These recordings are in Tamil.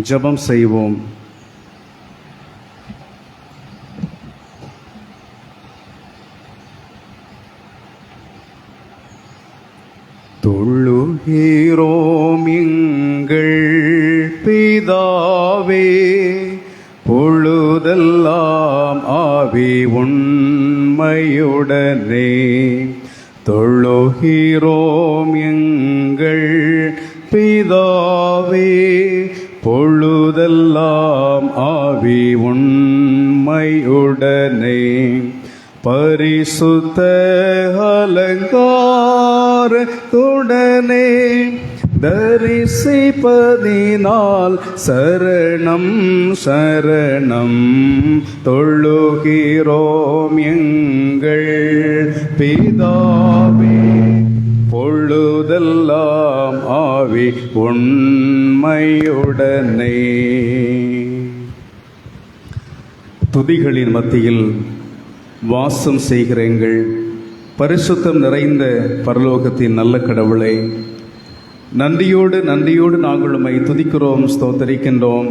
ஜெபம் செய்வோம். தொழுகிறோம் எங்கள் பிதாவே, பொழுதெல்லாம் ஆவி உண்மையுடனே. தொழுகிறோம் எங்கள் பிதாவே, பொழுதெல்லாம் ஆவி உண்மையுடனே. பரிசுத்த அலங்காரத்துடனே தரிசிப்பதினால் சரணம் சரணம். தொழுகிறோம் எங்கள் பிதாவே, பொழுதெல்லாம் ஆவி உண்மையுடனே. துதிகளின் மத்தியில் வாசம் செய்கிற எங்கள் பரிசுத்தம் நிறைந்த பரலோகத்தின் நல்ல கடவுளே, நன்றியோடு நாங்கள் உம்மை துதிக்கிறோம், ஸ்தோத்தரிக்கின்றோம்.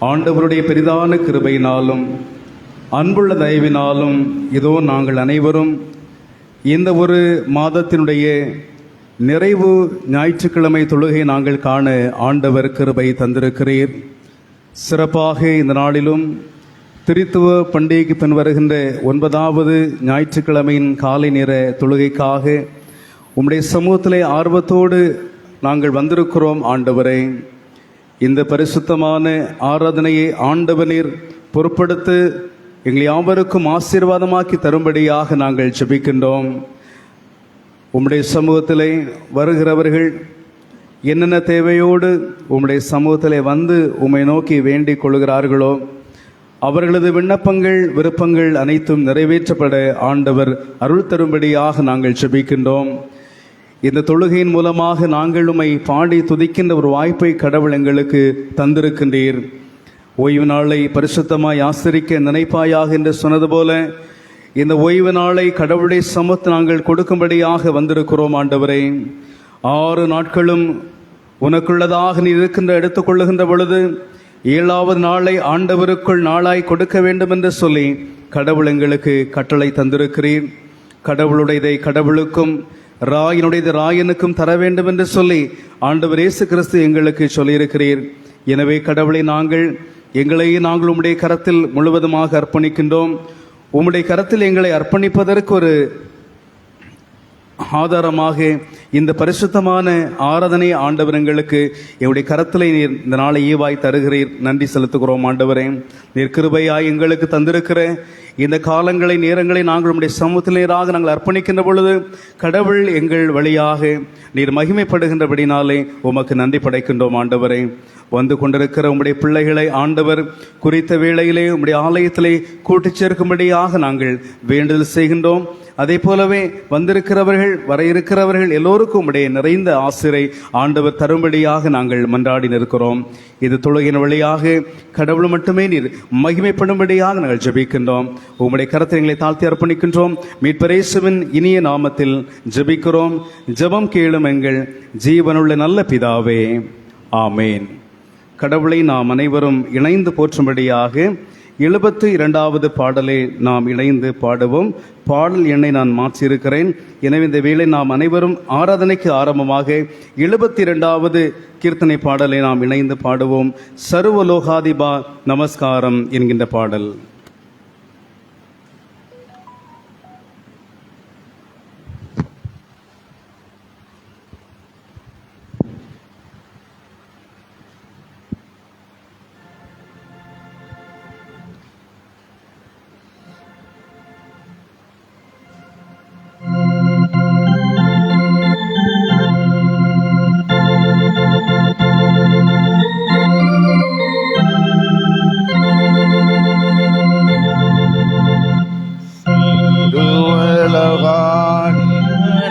ஆண்டவருடைய பெரிதான கிருபையினாலும் அன்புள்ள தயவினாலும் இதோ நாங்கள் அனைவரும் இந்த ஒரு மாதத்தினுடைய நிறைவு ஞாயிற்றுக்கிழமை தொழுகை நாங்கள் காண ஆண்டவர் கிருபை தந்திருக்கிறீர். சிறப்பாக இந்த நாளிலும் திருத்துவ பண்டிகைக்கு பின் வருகின்ற 9வது ஞாயிற்றுக்கிழமையின் காலை நேர தொழுகைக்காக உம்முடைய சமூகத்திலே ஆர்வத்தோடு நாங்கள் வந்திருக்கிறோம். ஆண்டவரே, இந்த பரிசுத்தமான ஆராதனையை ஆண்டவனீர் பொறுப்படுத்து எங்கள் யாவருக்கும் ஆசீர்வாதமாக்கி தரும்படியாக நாங்கள் ஜெபிக்கின்றோம். உம்முடைய சமூகத்திலே வருகிறவர்கள் என்னென்ன தேவையோடு உம்முடைய சமூகத்திலே வந்து உம்மை நோக்கி வேண்டிக் கொள்கிறார்களோ அவர்களது விண்ணப்பங்கள் விருப்பங்கள் அனைத்தும் நிறைவேற்றப்பட ஆண்டவர் அருள் தரும்படியாக நாங்கள் ஜெபிக்கின்றோம். இந்த தொழுகையின் மூலமாக நாங்கள் உம்மை பாடி துதிக்கின்ற ஒரு வாய்ப்பை கடவுள் எங்களுக்கு தந்திருக்கின்றீர். ஓய்வு நாளை பரிசுத்தமாய் ஆசரிக்க நினைப்பாயாக என்று சொன்னது போல இந்த ஓய்வு நாளை கடவுளுடைய சமூகத்தை நாங்கள் கொடுக்கும்படியாக வந்திருக்கிறோம். ஆண்டவரே, 6 நாட்களும் உனக்குள்ளதாக நீ இருக்கின்ற எடுத்துக்கொள்ளுகின்ற பொழுது 7வது நாளை ஆண்டவருக்குள் நாளாய் கொடுக்க வேண்டும் என்று சொல்லி கடவுள் எங்களுக்கு கட்டளை தந்திருக்கிறீர். கடவுளுடையதை கடவுளுக்கும் ராயனுடையது ராயனுக்கும் தர வேண்டும் என்று சொல்லி ஆண்டவர் இயேசு கிறிஸ்து எங்களுக்கு சொல்லியிருக்கிறீர். எனவே கடவுளை நாங்கள் உம்முடைய கரத்தில் முழுவதுமாக அர்ப்பணிக்கின்றோம். உம்முடைய கரத்தில் எங்களை அர்ப்பணிப்பதற்கு ஒரு ஆதாரமாக இந்த பரிசுத்தமான ஆராதனை ஆண்டவர் எங்களுக்கு எங்களுடைய கரத்திலே நீர் இந்த நாளை ஈவாய் தருகிறீர். நன்றி செலுத்துகிறோம். ஆண்டவரே, நீர் கிருபையாய் எங்களுக்கு தந்திருக்கிற இந்த காலங்களை நேரங்களை நாங்கள் உம்முடைய சமூகத்திலேராக நாங்கள் அர்ப்பணிக்கின்ற பொழுது கடவுள் எங்கள் வழியாக நீர் மகிமைப்படுகின்றபடினாலே உமக்கு நன்றி படைக்கின்றோம். ஆண்டவரே, வந்து கொண்டிருக்கிற உம்முடைய பிள்ளைகளை ஆண்டவர் குறித்த வேளையிலே உம்முடைய ஆலயத்திலே கூட்டிச் சேர்க்கும்படியாக நாங்கள் வேண்டுதல் செய்கின்றோம். அதே போலவே வந்திருக்கிறவர்கள் வர இருக்கிறவர்கள் எல்லோருக்கும் உம்முடைய நிறைந்த ஆசிரை ஆண்டவர் தரும்படியாக நாங்கள் மன்றாடி நிற்கிறோம். இது தொழுகையின் வழியாக கடவுள் மட்டுமே நீர் மகிமைப்படும்படியாக நாங்கள் ஜெபிக்கின்றோம். உம்முடைய கரத்தை எங்களை தாழ்த்தி அர்ப்பணிக்கின்றோம். மீட்பர் இயேசுவின் இனிய நாமத்தில் ஜெபிக்கிறோம். ஜெபம் கேளும் எங்கள் ஜீவனுள்ள நல்ல பிதாவே, ஆமேன். கடவுளை நாம் அனைவரும் இணைந்து போற்றும்படியாக 72வது பாடலை நாம் இணைந்து பாடுவோம். பாடல் எண்ணை நான் மாற்றியிருக்கிறேன். எனவே இந்த வேளை நாம் அனைவரும் ஆராதனைக்கு ஆரம்பமாக 72வது கீர்த்தனை பாடலை நாம் இணைந்து பாடுவோம். சர்வலோகாதிபா நமஸ்காரம் என்கின்ற பாடல்.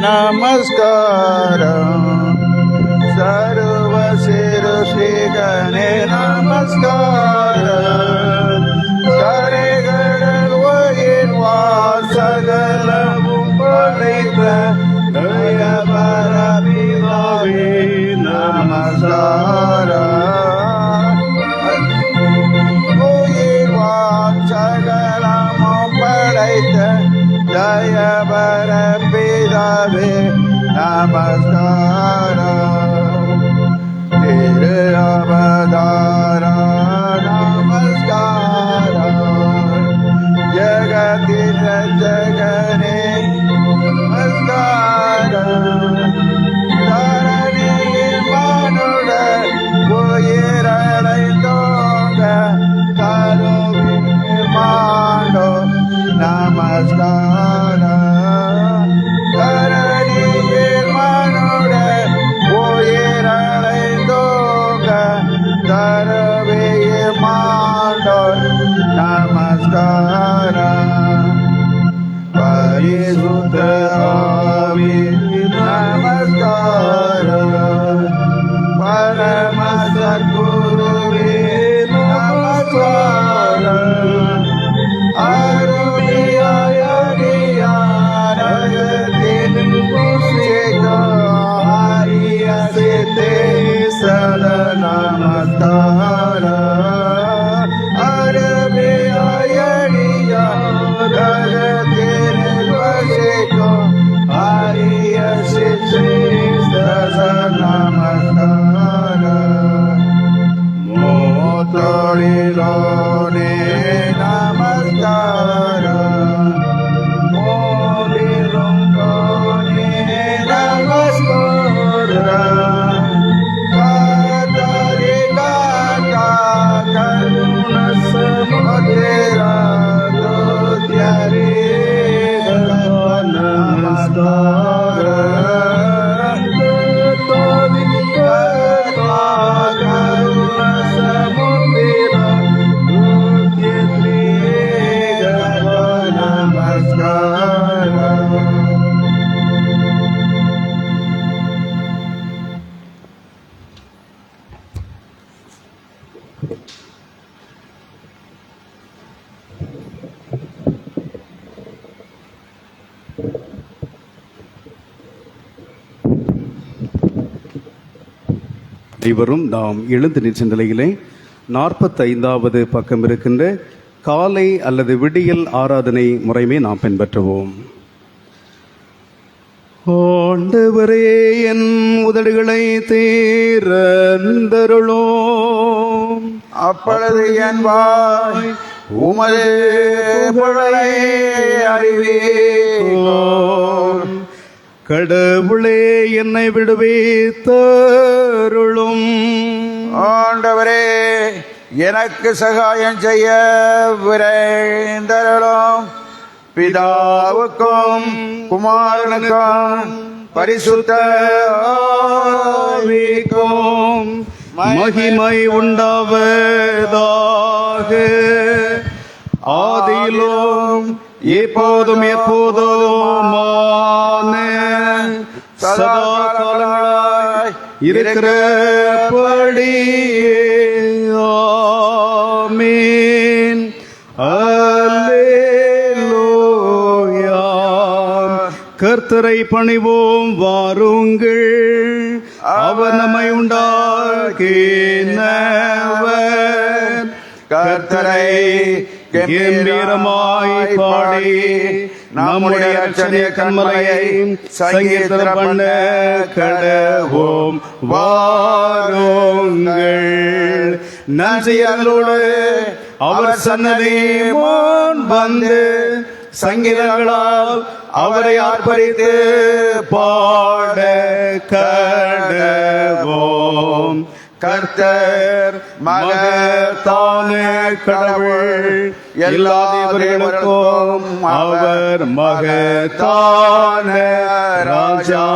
நமஸ்காரம் சர்வ சிருஷ்டிகனே நமஸ்காரம். கரைகள் வயின் வாசகலமும் படைத்த தயபரபிதாவே நமஸ்காரம். கரவையே மாண்டோர் நமஸ்காரம் பரிசுத்த ஆவி நமஸ்காரம் பரம சத்குருவே நமஸ்காரம் அருமையாய் அடியாரகத்தின் சேகாரிய சேத்தே சத நமஸ்காரம் அருமையாய் அடியாரகத்தின் சேகாரிய சேத்தே சத நமஸ்காரம் மோத்தொழிலோனே நமஸ்காரம் மோதிலுங்கோனே நமஸ்காரம் காதரி காதா கருணசமுதேரா துத்யரே நமஸ்காரம் தோதி கருணா கருணசமுதேரா அனைவரும் நாம் எழுந்து நின்ற நிலையிலே 45வது பக்கம் இருக்கின்ற காலை அல்லது விடியல் ஆராதனை முறைமை நாம் பின்பற்றுவோம். ஆண்டவரே என் உதடுகளை தேர்ந்தருளோம், அப்பொழுது என் வாய் உமது புகழை அறிவிக்கும். கடவுளே என்னை விடுவித்தருளும். ஆண்டவரே எனக்கு சகாயம் செய்ய விரைந்தருளும். பிதாவுக்கும் குமாரனுக்கும் பரிசுத்த ஆவிக்கும் மகிமை உண்டாவதாக. ஆதியிலும் இப்போதும் எப்போதுமான சதா காலங்களாய் இருக்கிறபடியே. ஆமென். அல்லேலூயா. கர்த்தரை பணிவோம் வாருங்கள், அவர் நம்மை உண்டாக்கினவர். கர்த்தரை கம்பீரமாய் பாடி நம்முடைய ரட்சணிய கண்மலையை சங்கீதம் பண்ண கடவோம் வாருங்கள். நன்றியர்களோடு அவர் சன்னதி முன் வந்து சங்கீதங்களால் அவரை ஆர்ப்பரித்து பாட கடவோம். கர்த்தர் மகத்தான கடவுள், எல்லா தேவர்களுக்கும் அவர் மகத்தான ராஜா.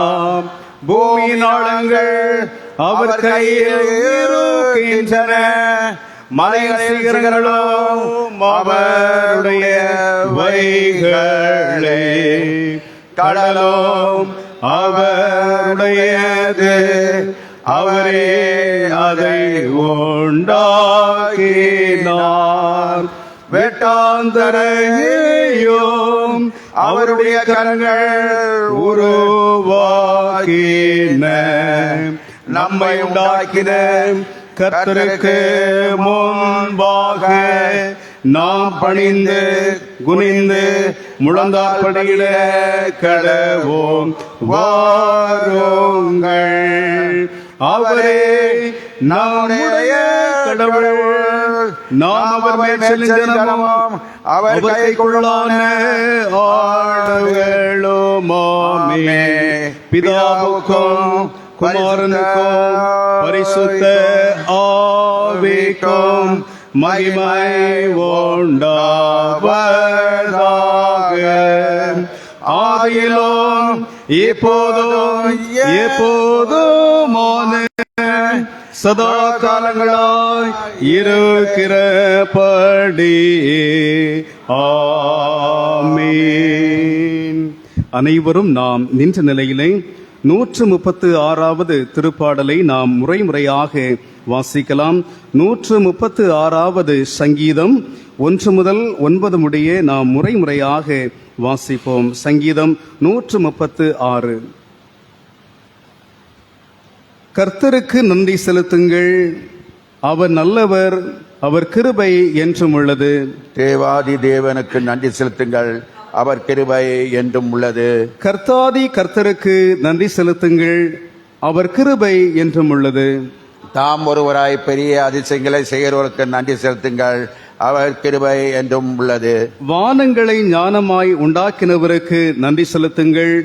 பூமியின் ஆழங்கள் அவர் கையில் இருக்கின்றன, மலைகள் சிகரங்களும் அவருடைய வைகளே. கடலும் அவருடையது, அவரே அதை உண்டாக்கினார். வெட்டாந்தரையும் அவருடைய கரங்கள் உருவாக்கின. நம்மை உண்டாக்கின கர்த்தருக்கு முன்பாக நாம் பணிந்து குனிந்து முழந்தாற்படியிட கடவோம் வாருங்கள். அவரே நம்முடைய கடவுள், நாம் அவர் மேல் செல்லுகிறோம். அவர் கைக்குள்ளான ஆடுகளுமாமே. பிதாவுக்கும் குமாரனுக்கும் பரிசுத்த ஆவிக்கும் மகிமை உண்டாவதாக. ஆதியிலும் இப்போதும் எப்போதுமான சதா காலங்களாய் இருக்கிறபடி. ஆமென். அனைவரும் நாம் நின்ற நிலையிலே 136வது திருப்பாடலை நாம் முறையாக வாசிக்கலாம். 136வது சங்கீதம் 1 முதல் 9 முடிய நாம் முறையாக வாசிப்போம். சங்கீதம் 136. கர்த்தருக்கு நன்றி செலுத்துங்கள், அவர் நல்லவர், அவர் கிருபை என்றும் உள்ளது. தேவாதி தேவனுக்கு நன்றி செலுத்துங்கள், அவர் கிருபை என்றும் உள்ளது. கர்த்தாதி கர்த்தருக்கு நன்றி செலுத்துங்கள், அவர் கிருபை என்றும் உள்ளது. தாம் ஒருவராய் பெரிய அதிசயங்களை செய்கிறவருக்கு நன்றி செலுத்துங்கள், அவர் கிருபை என்றும் உள்ளது. வானங்களை ஞானமாய் உண்டாக்கினவருக்கு நன்றி செலுத்துங்கள்,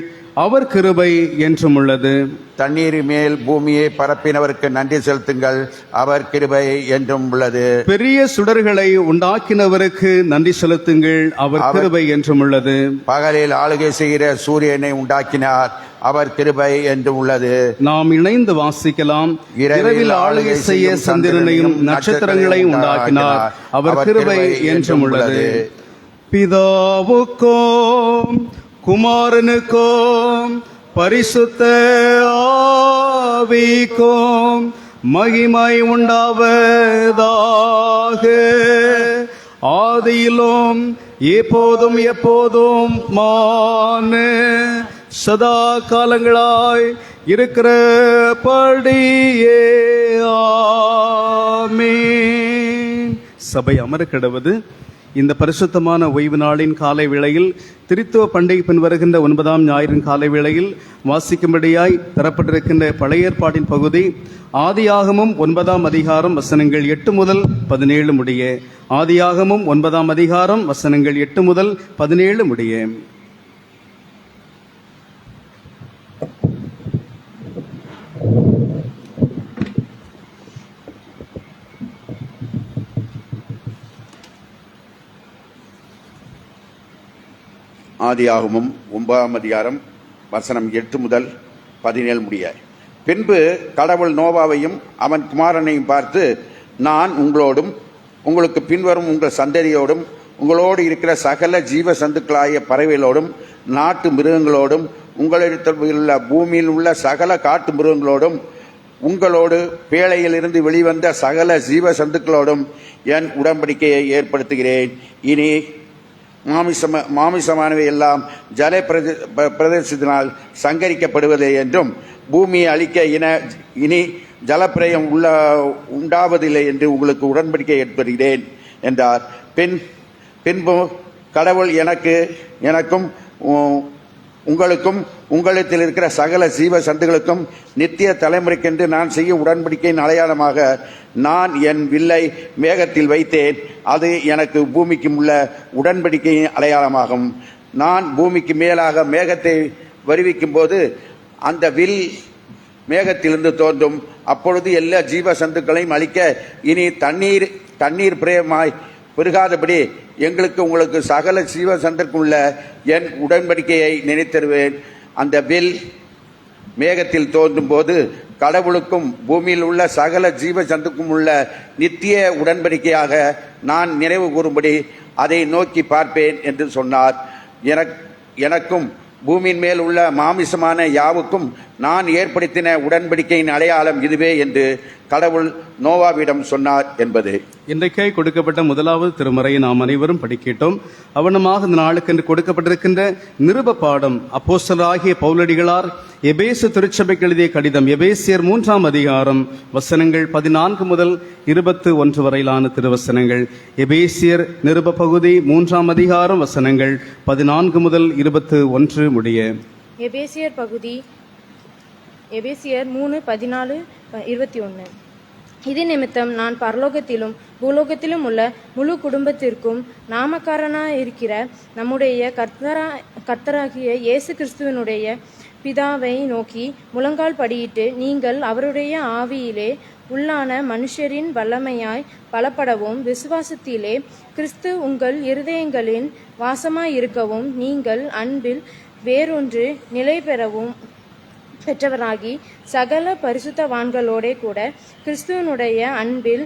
அவர் கிருபை என்றும் உள்ளது. தண்ணீர் மேல் பூமியை பரப்பினவருக்கு நன்றி செலுத்துங்கள், அவர் கிருபை என்றும் உள்ளது. பெரிய சுடர்களை உண்டாக்கினவருக்கு நன்றி செலுத்துங்கள், அவர் கிருபை என்றும் உள்ளது. பகலில் ஆளுகை செய்கிற சூரியனை உண்டாக்கினார், அவர் கிருபை என்றும் உள்ளது. நாம் இணைந்து வாசிக்கலாம். இரவில் ஆளுகை செய்ய சந்திரனையும் நட்சத்திரங்களையும் உண்டாக்கினார், அவர் கிருபை என்றும் உள்ளது. பிதாவுக்கும் குமாரனுக்கும் பரிசுத்த ஆவிக்கும் மகிமை உண்டாவதாக, ஆதியிலும் எப்போதும் எப்போதும் சதா காலங்களாய் இருக்கிறபடியே. ஆமென். சபை அமர கடவது. இந்த பரிசுத்தமான ஓய்வு நாளின் காலை வேளையில் திருத்துவ பண்டிகை பின் வருகின்ற 9ஆம் ஞாயிறின் காலை வேளையில் வாசிக்கும்படியாய் தரப்பட்டிருக்கின்ற பழைய ஏற்பாட்டின் பகுதி ஆதியாகமம் 9ஆம் அதிகாரம் வசனங்கள் 8 முதல் 17 முடிய. ஆதியாகமம் 9ஆம் அதிகாரம் வசனங்கள் 8 முதல் 17 முடிய. ஆதியாகமம் 9ஆம் அதிகாரம் வசனம் 8 முதல் 17 முடிய. பின்பு கடவுள் நோவாவையும் அவன் குமாரனையும் பார்த்து, நான் உங்களோடும் உங்களுக்கு பின்வரும் உங்கள் சந்ததியோடும் உங்களோடு இருக்கிற சகல ஜீவ சந்துக்களாகிய பறவைகளோடும் நாட்டு மிருகங்களோடும் உங்களிடத்தில் உள்ள பூமியில் உள்ள சகல காட்டு மிருகங்களோடும் உங்களோடு பேழையிலிருந்து வெளிவந்த சகல ஜீவ சந்துக்களோடும் என் உடன்படிக்கையை ஏற்படுத்துகிறேன். இனி மாமிசமானவை எல்லாம் ஜல பிரதேசத்தினால் சங்கரிக்கப்படுவதே என்றும் பூமியை அழிக்க இனி ஜலப்பிரயம் உண்டாவதில்லை என்று உங்களுக்கு உடன்படிக்கை ஏற்படுகிறேன் என்றார். பின்பு கடவுள் எனக்கும் உங்களுக்கும் உங்களிடத்தில் இருக்கிற சகல ஜீவ சந்துகளுக்கும் நித்திய தலைமுறைக்கென்று நான் செய்யும் உடன்படிக்கையின் அடையாளமாக நான் என் வில்லை மேகத்தில் வைத்தேன். அது எனக்கு பூமிக்கும் உள்ள உடன்படிக்கையின் அடையாளமாகும். நான் பூமிக்கு மேலாக மேகத்தை வருவிக்கும் போது அந்த வில் மேகத்திலிருந்து தோன்றும். அப்பொழுது எல்லா ஜீவ சந்துக்களையும் அழிக்க இனி தண்ணீர் பிரயமாய் பெருகாதபடி உங்களுக்கு சகல ஜீவ சந்தர்க்குள்ள என் உடன்படிக்கையை நினைத்தருவேன். அந்த வில் மேகத்தில் தோன்றும் போது கடவுளுக்கும் பூமியில் உள்ள சகல ஜீவ சந்துக்கும் உள்ள நித்திய உடன்படிக்கையாக நான் நினைவு கூறும்படி அதை நோக்கி பார்ப்பேன் என்று சொன்னார். எனக்கும் பூமியின் மேல் உள்ள மாமிசமான யாவுக்கும் நான் ஏற்படுத்தின உடன்படிக்கையின் அடையாளம் இதுவே என்று கடவுள் நோவாவிடம் சொன்னார் என்பது. இன்றைக்கே கொடுக்கப்பட்ட முதலாவது திருமறையை நாம் அனைவரும் படிக்கட்டும். அவனமாக இந்த நாளுக்கென்று கொடுக்கப்பட்டிருக்கின்ற நிருப பாடம் அப்போஸ்தலராகிய பவுலடிகளார் எபேசு திருச்சபைக்கு எழுதிய கடிதம், எபேசியர் 3ஆம் அதிகாரம் வசனங்கள் 14 முதல் 21 வரையிலான திருவசனங்கள். எபேசியர் நிருப பகுதி 3ஆம் அதிகாரம் வசனங்கள் 14 முதல் 21 முடிய. எபேசியர் பகுதி எபேசியர் 3:14-21. இது நிமித்தம் நான் பரலோகத்திலும் பூலோகத்திலும் உள்ள முழு குடும்பத்திற்கும் நாமக்காரனாயிருக்கிற நம்முடைய கர்த்தராகிய இயேசு கிறிஸ்துவனுடைய பிதாவை நோக்கி முழங்கால் படியிட்டு, நீங்கள் அவருடைய ஆவியிலே உள்ளான மனுஷரின் வல்லமையாய் பலப்படவும் விசுவாசத்திலே கிறிஸ்து உங்கள் இருதயங்களின் வாசமாயிருக்கவும் நீங்கள் அன்பில் வேறொன்று நிலை பெறவும் பெற்றவராகி சகல பரிசுத்தவான்களோடே கூட கிறிஸ்துவனுடைய அன்பில்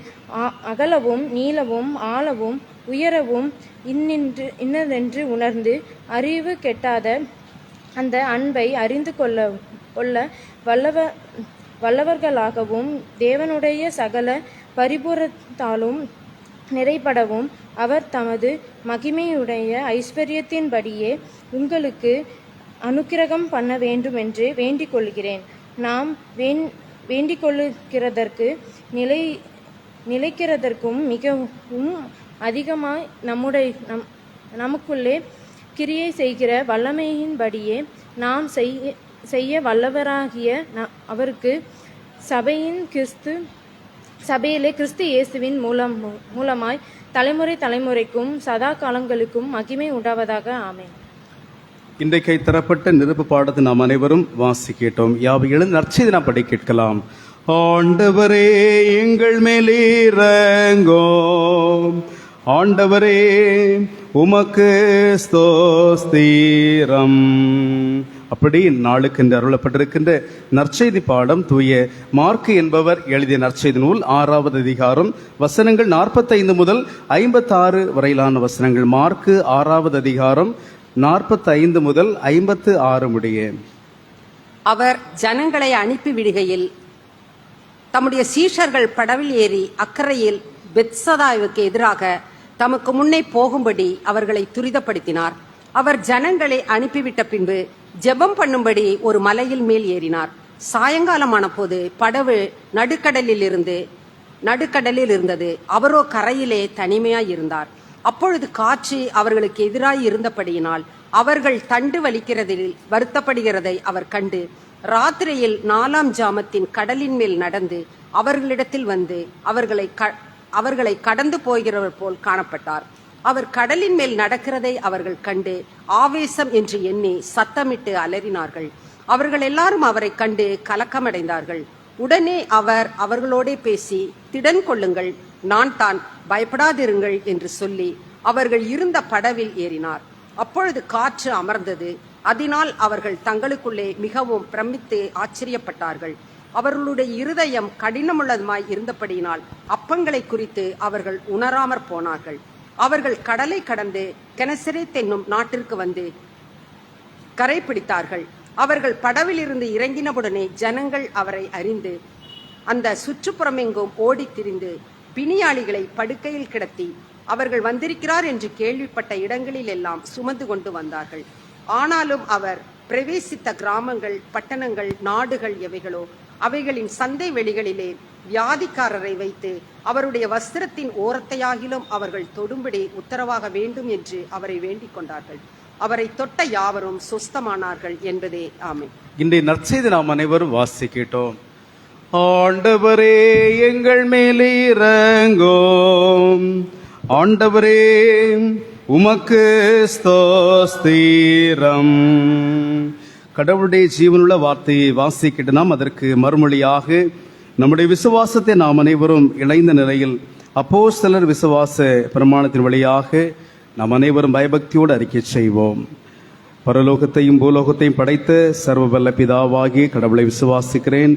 அகலவும் நீளவும் ஆழவும் உயரவும் இன்னதென்று உணர்ந்து அறிவு கெட்டாத அந்த அன்பை அறிந்து கொள்ள வல்லவர்களாகவும் தேவனுடைய சகல பரிபூரத்தாலும் நிறைப்படவும் அவர் தமது மகிமையுடைய ஐஸ்வர்யத்தின்படியே உங்களுக்கு அனுக்கிரகம் பண்ண வேண்டுமென்று வேண்டிக் கொள்கிறேன். நாம் வேண்டிக் கொள்ளுகிறதற்கு நிலைக்கிறதற்கும் மிகவும் அதிகமாய் நமக்குள்ளே கிரியை செய்கிற வல்லமையின்படியே நாம் செய்ய வல்லவராகிய அவருக்கு சபையிலே கிறிஸ்து இயேசுவின் மூலமாய் தலைமுறைக்கும் சதா காலங்களுக்கும் மகிமை உண்டாவதாக. ஆமென். இன்றைக்கு தரப்பட்ட நிருப பாடத்தை நாம் அனைவரும் வாசி கேட்டோம். யாவை எழுந்து நற்செய்தி நாம் படி கேட்கலாம். ஆண்டவரே எங்கள் மேலிறங்கோம், ஆண்டவரே உமக்கு ஸ்தோத்திரம். அப்படி நாளுக்கு என்று அருளப்பட்டிருக்கின்ற நற்செய்தி பாடம் தூய மார்க்கு என்பவர் எழுதிய நற்செய்தி நூல் 6வது அதிகாரம் வசனங்கள் 45 முதல் 56 வரையிலான வசனங்கள். மார்க்கு 6வது அதிகாரம் 45 முதல் 56 முடிய. அவர் ஜனங்களை அனுப்பிவிடுகையில் தம்முடைய சீஷர்கள் படவில் ஏறி அக்கரையில் பெத்சதாவுக்கு எதிராக தமக்கு முன்னே போகும்படி அவர்களை துரிதப்படுத்தினார். அவர் ஜனங்களை அனுப்பிவிட்ட பின்பு ஜெபம் பண்ணும்படி ஒரு மலையில் மேல் ஏறினார். சாயங்காலமான போது படவு நடுக்கடலில் இருந்தது. அவரோ கரையிலே தனிமையாய் இருந்தார். அப்பொழுது காற்று அவர்களுக்கு எதிராய் இருந்தபடியினால் அவர்கள் தண்டு வலிக்கிறதில் வருத்தப்படுகிறதை அவர் கண்டு ராத்திரியில் 4ஆம் ஜாமத்தின் கடலின் மேல் நடந்து அவர்களிடத்தில் வந்து அவர்களை கடந்து போகிறவர் போல் காணப்பட்டார். அவர் கடலின் மேல் நடக்கிறதை அவர்கள் கண்டு ஆவேசம் என்று எண்ணி சத்தமிட்டு அலறினார்கள். அவர்கள் எல்லாரும் அவரை கண்டு கலக்கமடைந்தார்கள். உடனே அவர் அவர்களோடே பேசி, திடன் கொள்ளுங்கள், நான் தான், பயப்படாதிருங்கள் என்று சொல்லி அவர்கள் இருந்த படவில் ஏறினார். அப்பொழுது காற்று அமர்ந்தது. அதனால் அவர்கள் தங்களுக்குள்ளே மிகவும் பிரமித்து ஆச்சரியப்பட்டார்கள். அவர்களுடைய இருதயம் கடினமுள்ளதுமாய் இருந்தபடியினால் அப்பங்களை குறித்து அவர்கள் உணராமற் போனார்கள். அவர்கள் கடலை கடந்து கெனசரேத் என்னும் நாட்டிற்கு வந்து கரை பிடித்தார்கள். அவர்கள் படவில் இருந்து இறங்கினவுடனே ஜனங்கள் அவரை அறிந்து அந்த சுற்றுப்புறமெங்கும் ஓடித் திரிந்து பிணியாளிகளை படுக்கையில் கிடத்தி அவர்கள் வந்திருக்கிறார் என்று கேள்விப்பட்ட இடங்களில் எல்லாம் சுமந்து கொண்டு வந்தார்கள். ஆனாலும் அவர் பிரவேசித்த கிராமங்கள், பட்டணங்கள், நாடுகள் எவைகளோ அவைகளின் சந்தை வெளிகளிலே வியாதிக்காரரை வைத்து அவருடைய வஸ்திரத்தின் ஓரத்தையாகிலும் அவர்கள் தொடும்படி உத்தரவாக வேண்டும் என்று அவரை வேண்டிக் கொண்டார்கள். அவரை தொட்ட யாவரும் சொஸ்தமானார்கள் என்பதே. ஆமென். இன்றைய நற்செய்தி நாம் அனைவரும் வாசி கேட்டோம். ஆண்டவரே எங்கள் மேலே இறங்கோம், ஆண்டவரே உமக்கு ஸ்தோத்திரம். கடவுளுடைய ஜீவனுள்ள வார்த்தையை வாசிக்கிட்டு நாம் அதற்கு மறுமொழியாக நம்முடைய விசுவாசத்தை நாம் அனைவரும் இணைந்த நிலையில் அப்போஸ்தலர் விசுவாச பிரமாணத்தின் வழியாக நாம் அனைவரும் பயபக்தியோடு அறிக்கை செய்வோம். பரலோகத்தையும் பூலோகத்தையும் படைத்த சர்வ வல்ல பிதாவாகிய கடவுளை விசுவாசிக்கிறேன்.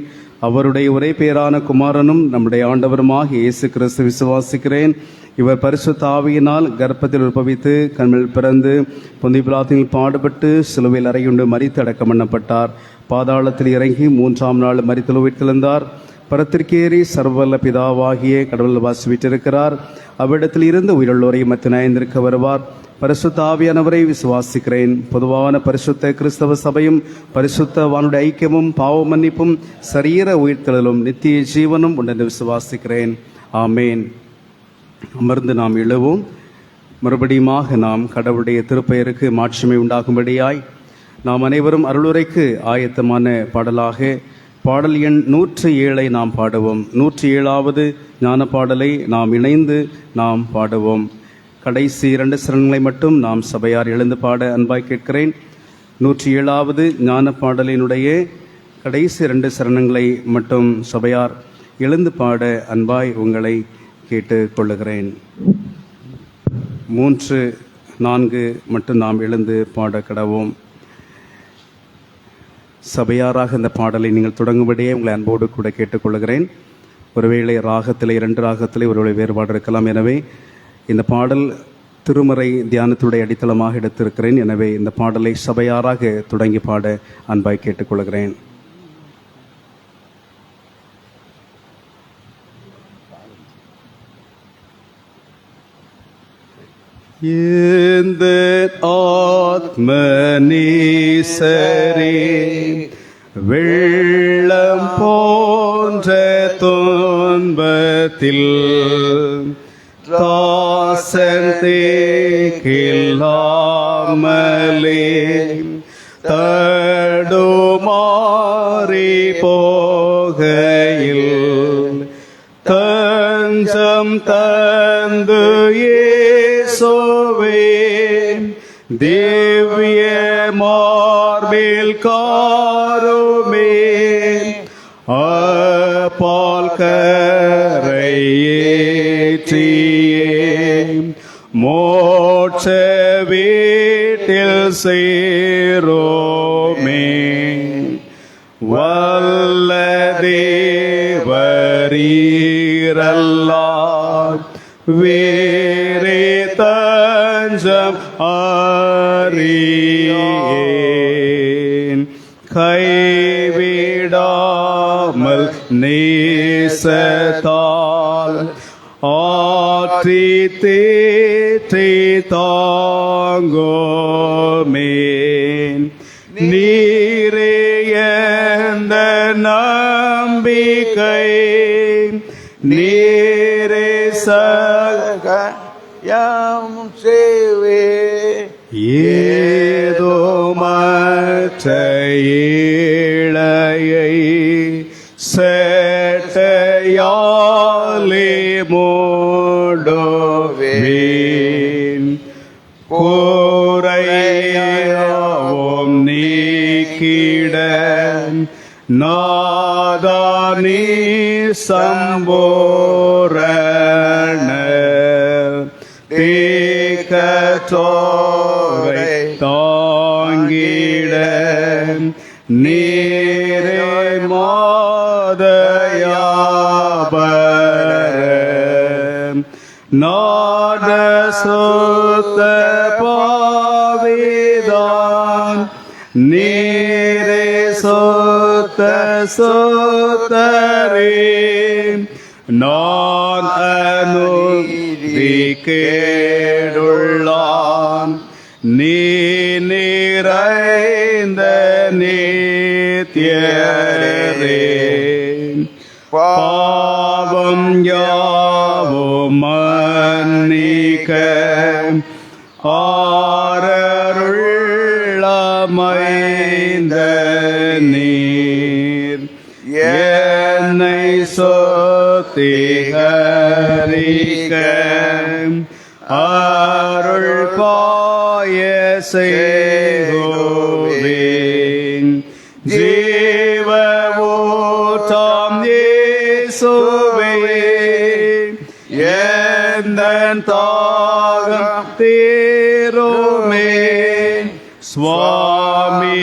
அவருடைய ஒரே பேரான குமாரனும் நம்முடைய ஆண்டவருமாக இயேசு கிறிஸ்து விசுவாசிக்கிறேன். இவர் பரிசுத்த ஆவியினால் கர்ப்பத்தில் உற்பவித்து கண்ணில் பிறந்து பொந்தி பிலாத்தில் பாடுபட்டு சிலுவையில் அறையுண்டு மரித்து அடக்கம் பண்ணப்பட்டார். பாதாளத்தில் இறங்கி 3ஆம் நாள் மரித்து உயிர்த்தெழுந்தார். பரத்திற்கேறி சர்வல்ல பிதாவாகிய கடவுள் வாசிவிட்டிருக்கிறார். அவ்விடத்தில் இருந்து உயிருள்ளோரை மற்ற நயந்திருக்க வருவார். பரிசுத்த ஆவியானவரை விசுவாசிக்கிறேன். பொதுவான பரிசுத்த கிறிஸ்தவ சபையும் பரிசுத்தவானுடைய ஐக்கியமும் பாவ மன்னிப்பும் சரீர உயிர்த்தெழுதலும் நித்திய ஜீவனும் உண்டென்று விசுவாசிக்கிறேன். ஆமேன். அமர்ந்து நாம் எழுவோம். மறுபடியுமாக நாம் கடவுளுடைய திருப்பெயருக்கு மாட்சிமை உண்டாகும்படியாய் நாம் அனைவரும் அருளுரைக்கு ஆயத்தமான பாடலாக பாடல் எண் 107 நாம் பாடுவோம். 107வது ஞான பாடலை நாம் இணைந்து நாம் பாடுவோம். கடைசி 2 சரணங்களை மட்டும் நாம் சபையார் எழுந்து பாட அன்பாய் கேட்கிறேன். 107வது ஞான பாடலினுடைய கடைசி 2 சரணங்களை மட்டும் சபையார் எழுந்து பாட அன்பாய் உங்களை கேட்டு கொள்ளுகிறேன். 3, 4 மட்டும் நாம் எழுந்து பாட கடவோம். சபையாராக இந்த பாடலை நீங்கள் தொடங்கும்படியே உங்களை அன்போடு கூட கேட்டுக்கொள்கிறேன். ஒருவேளை ராகத்திலே 2 ராகத்திலே ஒருவேளை வேறுபாடு இருக்கலாம். எனவே இந்த பாடல் திருமறை தியானத்துடைய அடித்தளமாக எடுத்திருக்கிறேன். எனவே இந்த பாடலை சபையாராக தொடங்கி பாட அன்பாய் கேட்டுக்கொள்கிறேன். இந்த ஆத்ம நீசரே வெள்ளம் போன்ற துன்பத்தில் தாசன் தேக்கில்லாமலே தடுமாறி போகையில் தஞ்சம் தந்து இயேசுவே திவ்ய மார்பில் காருமே அப்பால் கரையேற்றியே மோட்ச வீட்டில் சேரோமே வல்ல தேவரீரல்லார் வேறே தஞ்சம் அறியேன் கைவிடாமல் நேசத்தால் ஆற்றி தேற்றி தாங்கோமேன் நீரே எந்த நம்பிக்கை நீரே யாம் சேவே ஏதோ மற்ற ஏழையை சேட்டையாலே மூடுவேன் கூரையாவும் நீக்கிட நாதானி சம்போரண தேக்கற்றோரை தாங்கிட நீரே மாதயாபர நாட சுத்த பாவிதான் நீரே சொத்த சொத்தரே நான் அனுதிக்கேடுள்ளான் நீ நிறைந்த நித்யரே பாவம் யாவும் மன்னிக்க ஆரருள்ளமைந்த நீர் என்னை சொத்திகரிக்க அருள் பாய செய்குவேன் ஜீவ ஊற்றாம் இயேசுவே எந்தன் தாகம் தீருமே சுவாமி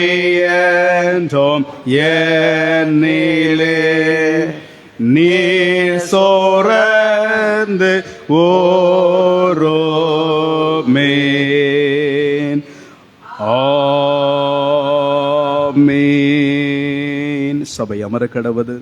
என்றும் என்னிலே நீர் சோரந்து ஓரோமேன் ஆமீன். சபை அமர கடவது.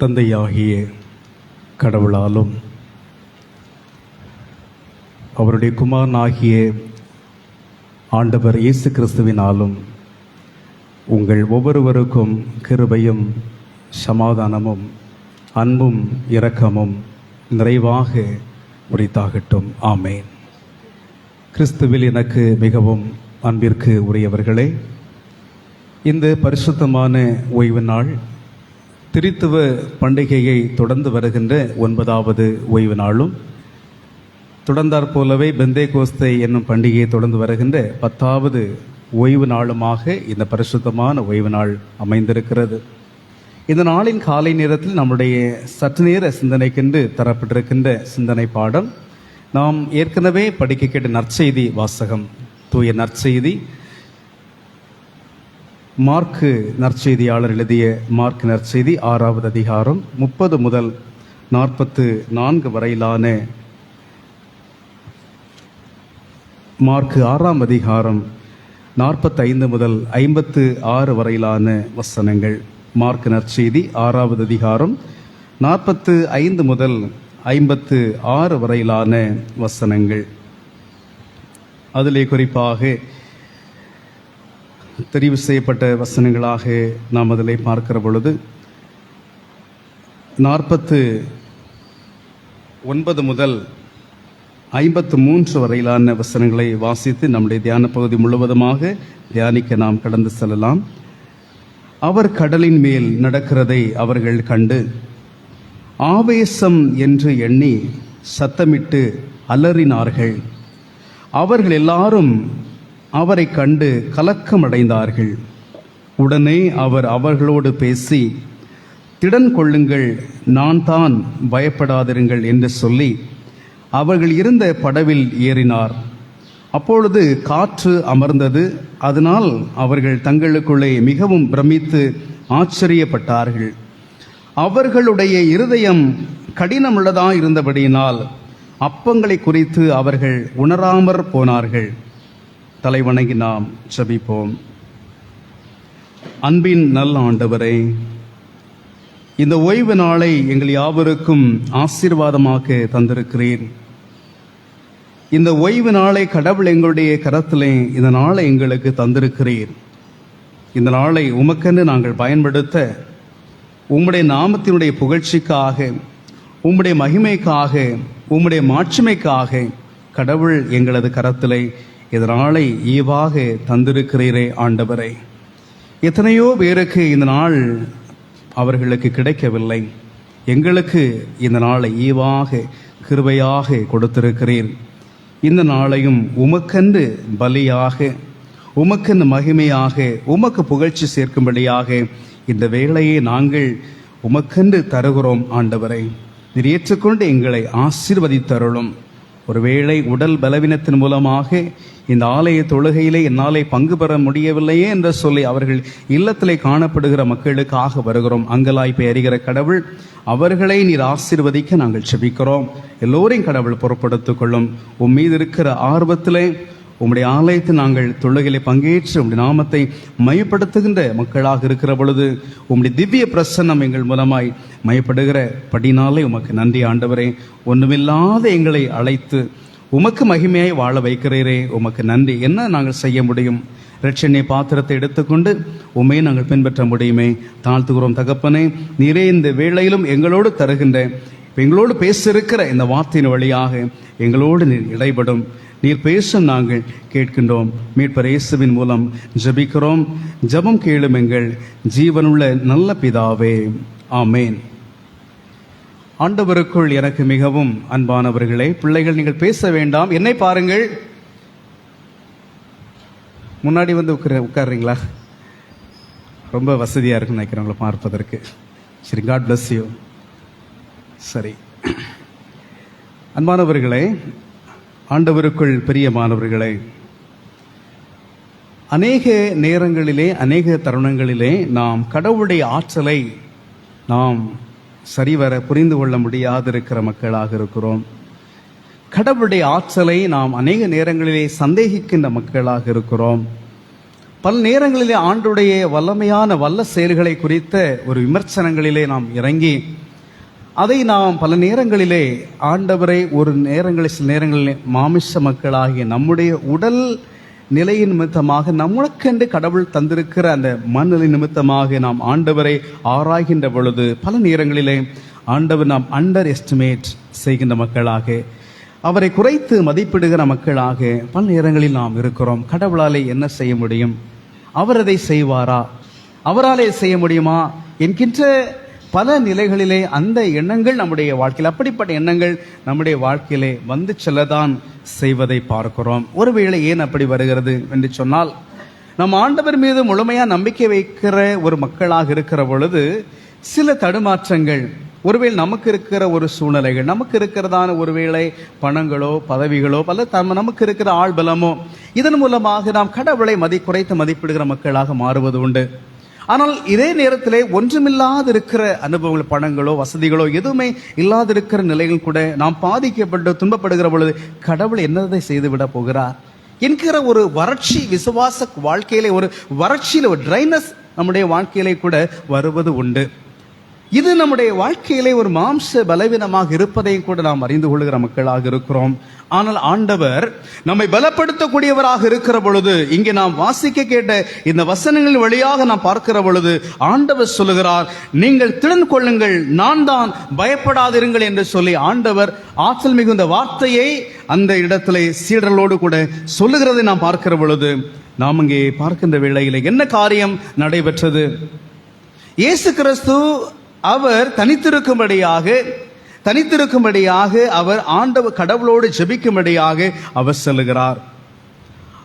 தந்தையாகிய கடவுளாலும் அவருடைய குமாரனாகிய ஆண்டவர் இயேசு கிறிஸ்துவினாலும் உங்கள் ஒவ்வொருவருக்கும் கிருபையும் சமாதானமும் அன்பும் இரக்கமும் நிறைவாக உரித்தாகட்டும். ஆமேன். கிறிஸ்துவில் எனக்கு மிகவும் அன்பிற்கு உரியவர்களே, இந்த பரிசுத்தமான ஓய்வு நாள் திருத்துவ பண்டிகையை தொடர்ந்து வருகின்ற 9வது ஓய்வு நாளும், தொடர்ந்தாற் போலவே பெந்தேகோஸ்தை என்னும் பண்டிகையை தொடர்ந்து வருகின்ற 10வது ஓய்வு நாளுமாக இந்த பரிசுத்தமான ஓய்வு நாள் அமைந்திருக்கிறது. இந்த நாளின் காலை நேரத்தில் நம்முடைய சற்று நேர சிந்தனைக்கென்று தரப்பட்டிருக்கின்ற சிந்தனை பாடம் நாம் ஏற்கனவே படிக்க கேட்ட நற்செய்தி வாசகம். தூய நற்செய்தி மார்க்கு நற்செய்தியாளர் எழுதிய மார்க் நற்செய்தி 6வது அதிகாரம் 30 முதல் 44 வரையிலான மார்க்கு 6ஆம் அதிகாரம் 45 முதல் 56 வரையிலான வசனங்கள். மார்க் நற்செய்தி 6வது அதிகாரம் 45 முதல் 56 வரையிலான வசனங்கள். அதிலே குறிப்பாக தெரிவு செய்யப்பட்ட வசனங்களாக நாம் அதிலே பார்க்கிற பொழுது 49 முதல் 53 வரையிலான வசனங்களை வாசித்து நம்முடைய தியான பகுதி முழுவதுமாக தியானிக்க நாம் கடந்து செல்லலாம். அவர் கடலின் மேல் நடக்கிறதை அவர்கள் கண்டு ஆவேசம் என்று எண்ணி சத்தமிட்டு அலறினார்கள். அவர்கள் எல்லாரும் அவரை கண்டு கலக்கமடைந்தார்கள். உடனே அவர் அவர்களோடு பேசி, திடன் கொள்ளுங்கள், நான் தான், பயப்படாதிருங்கள் என்று சொல்லி அவர்கள் இருந்த படவில் ஏறினார். அப்பொழுது காற்று அமர்ந்தது. அதனால் அவர்கள் தங்களுக்குள்ளே மிகவும் பிரமித்து ஆச்சரியப்பட்டார்கள். அவர்களுடைய இருதயம் கடினமுள்ளதாயிருந்தபடியினால் அப்பங்களை குறித்து அவர்கள் உணராமற் போனார்கள். தலைவணங்கி நாம் ஜெபிப்போம். அன்பின் நல்ல ஆண்டவரே, இந்த ஓய்வு நாளை எங்கள் யாவருக்கும் ஆசீர்வாதமாக தந்திருக்கிறீர். இந்த ஓய்வு நாளை கடவுள் எங்களுடைய கரத்திலே இந்த நாளை எங்களுக்கு தந்திருக்கிறீர். இந்த நாளை உமக்கென்று நாங்கள் பயன்படுத்த உம்முடைய நாமத்தினுடைய புகழ்ச்சிக்காக, உம்முடைய மகிமைக்காக, உம்முடைய மாட்சிமைக்காக கடவுள் எங்களது கரத்திலே இந்த நாளை ஈவாக தந்திருக்கிறீரே ஆண்டவரே. எத்தனையோ பேருக்கு இந்த நாள் அவர்களுக்கு கிடைக்கவில்லை. எங்களுக்கு இந்த நாளை ஈவாக கிருபையாக கொடுத்திருக்கிறீர். இந்த நாளையும் உமக்கென்று பலியாக, உமக்கென்று மகிமையாக, உமக்கு புகழ்ச்சி சேர்க்கும்படியாக இந்த வேளையை நாங்கள் உமக்கென்று தருகிறோம் ஆண்டவரை. நீர் ஏற்றுக்கொண்டு எங்களை ஆசீர்வதித்தருளும். ஒருவேளை உடல் பலவீனத்தின் மூலமாக இந்த ஆலய தொழுகையிலே என்னாலே பங்கு பெற முடியவில்லையே என்று சொல்லி அவர்கள் இல்லத்திலே காணப்படுகிற மக்களுக்காக வருகிறோம். அங்கலாய்ப்பை அறிகிற கடவுள், அவர்களை நீர் ஆசீர்வதிக்க நாங்கள் செபிக்கிறோம். எல்லோரையும் கடவுள் பொறுப்படுத்திக் கொள்ளும். உம் மீது இருக்கிற ஆர்வத்திலே உம்முடைய ஆலயத்தை நாங்கள் தொழுகையிலே பங்கேற்று உம்முடைய நாமத்தை மையப்படுத்துகின்ற மக்களாக இருக்கிற பொழுது உம்முடைய திவ்ய பிரசன்னம் எங்கள் மூலமாய் மையப்படுகிற படினாலே உமக்கு நன்றி ஆண்டவரே. ஒன்றுமில்லாத எங்களை அழைத்து உமக்கு மகிமையாய் வாழ வைக்கிறீரே, உமக்கு நன்றி. என்ன நாங்கள் செய்ய முடியும்? இரட்சணிய பாத்திரத்தை எடுத்துக்கொண்டு உண்மையை நாங்கள் பின்பற்ற முடியுமே. தாழ்த்துகிறோம் தகப்பனே. நீரே இந்த வேளையிலும் எங்களோடு தருகின்ற, எங்களோடு பேசியிருக்கிற இந்த வார்த்தையின் வழியாக எங்களோடு நீர் இடைபடும். நீர் பேசும் நாங்கள் கேட்கின்றோம். மீட்பர் இயேசுவின் மூலம் ஜெபிக்கிறோம். ஜெபம் கேளும் எங்கள் ஜீவனுள்ள நல்ல பிதாவே, ஆமேன். ஆண்டவருக்குள் எனக்கு மிகவும் அன்பானவர்களே, பிள்ளைகள் நீங்கள் பேச வேண்டாம், என்னை பாருங்கள். முன்னாடி வந்து உட்கார்றீங்களா? ரொம்ப வசதியா இருக்குன்னு நினைக்கிறேன் உங்களை பார்ப்பதற்கு. சரி, காட் பிளஸ் யூ. சரி, அன்பானவர்களே, ஆண்டவருக்குள் பிரியமானவர்களே, அநேக நேரங்களிலே, அநேக தருணங்களிலே நாம் கடவுளுடைய ஆற்றலை நாம் சரிவர புரிந்து கொள்ள முடியாதிருக்கிற மக்களாக இருக்கிறோம். கடவுளுடைய ஆற்றலை நாம் அநேக நேரங்களிலே சந்தேகிக்கின்ற மக்களாக இருக்கிறோம். பல நேரங்களிலே ஆண்டுடைய வல்லமையான வல்ல செயல்களை குறித்த ஒரு விமர்சனங்களிலே நாம் இறங்கி அதை நாம் பல நேரங்களிலே ஆண்டவரை ஒரு நேரங்களில் சில நேரங்களிலே மாமிச மக்களாகிய நம்முடைய உடல் நிலையின் நிமித்தமாக நமக்கென்று கடவுள் தந்திருக்கிற அந்த மனநிலை நிமித்தமாக நாம் ஆண்டவரை ஆராய்கின்ற பொழுது பல நேரங்களிலே ஆண்டவர் நாம் அண்டர் எஸ்டிமேட் செய்கின்ற மக்களாக, அவரை குறைத்து மதிப்பிடுகிற மக்களாக பல நேரங்களில் நாம் இருக்கிறோம். கடவுளாலே என்ன செய்ய முடியும், அவர் அதை செய்வாரா, அவராலே செய்ய முடியுமா என்கின்ற பல நிலைகளிலே அந்த எண்ணங்கள் நம்முடைய வாழ்க்கையில், அப்படிப்பட்ட எண்ணங்கள் நம்முடைய வாழ்க்கையிலே வந்து செல்லதான் செய்வதை பார்க்கிறோம். ஒருவேளை ஏன் அப்படி வருகிறது என்று சொன்னால், நம் ஆண்டவர் மீது முழுமையா நம்பிக்கை வைக்கிற ஒரு மக்களாக இருக்கிற பொழுது சில தடுமாற்றங்கள், ஒருவேளை நமக்கு இருக்கிற ஒரு சூழ்நிலைகள், நமக்கு இருக்கிறதான ஒருவேளை பணங்களோ பதவிகளோ நமக்கு இருக்கிற ஆள்பலமோ, இதன் மூலமாக நாம் கடவுளை குறைத்து மதிப்பிடுகிற மக்களாக மாறுவது உண்டு. ஆனால் இதே நேரத்திலே ஒன்றுமில்லாது இருக்கிற அனுபவங்கள், பணங்களோ வசதிகளோ எதுவுமே இல்லாது இருக்கிற நிலைகள் கூட நாம் பாதிக்கப்பட்டு துன்பப்படுகிற பொழுது கடவுள் என்னதை செய்து விட போகிறார் என்கிற ஒரு வறட்சி, விசுவாச வாழ்க்கையிலே ஒரு வறட்சியில ஒரு ட்ரைனஸ் நம்முடைய வாழ்க்கையிலே கூட வருவது உண்டு. இது நம்முடைய வாழ்க்கையிலே ஒரு மாம்ச பலவீனமாக இருப்பதையும் கூட நாம் அறிந்து கொள்கிற மக்களாக இருக்கிறோம். ஆனால் ஆண்டவர் நம்மை பலப்படுத்தக்கூடியவராக இருக்கிற பொழுது, இங்கே நாம் வாசிக்க கேட்ட இந்த வசனங்களின் வழியாக நாம் பார்க்கிற பொழுது ஆண்டவர் சொல்லுகிறார், நீங்கள் திடன் கொள்ளுங்கள், நான் தான், பயப்படாதிருங்கள் என்று சொல்லி ஆண்டவர் ஆற்றல் மிகுந்த வார்த்தையை அந்த இடத்திலே சீடர்களோடு கூட சொல்லுகிறதை நாம் பார்க்கிற பொழுது, நாம் இங்கே பார்க்கின்ற வேளையிலே என்ன காரியம் நடைபெற்றது? இயேசு கிறிஸ்து அவர் தனித்திருக்கும்படியாக அவர் ஆண்டவர் கடவுளோடு ஜெபிக்கும்படியாக அவர் செல்லுகிறார்.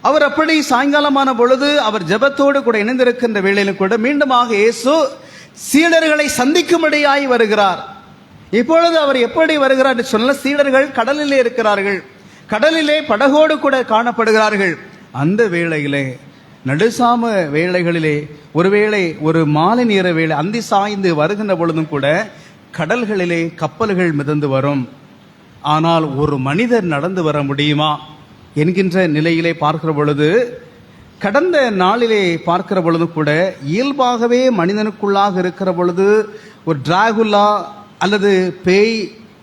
அவர் அப்படி சாயங்காலமான பொழுது அவர் ஜெபத்தோடு கூட இணைந்திருக்கின்ற வேளையிலும் கூட மீண்டுமாக இயேசு சீடர்களை சந்திக்கும்படியாய் வருகிறார். இப்பொழுது அவர் எப்படி வருகிறார் என்று சொன்ன, சீடர்கள் கடலிலே இருக்கிறார்கள், கடலிலே படகோடு கூட காணப்படுகிறார்கள். அந்த வேளையிலே, நடுசாம வேளைகளிலே, ஒருவேளை ஒரு மாலை நேர வேளை அந்தி சாய்ந்து வருகின்ற பொழுதும் கூட கடல்களிலே கப்பல்கள் மிதந்து வரும். ஆனால் ஒரு மனிதர் நடந்து வர முடியுமா என்கின்ற நிலையிலே பார்க்கிற பொழுது, கடந்த நாளிலே பார்க்கிற பொழுது கூட இயல்பாகவே மனிதனுக்குள்ளாக இருக்கிற பொழுது ஒரு டிராகுலா அல்லது பேய்,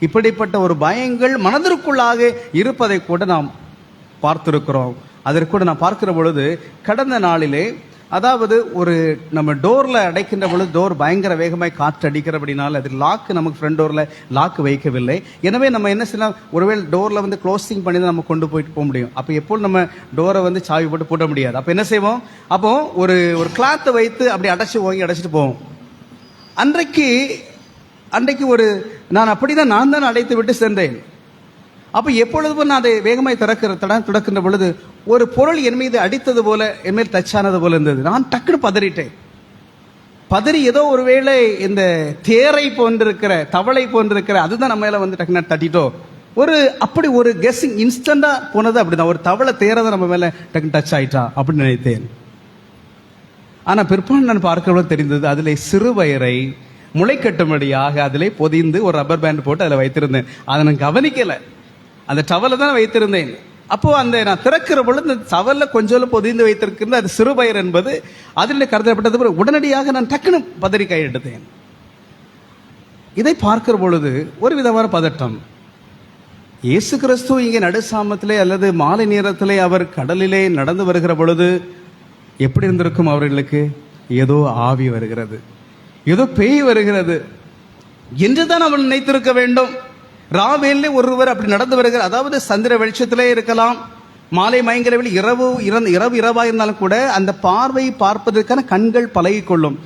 இப்படிப்பட்ட ஒரு பயங்கள் மனதிற்குள்ளாக இருப்பதை கூட நாம் பார்த்திருக்கிறோம். அதற்கு கூட நான் பார்க்கிற பொழுது, கடந்த நாளிலே, அதாவது ஒரு நம்ம டோர்ல அடைக்கின்ற பொழுது டோர் பயங்கர வேகமாய் காற்று அடிக்கிறபடினால அது லாக்கு, நமக்கு ஃப்ரண்ட் டோர்ல லாக்கு வைக்கவில்லை. எனவே நம்ம என்ன செய்யலாம், ஒருவேளை டோர்ல வந்து க்ளோசிங் பண்ணி தான் நம்ம கொண்டு போயிட்டு போக முடியும். அப்போ எப்போ நம்ம டோரை வந்து சாவி போட்டு பூட்ட முடியாது. அப்போ என்ன செய்வோம், அப்போ ஒரு கிளாத்தை வைத்து அப்படி அடைச்சிட்டு போவோம். அன்றைக்கு நான் அப்படிதான் நான் தான் அடைத்து விட்டு சென்றேன். அப்போ எப்பொழுதும் நான் அதை வேகமாய் திறக்கின்ற பொழுது ஒரு பொருள் என் மீது அடித்தது போல, என் மேல் டச்சானது போல இருந்தது. நான் டக்குன்னு பதறி ஏதோ ஒருவேளை இந்த தேரை போன்றிருக்கிற, தவளை போன்றிருக்கிற அதுதான் நம்ம மேல வந்து டக்குன்னு தட்டிட்டோம். அப்படி ஒரு கெஸ்ஸிங் இன்ஸ்டண்டா போனது அப்படிதான். ஒரு தவளை தேரதான் நம்ம மேல டக்குன்னு டச் ஆயிட்டா அப்படின்னு நினைத்தேன். ஆனா பிற்பாடு நான் பார்க்க தெரிந்தது, அதிலே சிறுவயரை முளைக்கட்டும்படியாக அதிலே பொதிந்து ஒரு ரப்பர் பேண்ட் போட்டு அதில் வைத்திருந்தேன். அதை நான் கவனிக்கல, அந்த டவலை தான் வைத்திருந்தேன். அப்போ நான் திறக்கிற பொழுது இந்த டவல்ல கொஞ்சம் பொதிந்து வைத்திருக்கின்ற அது சிறுபயர் என்பது அதில் கருதப்பட்டது. உடனடியாக நான் டக்குன்னு பதறி கை எடுத்தேன். இதை பார்க்கிற பொழுது ஒரு விதமான பதட்டம். இயேசு கிறிஸ்து இங்கே நடுசாமத்திலே அல்லது மாலை நேரத்திலே அவர் கடலிலே நடந்து வருகிற பொழுது எப்படி இருந்திருக்கும் அவர்களுக்கு? ஏதோ ஆவி வருகிறது, ஏதோ பேய் வருகிறது என்றுதான் அவன் நினைத்திருக்க வேண்டும். ராவேலே ஒருவர் அப்படி நடந்து வருகிற, அதாவது சந்திர வெளிச்சத்திலே இருக்கலாம், மாலை மயங்கரவில் இரவா இருந்தாலும் கூட அந்த பார்ப்பதற்கான கண்கள் பழகி கொள்ளும்.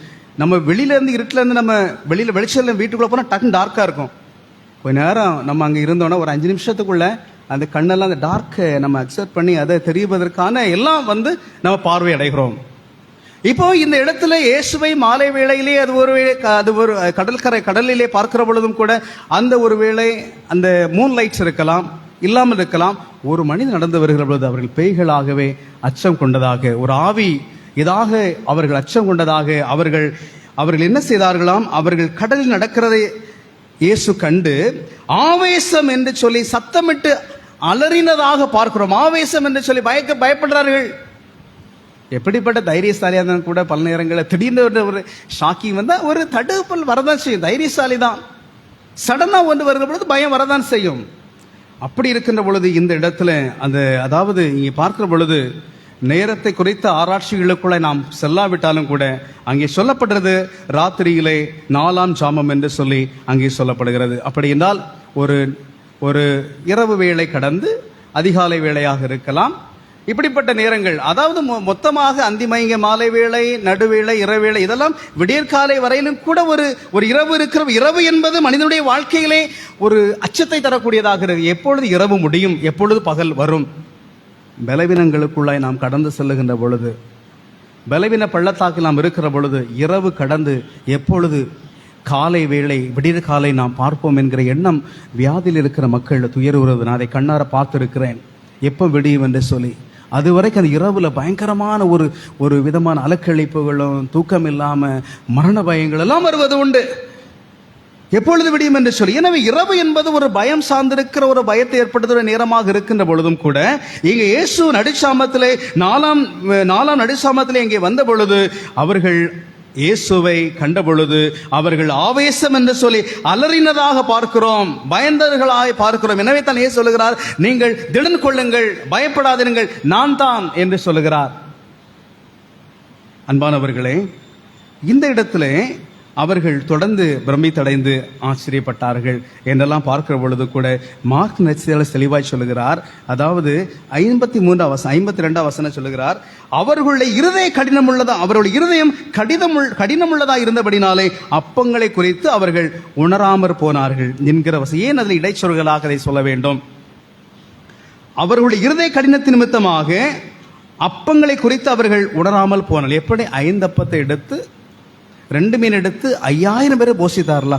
நம்ம வெளியில இருந்து இருட்டுல இருந்து நம்ம வெளியில வெளிச்சம் வீட்டுக்குள்ள போனா டக்குன்னு டார்க்கா இருக்கும். கொஞ்ச நேரம் நம்ம அங்க இருந்தோம்னா ஒரு 5 நிமிஷத்துக்குள்ள அந்த கண்ணெல்லாம் அந்த டார்க்கை நம்ம அக்செப்ட் பண்ணி அதை தெரிவதற்கான எல்லாம் வந்து நம்ம பார்வை அடைகிறோம். இப்போ இந்த இடத்துல இயேசுவை மாலை வேளையிலே அது ஒரு கடலிலே பார்க்கிற பொழுதும் கூட அந்த ஒரு வேளை அந்த மூன் லைட்ஸ் இருக்கலாம், இல்லாமல் இருக்கலாம். ஒரு மனிதன் நடந்து வருகிற பொழுது அவர்கள் பேய்களாகவே அச்சம் கொண்டதாக, ஒரு ஆவி இதாக அவர்கள் அச்சம் கொண்டதாக அவர்கள் என்ன செய்தார்களாம், அவர்கள் கடலில் நடக்கிறதை இயேசு கண்டு ஆவேசம் என்று சொல்லி சத்தமிட்டு அலறினதாக பார்க்கிறோம். ஆவேசம் என்று சொல்லி பயப்படுறார்கள். எப்படிப்பட்ட தைரியசாலியாக இருந்தாலும் கூட பல நேரங்களில் திடீர்னு ஒரு ஷாக்கிங் வந்தால் ஒரு தடுப்பல் வரதான் செய்யும். தைரியசாலி தான், சடனாக ஒன்று வருகிற பொழுது பயம் வரதான் செய்யும். அப்படி இருக்கின்ற பொழுது இந்த இடத்துல அதாவது இங்கே பார்க்கிற பொழுது நேரத்தை குறித்த ஆராய்ச்சிகளுக்குள்ள நாம் செல்லாவிட்டாலும் கூட அங்கே சொல்லப்படுறது ராத்திரியிலே 4ஆம் ஜாமம் என்று சொல்லி அங்கே சொல்லப்படுகிறது. அப்படி என்றால் ஒரு ஒரு இரவு வேளை கடந்து அதிகாலை வேளையாக இருக்கலாம். இப்படிப்பட்ட நேரங்கள், அதாவது மொத்தமாக அந்திமயங்க மாலை வேளை, நடுவேளை, இரவேளை, இதெல்லாம் விடியற்காலை வரையிலும் கூட ஒரு இரவு இருக்கிற. இரவு என்பது மனிதனுடைய வாழ்க்கையிலே ஒரு அச்சத்தை தரக்கூடியதாக இருக்கு. எப்பொழுது இரவு முடியும், எப்பொழுது பகல் வரும்? பலவீனங்களுக்குள்ளாய் நாம் கடந்து செல்லுகின்ற பொழுது, பலவீன பள்ளத்தாக்கில் நாம் இருக்கிற பொழுது, இரவு கடந்து எப்பொழுது காலை வேளை, விடியற் காலை நாம் பார்ப்போம் என்கிற எண்ணம் வியாதியில் இருக்கிற மக்கள் துயருகிறது. நான் அதை கண்ணார பார்த்திருக்கிறேன். எப்போ விடியும் என்று சொல்லி அதுவரைக்கும் அந்த இரவுல பயங்கரமான ஒரு விதமான அலக்கழிப்புகளும், தூக்கம் இல்லாம மரண பயங்கள் எல்லாம் வருவது உண்டு. எப்பொழுது விடியும் என்று சொல்லி. எனவே இரவு என்பது ஒரு பயம் சார்ந்திருக்கிற, ஒரு பயத்தை ஏற்படுத்துகிற நேரமாக இருக்கின்ற பொழுதும் கூட, இங்கே இயேசு நடுச்சாமத்திலே நாலாம் நடுச்சாமத்திலே இங்கே வந்த பொழுது அவர்கள் இயேசுவை கண்ட பொழுது அவர்கள் ஆவேசம் என்று சொல்லி அலறினதாக பார்க்கிறோம், பயந்தவர்களாக பார்க்கிறோம். எனவே தான் இயேசு சொல்லுகிறார், நீங்கள் திடன் கொள்ளுங்கள், பயப்படாதீர்கள், நான் தான் என்று சொல்லுகிறார். அன்பானவர்களே, இந்த இடத்திலே அவர்கள் தொடர்ந்து பிரமித்தடைந்து ஆச்சரியப்பட்டார்கள் என்றெல்லாம் பார்க்கிற பொழுது கூட மார்க் நற்செய்தியாளர் தெளிவாய் சொல்லுகிறார். அதாவது 52 வசனம் சொல்லுகிறார், அவர்களுடைய இருதயம் கடினமுள்ளதா இருந்தபடினாலே அப்பங்களை குறித்து அவர்கள் உணராமற் போனார்கள் என்கிற வசனம். ஏன் அதில் இடைச்சொல்களாக அதை சொல்ல வேண்டும்? அவர்களுடைய இருதய கடினத்தின் நிமித்தமாக அப்பங்களை குறித்து அவர்கள் உணராமல் போனார்கள். எப்படி 5 அப்பத்தை எடுத்து 2 மீன் எடுத்து 5000 பேரை போஷித்தார்ல,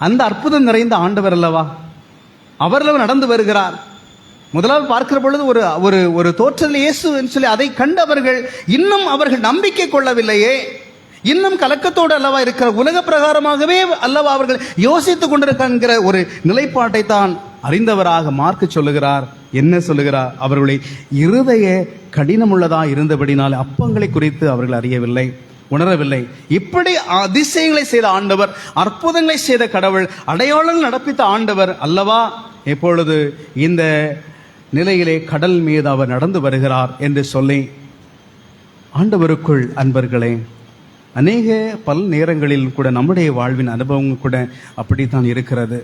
அந்த அற்புதம் நிறைந்த ஆண்டவர் அல்லவா, அவர்கள் நடந்து வருகிறார். முதலாவது பார்க்கிற பொழுது ஒரு தோற்றத்தில் இயேசு சொல்லி அதை கண்டவர்கள் இன்னும் அவர்கள் நம்பிக்கை கொள்ளவில்லையே, இன்னும் கலக்கத்தோடு அல்லவா இருக்கிற, உலக பிரகாரமாகவே அல்லவா அவர்கள் யோசித்துக் கொண்டிருக்கிற ஒரு நிலைப்பாட்டை தான் அறிந்தவராக மார்க்கு சொல்லுகிறார். என்ன சொல்லுகிறார்? அவர்களுடைய இருதய கடினமுள்ளதா இருந்தபடினால் அப்பங்களை குறித்து அவர்கள் அறியவில்லை, உணரவில்லை. இப்படி அதிசயங்களை செய்த ஆண்டவர், அற்புதங்களை செய்த கடவுள், அடையாளங்கள் நடப்பித்த ஆண்டவர் அல்லவா இப்பொழுது இந்த நிலையிலே கடல் மீது அவர் நடந்து வருகிறார் என்று சொல்லி, ஆண்டவருக்குள் அன்பர்களே, அநேக பல நேரங்களில் கூட நம்முடைய வாழ்வின் அனுபவங்கள் கூட அப்படித்தான் இருக்கிறது.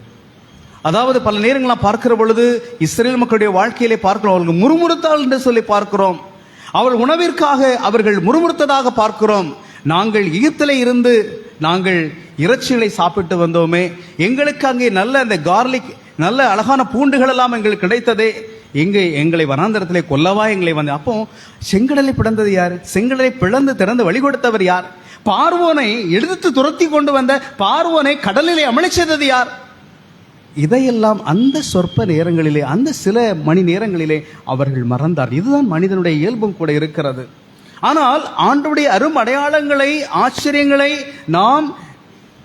அதாவது பல நேரங்களாக பார்க்கிற பொழுது இஸ்ரேல் மக்களுடைய வாழ்க்கையிலே பார்க்கிறோம், அவர்கள் முறுமுறுத்தாள் என்று சொல்லி பார்க்கிறோம். அவர்கள் உணவிற்காக அவர்கள் முறுமுறுத்ததாக பார்க்கிறோம். நாங்கள் எகிப்திலே இருந்து நாங்கள் இறைச்சிகளை சாப்பிட்டு வந்தோமே, எங்களுக்கு அங்கே நல்ல அந்த கார்லிக், நல்ல அழகான பூண்டுகள் எல்லாம் எங்களுக்கு கிடைத்ததே, எங்களை வனாந்தரத்திலே கொல்லவா எங்களை வந்து. அப்போ செங்கடலை பிளந்தது யார்? செங்கடலை பிளந்து திறந்து வழி கொடுத்தவர் யார்? பார்வோனை எடுத்து துரத்தி கொண்டு வந்த பார்வோனை கடலிலே அமளச் செய்தது யார்? இதையெல்லாம் அந்த சொற்ப நேரங்களிலே, அந்த சில மணி நேரங்களிலே அவர்கள் மறந்தார். இதுதான் மனிதனுடைய இயல்பும் கூட இருக்கிறது. ஆனால் ஆண்டவருடைய அரும் அடையாளங்களை, ஆச்சரியங்களை நாம்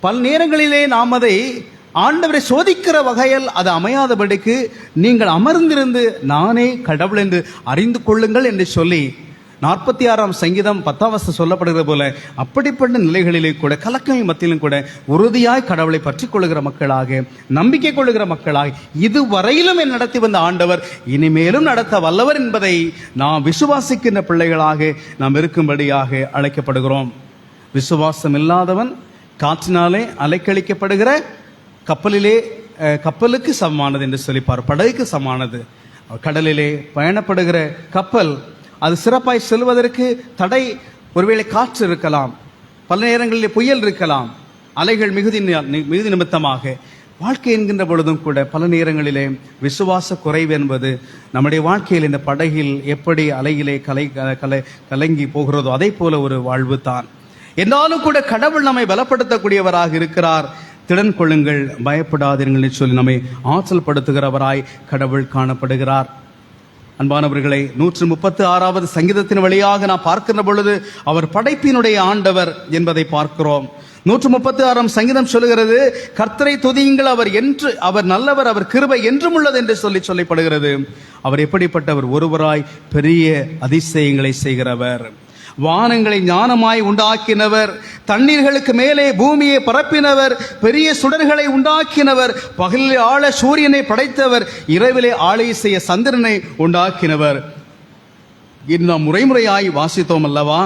பல நேரங்களிலே நாம் அதை ஆண்டவரை சோதிக்கிற வகையில் அது அமையாதபடிக்கு நீங்கள் அமர்ந்திருந்து நானே கடவுள் என்று அறிந்து கொள்ளுங்கள் என்று சொல்லி 46ஆம் சங்கீதம் 10ஆம் வசனம் சொல்லப்படுகிற போல அப்படிப்பட்ட நிலைகளிலே கூட, கலக்கங்கள் மத்தியிலும் கூட உறுதியாய் கடவுளை பற்றிக் கொள்ளுகிற மக்களாக, நம்பிக்கை கொள்ளுகிற மக்களாக, இதுவரையிலும் நடத்தி வந்த ஆண்டவர் இனிமேலும் நடத்த வல்லவர் என்பதை நாம் விசுவாசிக்கின்ற பிள்ளைகளாக நாம் இருக்கும்படியாக அழைக்கப்படுகிறோம். விசுவாசம் இல்லாதவன் காற்றினாலே அலைக்கழிக்கப்படுகிற கப்பலுக்கு சமமானது என்று சொல்லிப்பார். படகுக்கு சமமானது. கடலிலே பயணப்படுகிற கப்பல் அது சிறப்பாய் செல்வதற்கு தடை, ஒருவேளை காற்று இருக்கலாம், பல நேரங்களில் புயல் இருக்கலாம், அலைகள் மிகுதி நிமித்தமாக. வாழ்க்கை என்கின்ற பொழுதும் கூட பல நேரங்களிலே விசுவாச குறைவு என்பது நம்முடைய வாழ்க்கையில் இந்த படகில் எப்படி அலையிலே கலங்கி போகிறதோ அதே போல ஒரு வாழ்வு தான். என்றாலும் கூட கடவுள் நம்மை பலப்படுத்தக்கூடியவராக இருக்கிறார். திடன் கொள்ளுங்கள், பயப்படாதீர்கள் சொல்லி நம்மை ஆற்றல் படுத்துகிறவராய் கடவுள் காணப்படுகிறார். அன்பானவர்களை, 136வது சங்கீதத்தின் வழியாக நாம் பார்க்கின்ற பொழுது அவர் படைப்பினுடைய ஆண்டவர் என்பதை பார்க்கிறோம். 136ஆம் சங்கீதம் சொல்லுகிறது, கர்த்தரை துதியுங்கள், அவர் நல்லவர், அவர் கிருபை என்றும் உள்ளது என்று சொல்லப்படுகிறது. அவர் எப்படிப்பட்டவர்? ஒருவராய் பெரிய அதிசயங்களை செய்கிறவர், வானங்களை ஞானமாய் உண்டாக்கினவர், தண்ணீர்களுக்கு மேலே பூமியை பரப்பினவர், பெரிய சுடர்களை உண்டாக்கினவர், பகலில் ஆள சூரியனை படைத்தவர், இரவிலே ஆளை செய்ய சந்திரனை உண்டாக்கினவர். இது நாம் முறையாய் வாசித்தோம் அல்லவா?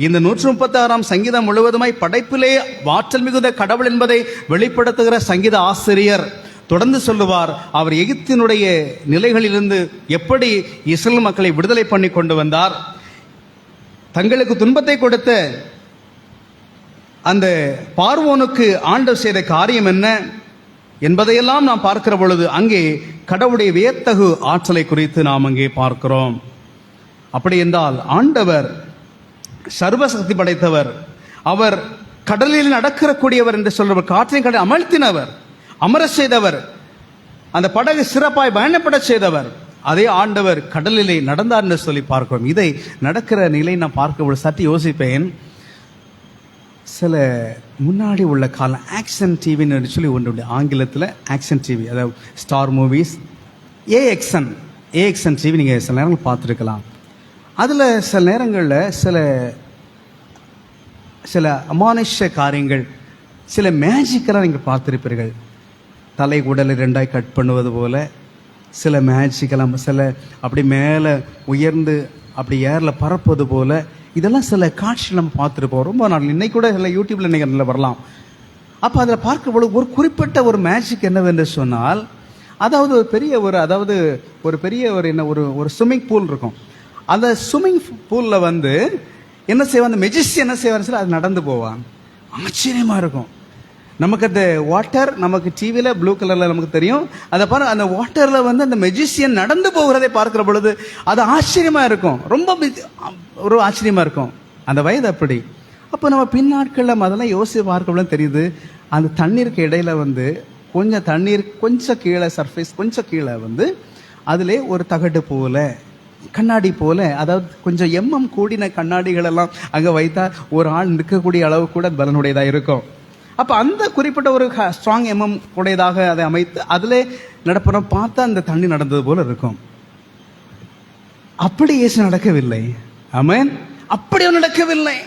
இந்த 136ஆம் சங்கீதம் முழுவதுமாய் படைப்பிலே ஆற்றல் மிகுந்த கடவுள் என்பதை வெளிப்படுத்துகிற சங்கீத ஆசிரியர் தொடர்ந்து சொல்லுவார். அவர் எகிப்தினுடைய நிலைகளிலிருந்து எப்படி இஸ்ரேல் மக்களை விடுதலை பண்ணி கொண்டு வந்தார், தங்களுக்கு துன்பத்தை கொடுத்த அந்த பார்வோனுக்கு ஆண்டவர் செய்த காரியம் என்ன என்பதையெல்லாம் நாம் பார்க்கிற பொழுது அங்கே கடவுளுடைய வியத்தகு ஆற்றலை குறித்து நாம் அங்கே பார்க்கிறோம். அப்படி என்றால் ஆண்டவர் சர்வசக்தி படைத்தவர், அவர் கடலில் நடக்கக்கூடியவர் என்று சொல்றவர், காற்றின் கடலை அமழ்த்தினவர், அமர செய்தவர், அந்த படகு சிறப்பாய் பயணப்பட செய்தவர். அதே ஆண்டவர் கடலிலே நடந்தார் என்று சொல்லி பார்க்கிறோம். இதை நடக்கிற நிலை நான் பார்க்க சற்று யோசிப்பேன். சில முன்னாடி உள்ள காலம் ஆக்ஷன் டிவின்னு சொல்லி ஒன்று, ஆங்கிலத்தில் ஆக்ஷன் டிவி, அதாவது ஸ்டார் மூவிஸ், ஏஎக்ஷன் டிவி நீங்கள் சில நேரங்கள் பார்த்துருக்கலாம். அதில் சில நேரங்களில் சில அமானுஷ காரியங்கள், சில மேஜிக்கெல்லாம் நீங்கள் பார்த்துருப்பீர்கள். தலை உடலை ரெண்டாய் கட் பண்ணுவது போல சில மேஜிக்கெல்லாம், சில அப்படி மேலே உயர்ந்து அப்படி ஏரில் பறப்பது போல, இதெல்லாம் சில காட்சி நம்ம பார்த்துருப்போம். ரொம்ப நாள் இன்னைக்கு கூட சில யூடியூப்ல நீங்கள் வரலாம். அப்போ அதில் பார்க்கும்போது ஒரு குறிப்பிட்ட ஒரு மேஜிக் என்னவென்று சொன்னால், அதாவது ஒரு பெரிய ஒரு ஸ்விம்மிங் பூல் இருக்கும். அந்த ஸ்விம்மிங் பூலில் என்ன செய்வான், அந்த மெஜிஸ்டியன் என்ன செய்வான்னு சொல்லி அது நடந்து போவான். ஆச்சரியமா இருக்கும். நமக்கு அந்த வாட்டர், நமக்கு டிவியில் ப்ளூ கலரில் நமக்கு தெரியும். அதை பாருங்க, அந்த வாட்டரில் அந்த மெஜிஷியன் நடந்து போகிறதை பார்க்கிற பொழுது அது ஆச்சரியமாக இருக்கும். ரொம்ப ஒரு ஆச்சரியமாக இருக்கும். அந்த வயது அப்படி. அப்போ நம்ம பின்னாட்களில் அதெல்லாம் யோசித்து பார்க்க தெரியுது. அந்த தண்ணீருக்கு இடையில கொஞ்சம் தண்ணீர் கொஞ்சம் கீழே, சர்ஃபேஸ் கொஞ்சம் கீழே அதிலே ஒரு தகடு போல, கண்ணாடி போல, அதாவது கொஞ்சம் கூடின கண்ணாடிகள் எல்லாம் அங்கே வைத்தா ஒரு ஆள் நிற்கக்கூடிய அளவு கூட பலனுடையதாக இருக்கும். அப்போ அந்த குறிப்பிட்ட ஒரு ஸ்ட்ராங் உடையதாக அதை அமைத்து அதிலே நடப்புறோம். பார்த்தா அந்த தண்ணி நடந்தது போல இருக்கும். அப்படி இயேசு நடக்கவில்லை. ஆமென். அப்படி நடக்கவில்லை.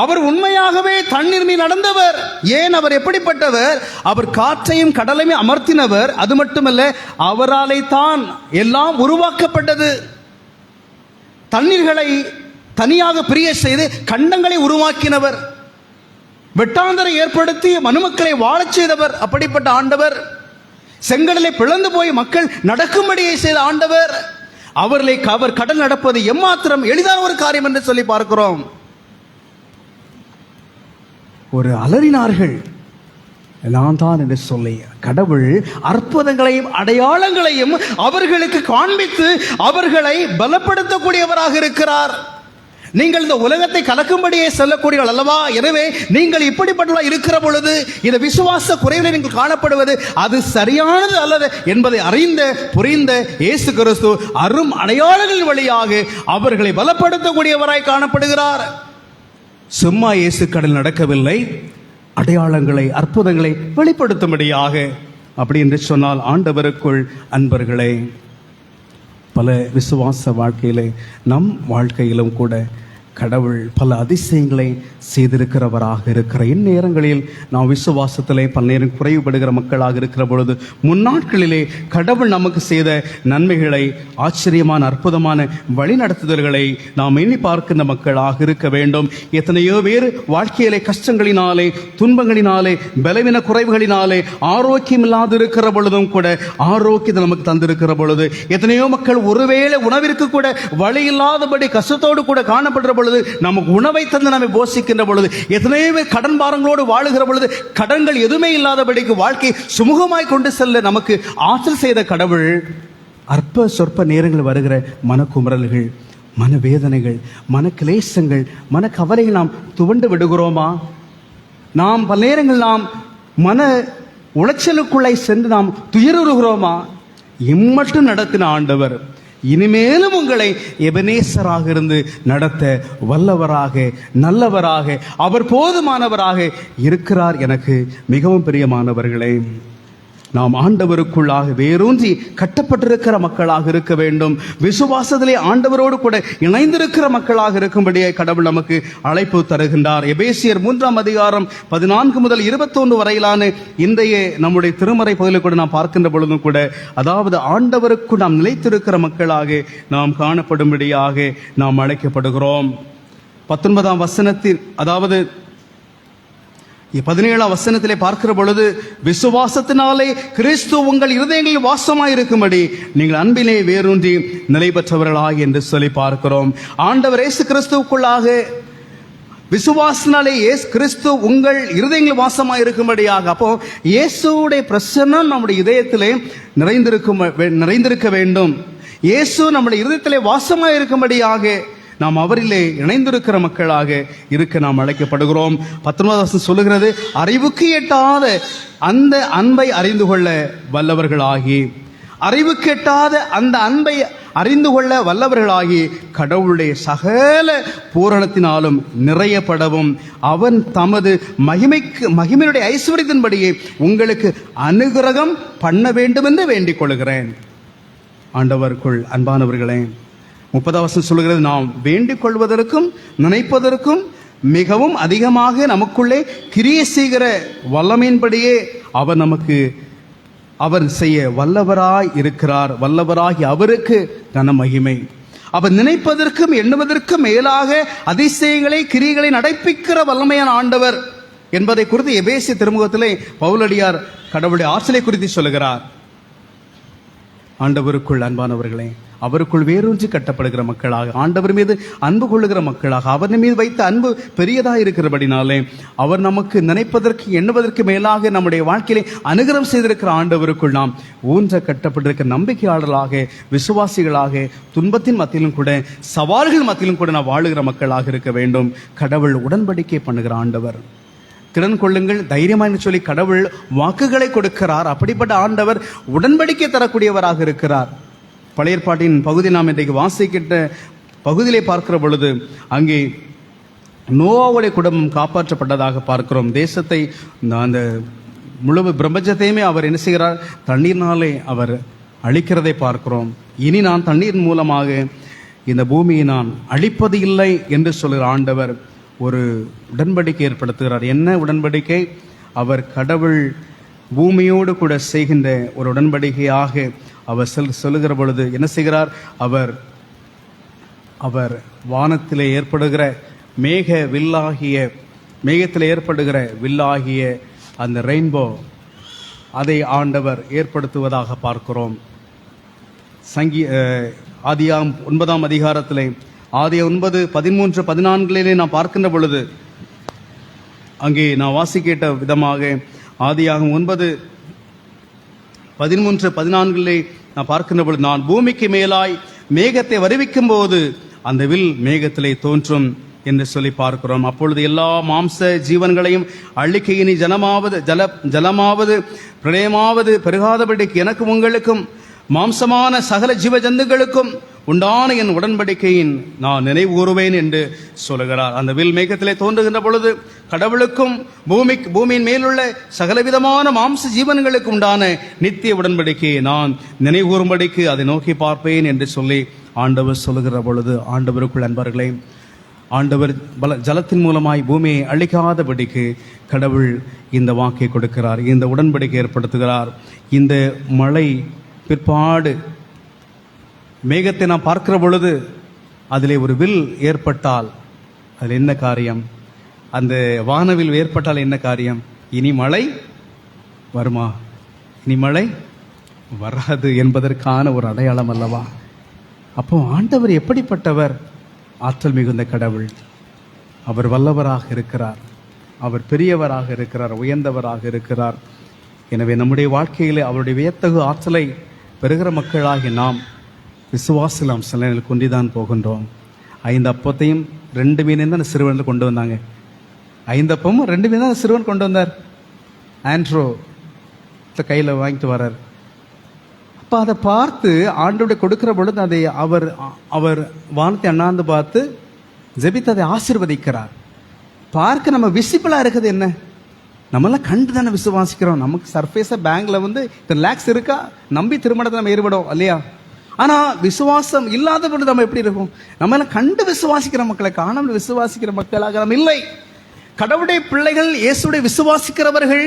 அவர் உண்மையாகவே தண்ணீர் மீது நடந்தவர். ஏன், அவர் எப்படிப்பட்டவர்? அவர் காற்றையும் கடலையும் அமர்த்தினவர். அது மட்டுமல்ல, அவராலே தான் எல்லாம் உருவாக்கப்பட்டது. தண்ணீர்களை தனியாக பிரிய செய்து கண்டங்களை உருவாக்கினவர், வெட்டாந்தரை ஏற்படுத்தி மனுமக்களை வாழச் செய்தவர். அப்படிப்பட்ட ஆண்டவர். செங்கடலை பிளந்து போய் மக்கள் நடக்கும்படியை செய்த ஆண்டவர். அவர் கடல் நடப்பது எம்மாத்திரம் எளிதான ஒரு காரியம் என்று சொல்லி பார்க்கிறோம். ஒரு அலறினார்கள், நான் தான் என்று சொல்லி கடவுள் அற்புதங்களையும் அடையாளங்களையும் அவர்களுக்கு காண்பித்து அவர்களை பலப்படுத்தக்கூடியவராக இருக்கிறார். நீங்கள் இந்த உலகத்தை கலக்கும்படியே செல்லக்கூடியவர்கள் அல்லவா? எனவே நீங்கள் இப்படிப்பட்ட இருக்கிற பொழுது இந்த விசுவாச குறைவில் நீங்கள் காணப்படுவது அது சரியானது அல்லது என்பதை புரிந்த இயேசு கிறிஸ்து அரும் அடையாளங்கள் வழியாக அவர்களை பலப்படுத்தக்கூடியவராய் காணப்படுகிறார். சும்மா இயேசு கடல் நடக்கவில்லை, அடையாளங்களை அற்புதங்களை வெளிப்படுத்தும்படியாக. அப்படி என்று சொன்னால் ஆண்டவருக்குள் அன்பர்களே, பல விசுவாச வாழ்க்கையிலே நம் வாழ்க்கையிலும் கூட கடவுள் பல அதிசயங்களை செய்திருக்கிறவராக இருக்கிற இந்நேரங்களில் நாம் விசுவாசத்திலே பல நேரம் குறைவுபடுகிற மக்களாக இருக்கிற பொழுது முன்னாட்களிலே கடவுள் நமக்கு செய்த நன்மைகளை, ஆச்சரியமான அற்புதமான வழிநடத்துதல்களை நாம் எண்ணி பார்க்கின்ற மக்களாக இருக்க வேண்டும். எத்தனையோ பேர் வாழ்க்கையிலே கஷ்டங்களினாலே, துன்பங்களினாலே, பலவீன குறைவுகளினாலே ஆரோக்கியம் இல்லாது இருக்கிற பொழுதும் கூட ஆரோக்கியத்தை நமக்கு தந்திருக்கிற பொழுது, எத்தனையோ மக்கள் ஒருவேளை உணவிற்கு கூட வழி இல்லாதபடி கஷ்டத்தோடு கூட காணப்படுற பொழுது, நமக்கு உணவை தந்து நம்மை போஷிக்கின்ற பொழுது, எத்தனையோ பேர் கடன் பாரங்களோடு வாழுகிற பொழுது, கடன்கள் எதுவுமே இல்லாதபடிக்கு வாழ்க்கை சுமூகமாய் கொண்டு செல்ல நமக்கு ஆற்றல் செய்த கடவுள் அற்ப சொற்ப நேரங்கள் வருகிற மனக்குமரல்கள், மனவேதனைகள், மனக்கிலேசங்கள், மனக்கவலைகள் நாம் துவண்டு விடுகிறோமா? நாம் பல நேரங்கள் நாம் மன உளைச்சலுக்குள்ளே சென்று நாம் துயருகிறோமா? இம்மட்டும் நடத்தின ஆண்டவர் இனிமேலும் உங்களை எபனேசராக இருந்து நடத்த வல்லவராக, நல்லவராக, அவர் போதுமானவராக இருக்கிறார். எனக்கு மிகவும் பிரியமானவர்களே, நாம் ஆண்டவருக்குள்ளாக வேரூன்றி கட்டப்பட்டிருக்கிற மக்களாக இருக்க வேண்டும். விசுவாசத்திலே ஆண்டவரோடு கூட இணைந்திருக்கிற மக்களாக இருக்கும்படியே கடவுள் நமக்கு அழைப்பு தருகின்றார். எபேசியர் 3ஆம் அதிகாரம் 14 முதல் 21 வரையிலான இன்றைய நம்முடைய திருமறை பகுதியில் கூட நாம் பார்க்கின்ற பொழுதும் கூட, அதாவது ஆண்டவருக்கு நாம் நிலைத்திருக்கிற மக்களாக நாம் காணப்படும்படியாக நாம் அழைக்கப்படுகிறோம். 19ஆம் வசனத்தில், அதாவது 17ஆம் வசனத்திலே பார்க்கிற பொழுது, விசுவாசத்தினாலே கிறிஸ்து உங்கள் இருதயங்களில் வாசமாயிருக்கும்படி நீங்கள் அன்பிலே வேரூன்றி நிலை பெற்றவர்களாய் என்று சொல்லி பார்க்கிறோம். ஆண்டவர் இயேசு கிறிஸ்துவுக்குள்ளாக விசுவாசனாலே இயேசு கிறிஸ்து உங்கள் இருதயங்களில் வாசமாயிருக்கும்படியாக. அப்போ இயேசுடைய பிரசன்னம் நம்முடைய இதயத்திலே நிறைந்திருக்க வேண்டும். இயேசு நம்முடைய இருதயத்திலே வாசமாயிருக்கும்படியாக நாம் அவரிலே இணைந்திருக்கிற மக்களாக இருக்க நாம் அழைக்கப்படுகிறோம். 19ஆம் வசனம் சொல்லுகிறது, அறிவுக்கு எட்டாத அந்த அன்பை அறிந்து கொள்ள வல்லவர்களாகி, அறிவுக்கு எட்டாத அந்த அன்பை அறிந்து கொள்ள வல்லவர்களாகி கடவுளுடைய சகல பூரணத்தினாலும் நிறையப்படவும் அவன் தமது மகிமையுடைய ஐஸ்வர்யத்தின்படியே உங்களுக்கு அனுகிரகம் பண்ண வேண்டும் என்று வேண்டிக் கொள்கிறேன். ஆண்டவருக்குள் அன்பானவர்களே, 30ஆம் வசனம் சொல்கிறது, நாம் வேண்டிக் கொள்வதற்கும் நினைப்பதற்கும் மிகவும் அதிகமாக நமக்குள்ளே கிரியை செய்கிற வல்லமையின்படியே அவர் செய்ய வல்லவராய் இருக்கிறார். வல்லவராகி அவருக்கு கன மகிமை. அவர் நினைப்பதற்கும் எண்ணுவதற்கும் மேலாக அதிசயங்களை கிரியைகளை நடப்பிக்கிற வல்லமையான ஆண்டவர் என்பதை குறித்து எபேசிய திருமுகத்திலே பவுலடியார் கடவுளுடைய ஆற்றலை குறித்து சொல்லுகிறார். ஆண்டவருக்குள் அன்பானவர்களே, அவருக்குள் வேரூன்றி கட்டப்படுகிற மக்களாக, ஆண்டவர் மீது அன்பு கொள்ளுகிற மக்களாக, அவர் மீது வைத்த அன்பு பெரியதாக இருக்கிறபடினாலே அவர் நமக்கு நினைப்பதற்கு எண்ணுவதற்கு மேலாக நம்முடைய வாழ்க்கையிலே அனுகிரகம் செய்திருக்கிற ஆண்டவருக்குள் நாம் ஊன்ற கட்டப்பட்டிருக்கிற நம்பிக்கையாளர்களாக, விசுவாசிகளாக, துன்பத்தின் மத்தியிலும் கூட சவால்கள் மத்தியிலும் கூட நாம் வாழுகிற மக்களாக இருக்க வேண்டும். கடவுள் உடன்படிக்கை பண்ணுகிற ஆண்டவர். திறன் கொள்ளுங்கள், தைரியமாக சொல்லி கடவுள் வாக்குகளை கொடுக்கிறார். அப்படிப்பட்ட ஆண்டவர் உடன்படிக்கை தரக்கூடியவராக இருக்கிறார். பழைய ஏற்பாட்டின் பகுதி நாம் இன்றைக்கு வாசிக்கிட்ட பகுதியிலே பார்க்கிற பொழுது அங்கே நோவாவுடைய குடும்பம் காப்பாற்றப்பட்டதாக பார்க்கிறோம். தேசத்தை, அந்த முழு பிரபஞ்சத்தையுமே அவர் என்ன செய்கிறார்? தண்ணீர்னாலே அவர் அழிக்கிறதை பார்க்கிறோம். இனி நான் தண்ணீர் மூலமாக இந்த பூமியை நான் அழிப்பது இல்லை என்று சொல்கிற ஆண்டவர் ஒரு உடன்படிக்கை ஏற்படுத்துகிறார். என்ன உடன்படிக்கை? அவர் கடவுள் பூமியோடு கூட செய்கின்ற ஒரு உடன்படிக்கையாக அவர் சொல்லுகிற பொழுது என்ன செய்கிறார்? அவர் வானத்திலே ஏற்படுகிற மேகத்திலே ஏற்படுகிற வில்லாகிய அந்த ரெயின்போ, அதை ஆண்டவர் ஏற்படுத்துவதாக பார்க்கிறோம். ஆதியாம் 9ஆம் அதிகாரத்திலே ஆதிய 9:13-14 நாம் பார்க்கின்ற பொழுது அங்கே நான் வாசிக்கிட்ட விதமாக ஆதியாகும் 9:13-14 நான் பார்க்கின்ற பொழுது, நான் பூமிக்கு மேலாய் மேகத்தை வருவிக்கும் போது அந்த வில் மேகத்திலே தோன்றும் என்று சொல்லி பார்க்கிறோம். அப்பொழுது எல்லா மாம்ச ஜீவன்களையும் அழிக்க இனி ஜலமாவது பிரளயமாவது பெருகாதபடிக்கு எனக்கு உங்களுக்கும் மாம்சமான சகல ஜீவ ஜந்துகளுக்கும் உண்டான என் உடன்படிக்கையின் நான் நினைவு கூறுவேன் என்று சொல்லுகிறார். அந்த வில் மேகத்திலே தோன்றுகின்ற பொழுது கடவுளுக்கும் பூமியின் மேலுள்ள சகலவிதமான மாம்ச ஜீவன்களுக்கு உண்டான நித்திய உடன்படிக்கையை நான் நினைவு கூறும்படிக்கு அதை நோக்கி பார்ப்பேன் என்று சொல்லி ஆண்டவர் சொல்லுகிற பொழுது, ஆண்டவருக்குள் அன்பர்களே, ஆண்டவர் ஜலத்தின் மூலமாய் பூமியை அழிக்காதபடிக்கு கடவுள் இந்த வாக்கை கொடுக்கிறார், இந்த உடன்படிக்கை ஏற்படுத்துகிறார். இந்த மழை பிற்பாடு மேகத்தை நாம் பார்க்கிற பொழுது அதிலே ஒரு வில் ஏற்பட்டால் அதில் என்ன காரியம்? அந்த வானவில் ஏற்பட்டால் என்ன காரியம்? இனி மழை வருமா? இனி மழை வராது என்பதற்கான ஒரு அடையாளம் அல்லவா? அப்போ ஆண்டவர் எப்படிப்பட்டவர்? ஆற்றல் மிகுந்த கடவுள். அவர் வல்லவராக இருக்கிறார், அவர் பெரியவராக இருக்கிறார், உயர்ந்தவராக இருக்கிறார். எனவே நம்முடைய வாழ்க்கையிலே அவருடைய வியத்தகு ஆற்றலை பெறுகிற மக்களாகி நாம் விசுவாசலாம் சில நேரத்தில் கொண்டிதான் போகின்றோம். 5 அப்பத்தையும் 2 மீனையும் தான் சிறுவனில் கொண்டு வந்தாங்க. 5 அப்பமும் 2 மீன் தான் சிறுவன் கொண்டு வந்தார். ஆண்ட்ரோ கையில் வாங்கிட்டு வர்றார். அப்போ அதை பார்த்து ஆண்டோடைய கொடுக்கிற பொழுது அதை அவர் வானத்தை அண்ணாந்து பார்த்து ஜெபித்து அதை ஆசீர்வதிக்கிறார். பார்க்க நம்ம விசிபிளாக இருக்குது என்ன? நம்மளாம் கண்டு தானே விசுவாசிக்கிறோம். நமக்கு சர்ஃபேஸாக பேங்க்ல இத்தனை லேக்ஸ் இருக்கா, நம்பி திருமணத்தை நம்ம ஏற்படும் இல்லையா? ஆனால் விசுவாசம் இல்லாத பொழுது நம்ம எப்படி இருக்கும்? நம்ம எல்லாம் கண்டு விசுவாசிக்கிற மக்களை, காணாமல் விசுவாசிக்கிற மக்களாக நம்ம இல்லை. கடவுளுடைய பிள்ளைகள், இயேசுடைய விசுவாசிக்கிறவர்கள்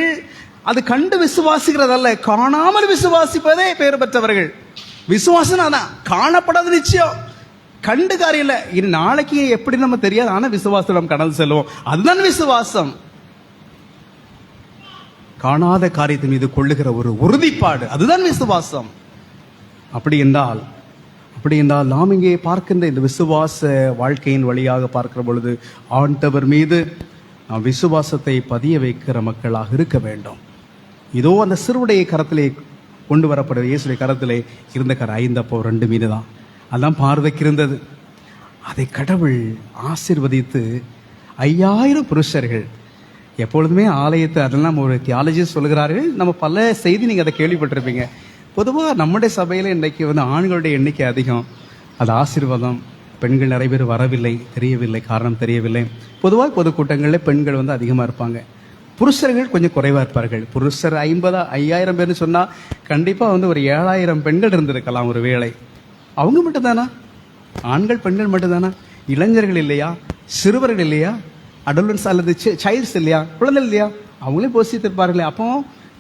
அது கண்டு விசுவாசிக்கிறதல்ல, காணாமல் விசுவாசிப்பதே பெயர் பெற்றவர்கள். விசுவாசம் அதான், காணப்படாத நிச்சயம், கண்டு காரியம் இல்லை. இது நாளைக்கு எப்படி நம்ம தெரியாது, ஆனால் விசுவாசம் நம்ம கடந்து செல்வோம். அதுதான் விசுவாசம். காணாத காரியத்தின் மீது கொள்ளுகிற ஒரு உறுதிப்பாடு, அதுதான் விசுவாசம். அப்படி என்றால் நாம் இங்கே பார்க்கின்ற இந்த விசுவாச வாழ்க்கையின் வழியாக பார்க்கிற பொழுது ஆண்டவர் மீது நாம் விசுவாசத்தை பதிய வைக்கிற மக்களாக இருக்க வேண்டும். இதோ அந்த சிறுவுடைய கரத்திலே கொண்டு வரப்படுற இயேசுடைய கரத்திலே இருந்த 5 அப்போ 2 மீன் தான். அதான் பார்வைக்கு இருந்தது. அதை கடவுள் ஆசீர்வதித்து 5000 புருஷர்கள். எப்பொழுதுமே ஆலயத்தை அதெல்லாம் ஒரு தியாலஜி சொல்கிறார்கள். நம்ம பல செய்தி நீங்கள் அதை கேள்விப்பட்டிருப்பீங்க. பொதுவாக நம்முடைய சபையில் இன்றைக்கு ஆண்களுடைய எண்ணிக்கை அதிகம். அது ஆசீர்வாதம். பெண்கள் நிறைய பேர் வரவில்லை, தெரியவில்லை, காரணம் தெரியவில்லை. பொதுவாக பொதுக்கூட்டங்களில் பெண்கள் அதிகமாக இருப்பாங்க, புருஷர்கள் கொஞ்சம் குறைவாக இருப்பார்கள். புருஷர் 5000 பேர்னு சொன்னால் கண்டிப்பாக ஒரு 7000 பெண்கள் இருந்திருக்கலாம் ஒரு வேளை. அவங்க மட்டும்தானா? ஆண்கள் பெண்கள் மட்டும்தானா? இளைஞர்கள் இல்லையா? சிறுவர்கள் இல்லையா? அடல்ட்ஸ் அல்லது சைல்ட்ஸ் இல்லையா? குழந்தை இல்லையா? அவங்களே போசித்திருப்பார்களே. அப்போ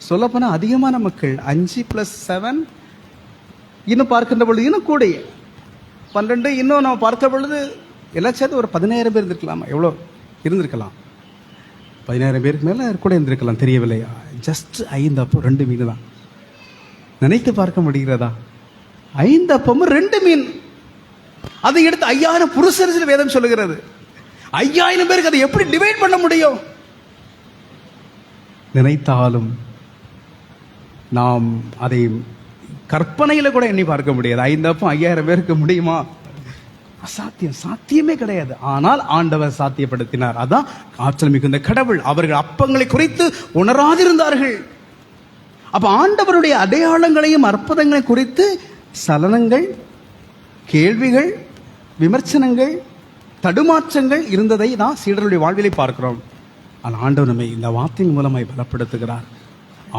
சொல்லப்போனால் அதிகமான மக்கள் 5 + 7 இன்னும் பார்க்கின்ற பொழுது இன்னும் கூட 12, இன்னும் நம்ம பார்க்கிற பொழுது எல்லாம் சேர்த்து ஒரு 15000 பேர் இருந்திருக்கலாமா? எவ்வளோ இருந்திருக்கலாம்? 15000 பேருக்கு மேலே கூட இருந்திருக்கலாம், தெரியவில்லை. ஜஸ்ட் 5 அப்போ 2 மீன் தான். நினைத்து பார்க்க முடிகிறதா? 5 அப்பமும் 2 மீன். அதை எடுத்து 5000 புருஷர் வேதம் சொல்லுகிறது. 5000 பேருக்கு அதை எப்படி டிவைட் பண்ண முடியும்? நினைத்தாலும் நாம் அதை கற்பனையில கூட எண்ணி பார்க்க முடியாது. 5 அப்பம் 5000 பேருக்கு முடியுமா? அசாத்தியம், சாத்தியமே கிடையாது. ஆனால் ஆண்டவர் சாத்தியப்படுத்தினார். அதான் ஆற்றல் மிகுந்த கடவுள். அவர்கள் அப்பங்களை குறித்து உணராதிருந்தார்கள். அப்ப ஆண்டவருடைய அடையாளங்களையும் அற்புதங்களையும் குறித்து சலனங்கள், கேள்விகள், விமர்சனங்கள், தடுமாற்றங்கள் இருந்ததை தான் சீடருடைய வாழ்விலை பார்க்கிறோம். ஆனால் ஆண்டவர் நம்மை இந்த வார்த்தையின் மூலமாய் பலப்படுத்துகிறார்.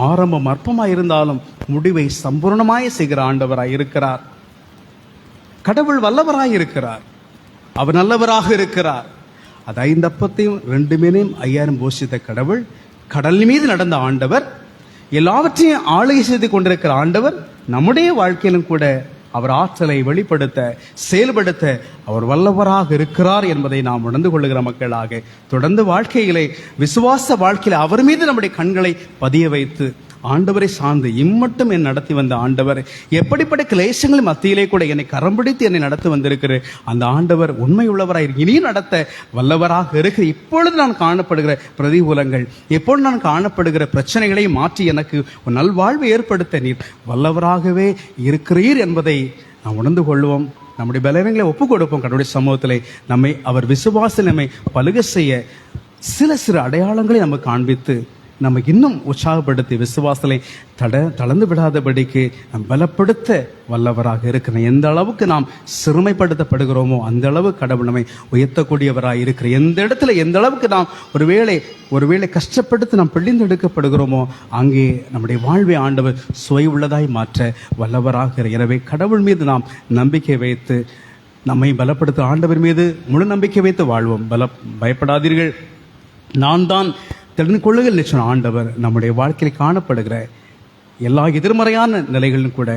ஆரம்பம் அற்பமாய் இருந்தாலும் முடிவை சம்பூர்ணமாய் செய்கிற ஆண்டவராய் இருக்கிறார். கடவுள் வல்லவராய் இருக்கிறார். அவர் நல்லவராக இருக்கிறார். அது 5 அப்பத்தையும் 2 மீனையும் 5000 போஷித்த கடவுள், கடல் மீது நடந்த ஆண்டவர், எல்லாவற்றையும் ஆளுகை செய்து கொண்டிருக்கிற ஆண்டவர், நம்முடைய வாழ்க்கையிலும் கூட அவர் ஆற்றலை வெளிப்படுத்த, செயல்படுத்த அவர் வல்லவராக இருக்கிறார் என்பதை நாம் உணர்ந்து கொள்ளுகிற மக்களாக தொடர்ந்து வாழ்க்கையிலே, விசுவாச வாழ்க்கையில அவர் மீது நம்முடைய கண்களை பதிய வைத்து ஆண்டவரை சார்ந்து இம்மட்டும் என்னை நடத்தி வந்த ஆண்டவர், எப்படிப்பட்ட கிளேசங்கள் மத்தியிலே கூட என்னை கரம் பிடித்து என்னை நடத்தி வந்திருக்கிற அந்த ஆண்டவர் உண்மை உள்ளவராய் இனியும் நடத்த வல்லவராக இருக்கிற. இப்பொழுது நான் காணப்படுகிற பிரதிகூலங்கள், எப்பொழுது நான் காணப்படுகிற பிரச்சனைகளை மாற்றி எனக்கு ஒரு நல்வாழ்வை ஏற்படுத்த நீர் வல்லவராகவே இருக்கிறீர் என்பதை நாம் உணர்ந்து கொள்வோம். நம்முடைய பலவீனங்களை ஒப்புக் கொடுப்போம். கடவுளுடைய சமூகத்திலே நம்மை அவர் விசுவாச நம்மை பலுக செய்ய சிறு அடையாளங்களை நமக்கு காண்பித்து நம்ம இன்னும் உற்சாகப்படுத்தி விசுவாசலை தளர்ந்து விடாதபடிக்கு நம் பலப்படுத்த வல்லவராக இருக்கிற. எந்த அளவுக்கு நாம் சிறுமைப்படுத்தப்படுகிறோமோ அந்த அளவு கடவுள் நம்மை உயர்த்தக்கூடியவராக இருக்கிற. எந்த இடத்துல எந்த அளவுக்கு நாம் ஒருவேளை கஷ்டப்படுத்தி நாம் பிழிந்தெடுக்கப்படுகிறோமோ அங்கே நம்முடைய வாழ்வை ஆண்டவர் சுவை உள்ளதாய் மாற்ற வல்லவராக. எனவே கடவுள் மீது நாம் நம்பிக்கை வைத்து நம்மை பலப்படுத்த ஆண்டவர் மீது முழு நம்பிக்கை வைத்து வாழ்வோம். பயப்படாதீர்கள், நான் தான் தெரிந்து கொள்ளுங்கள் நிச்சயம். ஆண்டவர் நம்முடைய வாழ்க்கையில் காணப்படுகிற எல்லா எதிர்மறையான நிலைகளிலும் கூட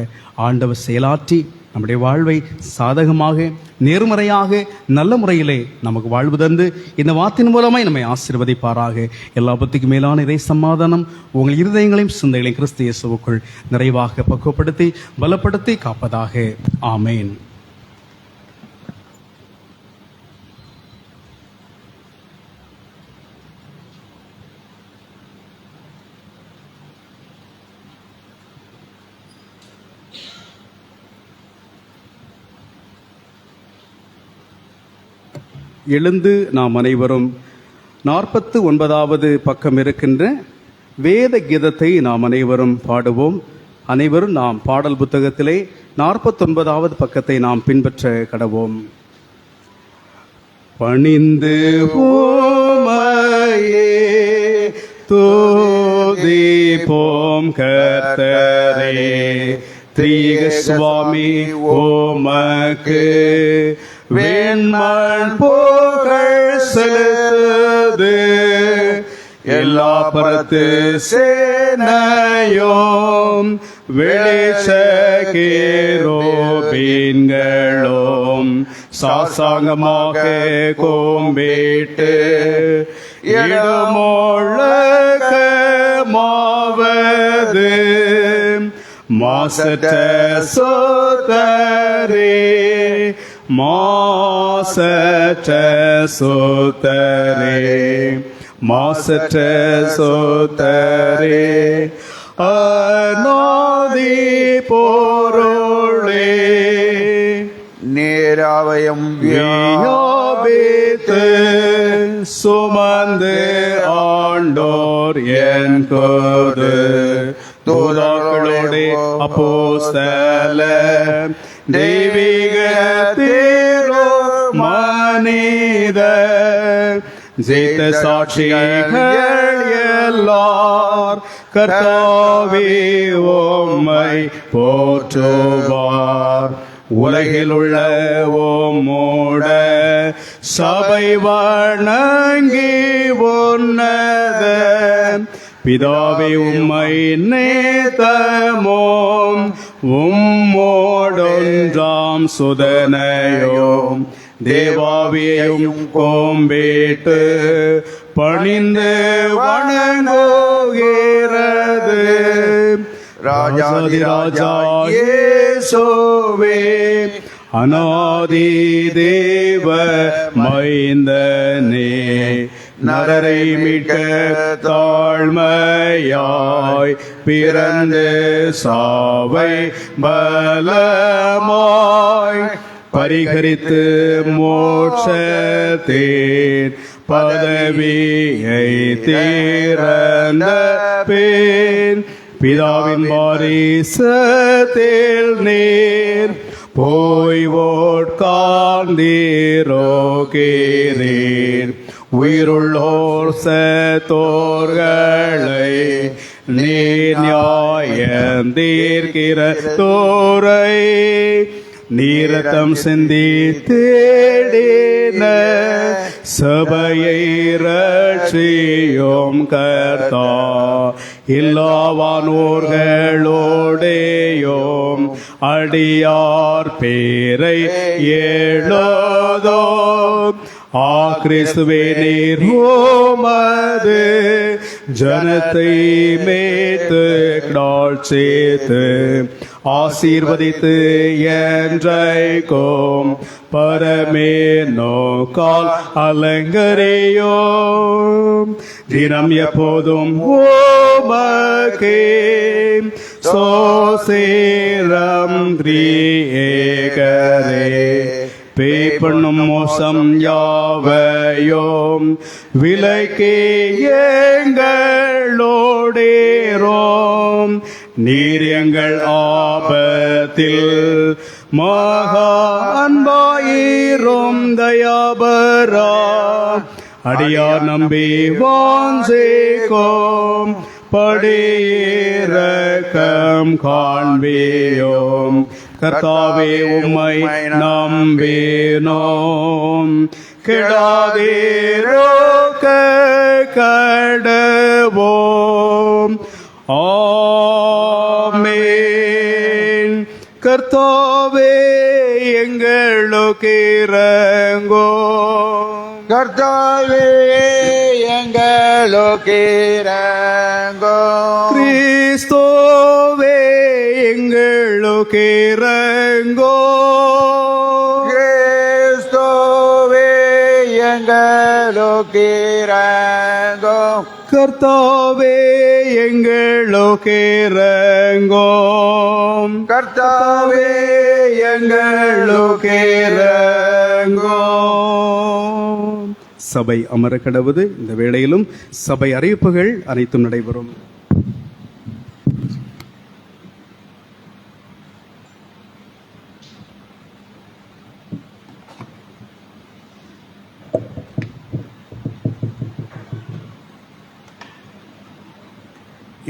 ஆண்டவர் செயலாற்றி நம்முடைய வாழ்வை சாதகமாக, நேர்மறையாக, நல்ல முறையிலே நமக்கு வாழ்வு தந்து இந்த வார்த்தையின் மூலமாய் நம்மை ஆசீர்வதிப்பாராக. எல்லா பத்திக்கும் மேலான இறை சமாதானம் உங்கள் இருதயங்களையும் சிந்தைகளையும் கிறிஸ்து இயேசுவுக்குள் நிறைவாக பக்குவப்படுத்தி பலப்படுத்தி காப்பதாக. ஆமேன். எழுந்து நாம் அனைவரும் 49வது பக்கம் இருக்கின்ற வேத கீதத்தை நாம் அனைவரும் பாடுவோம். அனைவரும் நாம் பாடல் புத்தகத்திலே 49வது பக்கத்தை நாம் பின்பற்ற கடவோம். பணிந்து ஓமையே தோதிப்போம் கர்த்தரே, திரிக சுவாமி ஓமக்கு வேண்மண் புகழ் செலுத்துது. எல்லா பரத்து சேனையோம் வெளிச்ச கேரோபீன்களோம் சாசாங்கமாக கோம்பிட்டு இடமொழக்கமா உமது மாசற்ற சோதரே, மாசற்ற சோதரே, மாசற்ற சோதரே, அநாதி பொருளே, நேராவயம் வியாபித்து சுமந்து ஆண்டோர் என் கோது தூதர்களோடு அப்போஸ்தலர் தெய்வீக தீரோ மனித ஜெயித்த சாட்சிகள் எல்லார் கர்த்தாவே உம்மை போற்றுவார். உலகில் உள்ள ஓமோட சபை வணங்கி உன்னத பிதாவே உம்மை நேதமோம் உம்மோடொன்றாம் சுதனையோம் தேவாவியையும் கோம்பேட்டு பணிந்து வணங்குகிறது. ராஜாதிராஜா இயேசுவே அநாதி தேவ மைந்தனே, நரரை மீட்க தாழ்மையாய் பிறந்து சாவை பலமாய் பரிகரித்து மோட்சத்தேன் பதவியை திறந்த பேன் பிதாவின் வாரிசத்தில் நீர் போய் ஓட்காந்தீரோகேரீர். உயிருள்ளோர் சத்தோர்களை நீர் நியாயந்தீர்க்கிற தோரை நீரத்தம் சிந்தி தேடின சபையை ரட்சியோம் கர்த்தா. இல்லாவானோர்களோடேயோம் அடியார் பேரை ஏழோதோ ஆ கிறிஸ்துவே நீர் உமது ஜனத்தை மேய்த்து நாள் சேர்த்து ஆசீர்வதித்து என்றைக்கும் பரமே நோக்கால் அலங்கரியோம். தினம் எப்போதும் ஓமகே சோசேரம் திரியேகரே பேய் பண்ணும் மோசம் யாவையோம் விலைக்கே எங்களோடேரோம். நீர் எங்கள் ஆபத்தில் மகா அன்பாயிரும் தயாபரா. அடியார் நம்பி வாஞ்சேகோம் படியிரக்கம் காண்பியோம். கர்த்தாவே உம்மை நம்பினோம் கெடாதேரோக்க கடவோம். ஆமென். கர்த்தாவே எங்களுக்கு இரங்கும். கர்த்தாவே எங்களுக்கு இரங்கும். கிறிஸ்துவே எங்களுக்கு இரங்கும். கிறிஸ்துவே எங்களுக்கு இரங்கும். கர்த்தாவே எங்களுக்கு இரங்கும். கர்த்தாவே எங்களுக்கு இரங்கும். சபை அமர கடவுது. இந்த வேளையிலும் சபை அறிவிப்புகள் அனைத்தும் நடைபெறும்.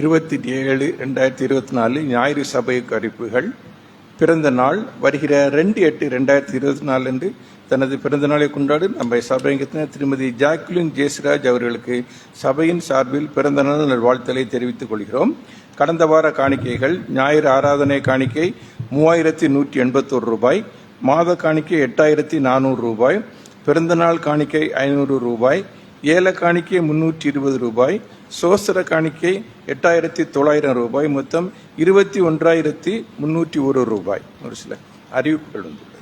இருபத்தி 7/2024 ஞாயிறு சபை அறிவிப்புகள். பிறந்த நாள் வருகிற 2/8/2024 அன்று தனது பிறந்த நாளை கொண்டாடும் நம்ம சபையங்கத்தினர் திருமதி ஜாக்குலின் ஜேசுராஜ் அவர்களுக்கு சபையின் சார்பில் பிறந்த நாள் நல்வாழ்த்தலை தெரிவித்துக் கொள்கிறோம். கடந்த வார காணிக்கைகள்: ஞாயிறு ஆராதனை காணிக்கை 3181 ரூபாய், மாத காணிக்கை 8400 ரூபாய், பிறந்த நாள் காணிக்கை 500 ரூபாய், ஏல காணிக்கை 320 ரூபாய், சோஸ்திர காணிக்கை 8,900 ரூபாய், மொத்தம் 21,301 ரூபாய். ஒரு சில அறிவிப்புகள் வந்துள்ளது.